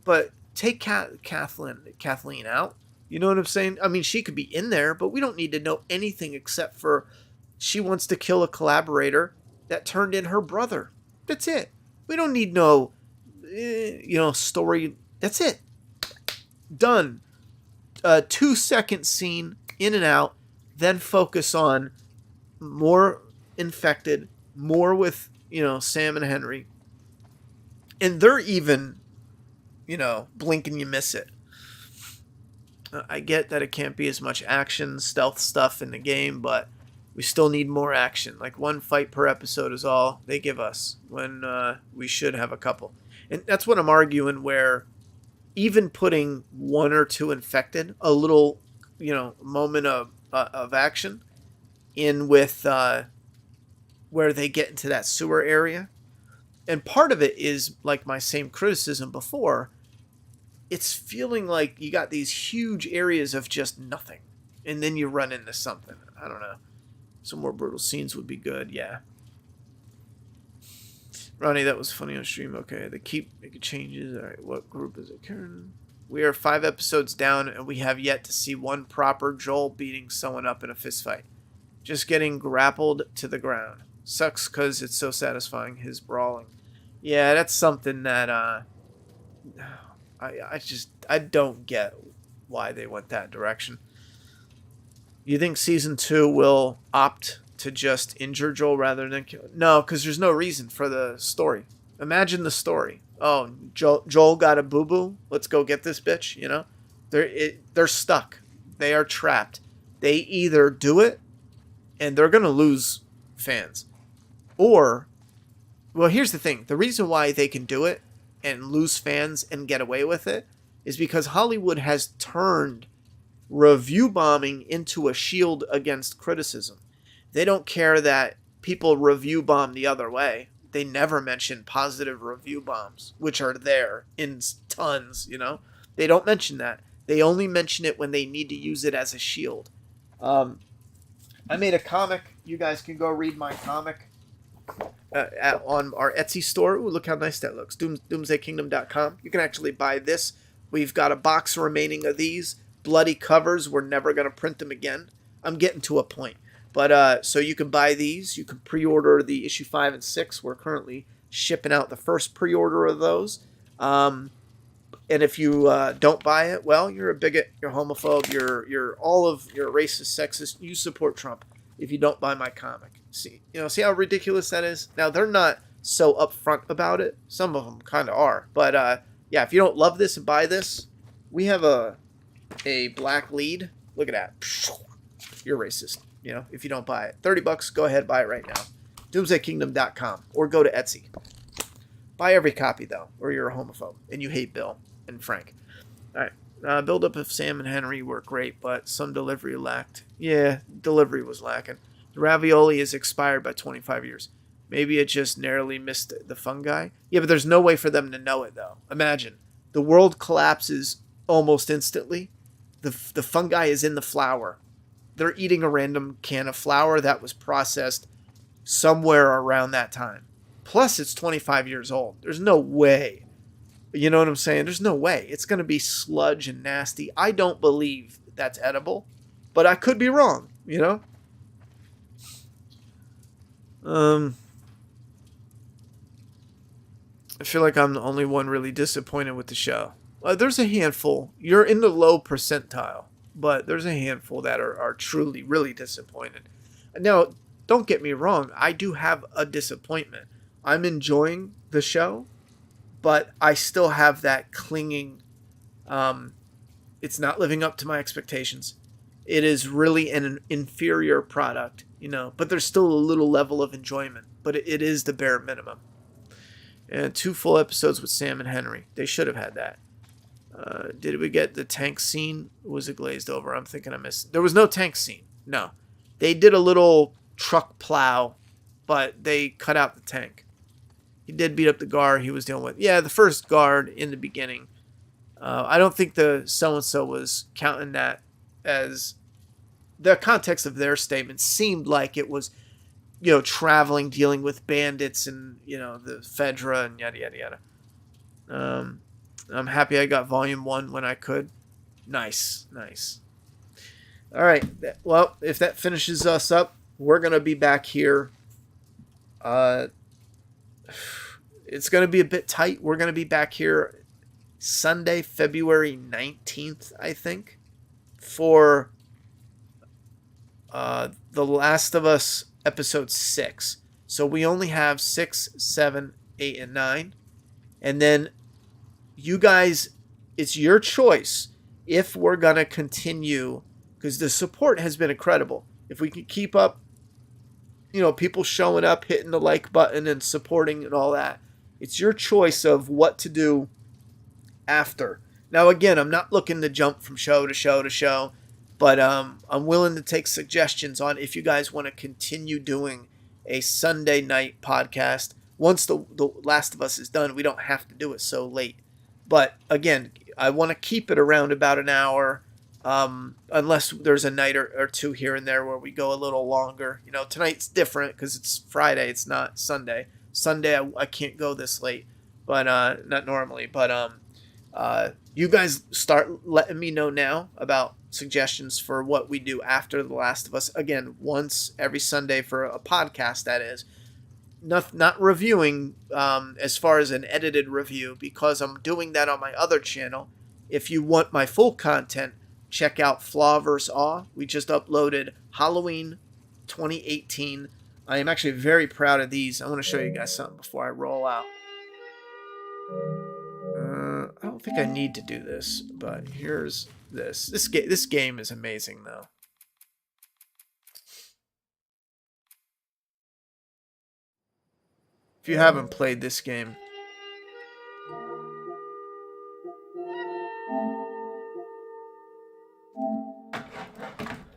[SPEAKER 1] but take Kathleen out. You know what I'm saying? I mean, she could be in there, but we don't need to know anything except for she wants to kill a collaborator that turned in her brother. That's it. We don't need no, story. That's it. Done. 2-second scene, in and out, then focus on more infected, more with, Sam and Henry. And they're even, blink and you miss it. I get that it can't be as much action, stealth stuff in the game, but We still need more action. Like one fight per episode is all they give us when we should have a couple. And that's what I'm arguing, where even putting one or two infected, a little, moment of action in with where they get into that sewer area. And part of it is like my same criticism before. It's feeling like you got these huge areas of just nothing. And then you run into something. I don't know. Some more brutal scenes would be good, yeah. Ronnie, that was funny on stream. Okay, they keep making changes. All right, what group is it, Karen? We are 5 episodes down, and we have yet to see one proper Joel beating someone up in a fistfight. Just getting grappled to the ground. Sucks because it's so satisfying, his brawling. Yeah, that's something that I don't get why they went that direction. You think season 2 will opt to just injure Joel rather than kill? No, because there's no reason for the story. Imagine the story. Oh, Joel got a boo-boo. Let's go get this bitch, They're stuck. They are trapped. They either do it, and they're going to lose fans. Or, well, here's the thing. The reason why they can do it and lose fans and get away with it is because Hollywood has turned review bombing into a shield against criticism. They don't care that people review bomb the other way. They never mention positive review bombs, which are there in tons, They don't mention that. They only mention it when they need to use it as a shield. I made a comic. You guys can go read my comic on our Etsy store. Ooh, look how nice that looks. DoomsdayKingdom.com. You can actually buy this. We've got a box remaining of these. Bloody covers. We're never going to print them again. I'm getting to a point. But so you can buy these. You can pre-order the issue 5 and 6. We're currently shipping out the first pre-order of those. And if you don't buy it, well, you're a bigot. You're homophobe. You're racist, sexist. You support Trump if you don't buy my comic. See how ridiculous that is? Now, they're not so upfront about it. Some of them kind of are. But yeah, if you don't love this and buy this, we have a black lead. Look at that. You're racist. If you don't buy it. $30, go ahead, buy it right now. DoomsdayKingdom.com or go to Etsy. Buy every copy, though, or you're a homophobe and you hate Bill and Frank. All right. Build-up of Sam and Henry were great, but some delivery lacked. Yeah, delivery was lacking. The ravioli is expired by 25 years. Maybe it just narrowly missed the fungi. Yeah, but there's no way for them to know it, though. Imagine. The world collapses almost instantly. The fungi is in the flour. They're eating a random can of flour that was processed somewhere around that time. Plus, it's 25 years old. There's no way. You know what I'm saying? There's no way. It's going to be sludge and nasty. I don't believe that's edible, but I could be wrong, I feel like I'm the only one really disappointed with the show. There's a handful. You're in the low percentile. But there's a handful that are truly, really disappointed. Now, don't get me wrong. I do have a disappointment. I'm enjoying the show, but I still have that clinging. It's not living up to my expectations. It is really an inferior product, but there's still a little level of enjoyment. But it is the bare minimum. And 2 full episodes with Sam and Henry. They should have had that. Did we get the tank scene? Was it glazed over? I'm thinking I missed. There was no tank scene. No. They did a little truck plow, but they cut out the tank. He did beat up the guard he was dealing with. Yeah, the first guard in the beginning. I don't think the so-and-so was counting that as... The context of their statement seemed like it was, traveling, dealing with bandits and, the Fedra and yada, yada, yada. I'm happy I got volume 1 when I could. Nice. All right. Well, if that finishes us up, we're going to be back here. It's going to be a bit tight. We're going to be back here Sunday, February 19th, I think, for The Last of Us episode 6. So we only have 6, 7, 8, and 9. And then you guys, it's your choice if we're going to continue, because the support has been incredible. If we can keep up people showing up, hitting the like button and supporting and all that. It's your choice of what to do after. Now, again, I'm not looking to jump from show to show to show, but I'm willing to take suggestions on if you guys want to continue doing a Sunday night podcast. Once the Last of Us is done, we don't have to do it so late. But again, I want to keep it around about an hour, unless there's a night or two here and there where we go a little longer. Tonight's different because it's Friday. It's not Sunday. Sunday, I can't go this late, but not normally. But you guys start letting me know now about suggestions for what we do after The Last of Us. Again, once every Sunday for a podcast, that is. Not reviewing as far as an edited review, because I'm doing that on my other channel. If you want my full content, check out Flaw vs. Awe. We just uploaded Halloween 2018. I am actually very proud of these. I want to show you guys something before I roll out. I don't think I need to do this, but here's this. This game is amazing, though. If you haven't played this game,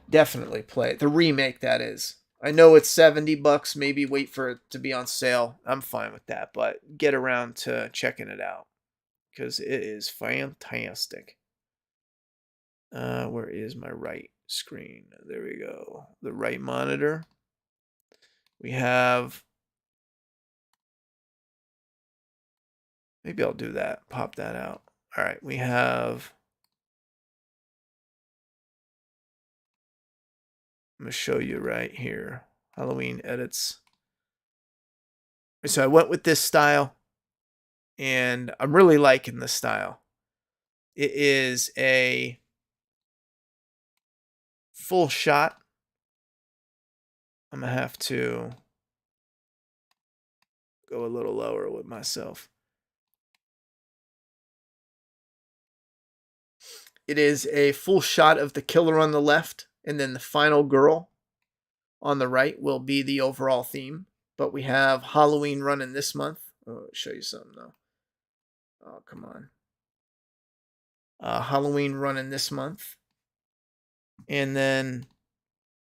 [SPEAKER 1] definitely play it. The remake, that is. I know it's $70. Maybe wait for it to be on sale. I'm fine with that, but get around to checking it out because it is fantastic. Where is my right screen? There we go. The right monitor. We have... Maybe I'll do that. Pop that out. All right, we have... I'm going to show you right here. Halloween edits. So I went with this style, and I'm really liking this style. It is a full shot. I'm going to have to go a little lower with myself. It is a full shot of the killer on the left, and then the final girl on the right will be the overall theme. But we have Halloween running this month. I'll show you something, though. Oh, come on. Halloween running this month. And then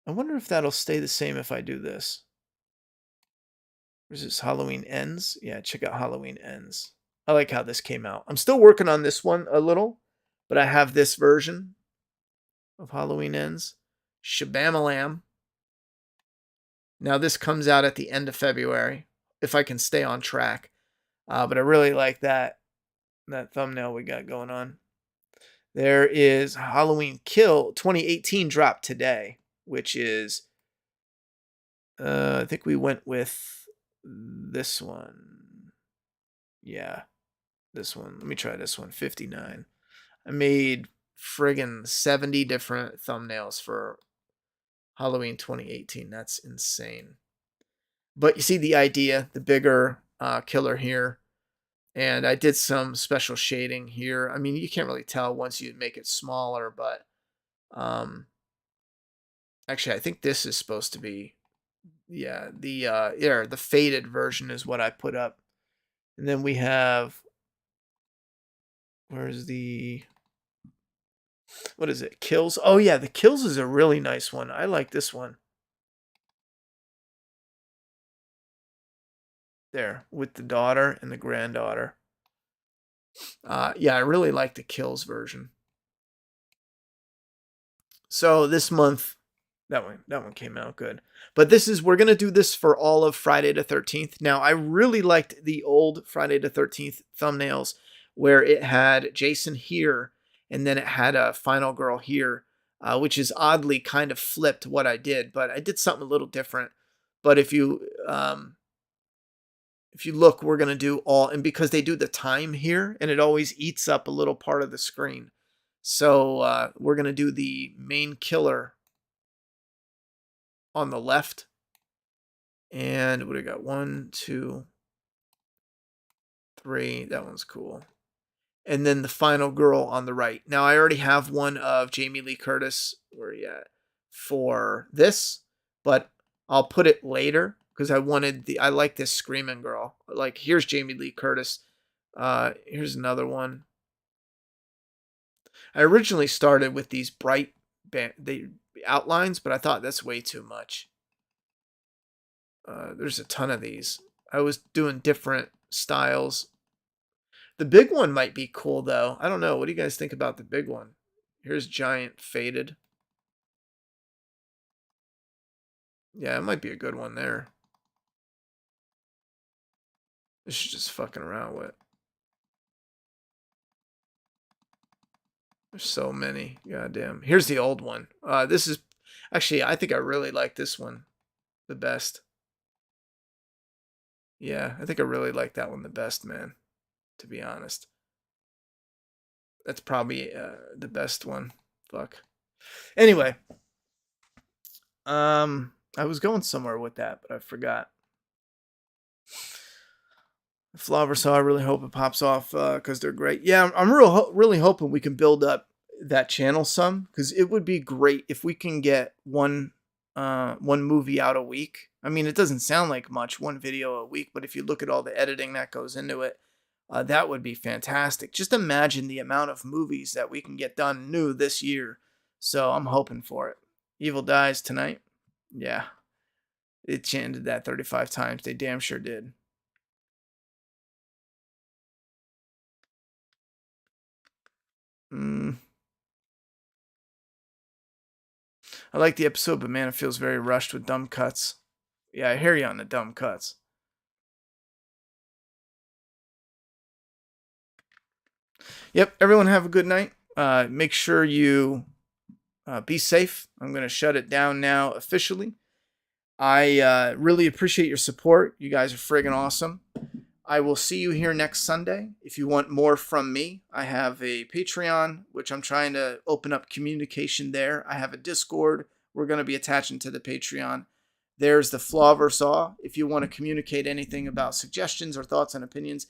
[SPEAKER 1] I wonder if that'll stay the same if I do this. Where's this? Halloween Ends? Yeah, check out Halloween Ends. I like how this came out. I'm still working on this one a little, but I have this version of Halloween Ends. Shabam-a-lam. Now this comes out at the end of February, if I can stay on track. But I really like that thumbnail we got going on. There is Halloween Kill 2018 dropped today, which is, I think we went with this one. Yeah, this one. Let me try this one, 59. I made friggin' 70 different thumbnails for Halloween 2018. That's insane. But you see the idea, the bigger killer here. And I did some special shading here. I mean, you can't really tell once you make it smaller, but actually, I think this is supposed to be, yeah, the faded version is what I put up. And then we have, where's the, what is it? Kills? Oh, yeah, the Kills is a really nice one. I like this one. There, with the daughter and the granddaughter. Yeah, I really like the Kills version. So this month, that one came out good. But we're going to do this for all of Friday the 13th. Now, I really liked the old Friday the 13th thumbnails where it had Jason here and then it had a final girl here, which is oddly kind of flipped what I did, but I did something a little different. But if you look, we're going to do all, and because they do the time here and it always eats up a little part of the screen. So we're going to do the main killer on the left. And what do we got? 1, 2, 3. That one's cool. And then the final girl on the right. Now, I already have one of Jamie Lee Curtis, where are you at, for this. But I'll put it later because I like this Screaming Girl. Like, here's Jamie Lee Curtis. Here's another one. I originally started with these bright outlines, but I thought that's way too much. There's a ton of these. I was doing different styles. The big one might be cool, though. I don't know. What do you guys think about the big one? Here's Giant Faded. Yeah, it might be a good one there. This is just fucking around with. There's so many. Goddamn. Here's the old one. This is... Actually, I think I really like this one the best. Yeah, I think I really like that one the best, man. To be honest. That's probably the best one. Fuck. Anyway. I was going somewhere with that, but I forgot. Flavoursaw, I really hope it pops off because they're great. Yeah, I'm really hoping we can build up that channel some, because it would be great if we can get one movie out a week. I mean, it doesn't sound like much, one video a week, but if you look at all the editing that goes into it, that would be fantastic. Just imagine the amount of movies that we can get done new this year. So I'm hoping for it. Evil Dies tonight. Yeah. It chanted that 35 times. They damn sure did. I like the episode, but man, it feels very rushed with dumb cuts. Yeah, I hear you on the dumb cuts. Yep, everyone have a good night. Make sure you be safe. I'm going to shut it down now officially. I really appreciate your support. You guys are friggin' awesome. I will see you here next Sunday. If you want more from me, I have a Patreon, which I'm trying to open up communication there. I have a Discord. We're going to be attaching to the Patreon. There's the Flavoursaw. If you want to communicate anything about suggestions or thoughts and opinions,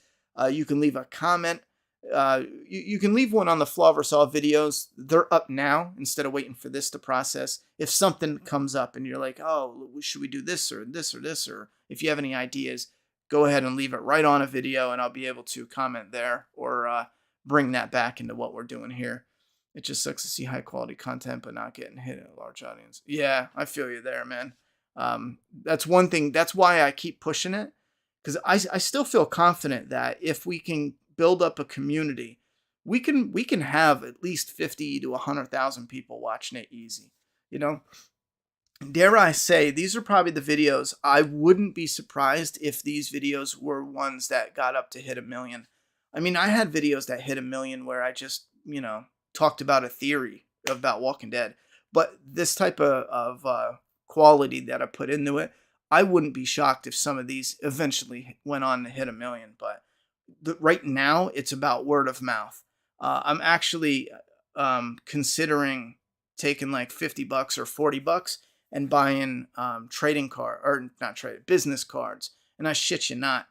[SPEAKER 1] you can leave a comment. You can leave one on the Flavoursaw videos. They're up now instead of waiting for this to process. If something comes up and you're like, oh, should we do this or this or this? Or if you have any ideas, go ahead and leave it right on a video and I'll be able to comment there or bring that back into what we're doing here. It just sucks to see high quality content but not getting hit in a large audience. Yeah, I feel you there, man. That's one thing. That's why I keep pushing it, because I still feel confident that if we can build up a community, we can have at least 50 to 100,000 people watching it easy. You know, dare I say, these are probably the videos I wouldn't be surprised if these videos were ones that got up to hit 1 million. I mean, I had videos that hit 1 million where I just, talked about a theory about Walking Dead, but this type of quality that I put into it, I wouldn't be shocked if some of these eventually went on to hit 1 million. But right now, it's about word of mouth. I'm actually considering taking like $50 or $40 and buying business cards. And I shit you not.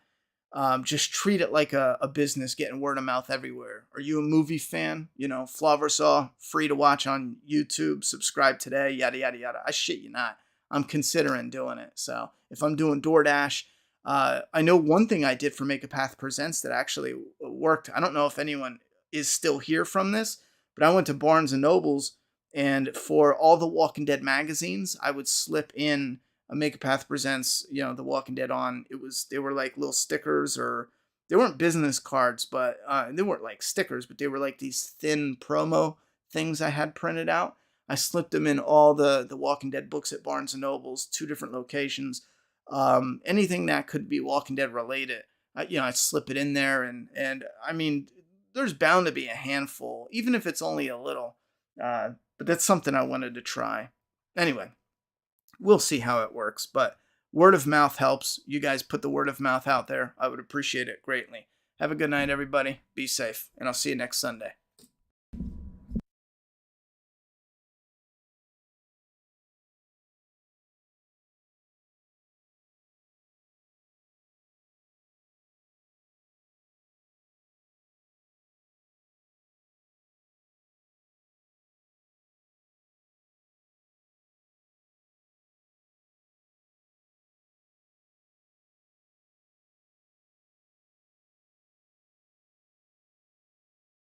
[SPEAKER 1] Just treat it like a business, getting word of mouth everywhere. Are you a movie fan? Flavoursaw, free to watch on YouTube. Subscribe today, yada, yada, yada. I shit you not. I'm considering doing it. So if I'm doing DoorDash, I know one thing I did for Make a Path Presents that actually worked. I don't know if anyone is still here from this, but I went to Barnes & Noble's, and for all the Walking Dead magazines, I would slip in a Make a Path Presents, The Walking Dead on. They were like little stickers, or they weren't business cards, but they weren't like stickers, but they were like these thin promo things I had printed out. I slipped them in all the Walking Dead books at Barnes & Noble's, 2 different locations. Anything that could be Walking Dead related, I'd slip it in there, and I mean, there's bound to be a handful, even if it's only a little. But that's something I wanted to try. Anyway, we'll see how it works, but word of mouth helps. You guys put the word of mouth out there. I would appreciate it greatly. Have a good night, everybody. Be safe, and I'll see you next Sunday.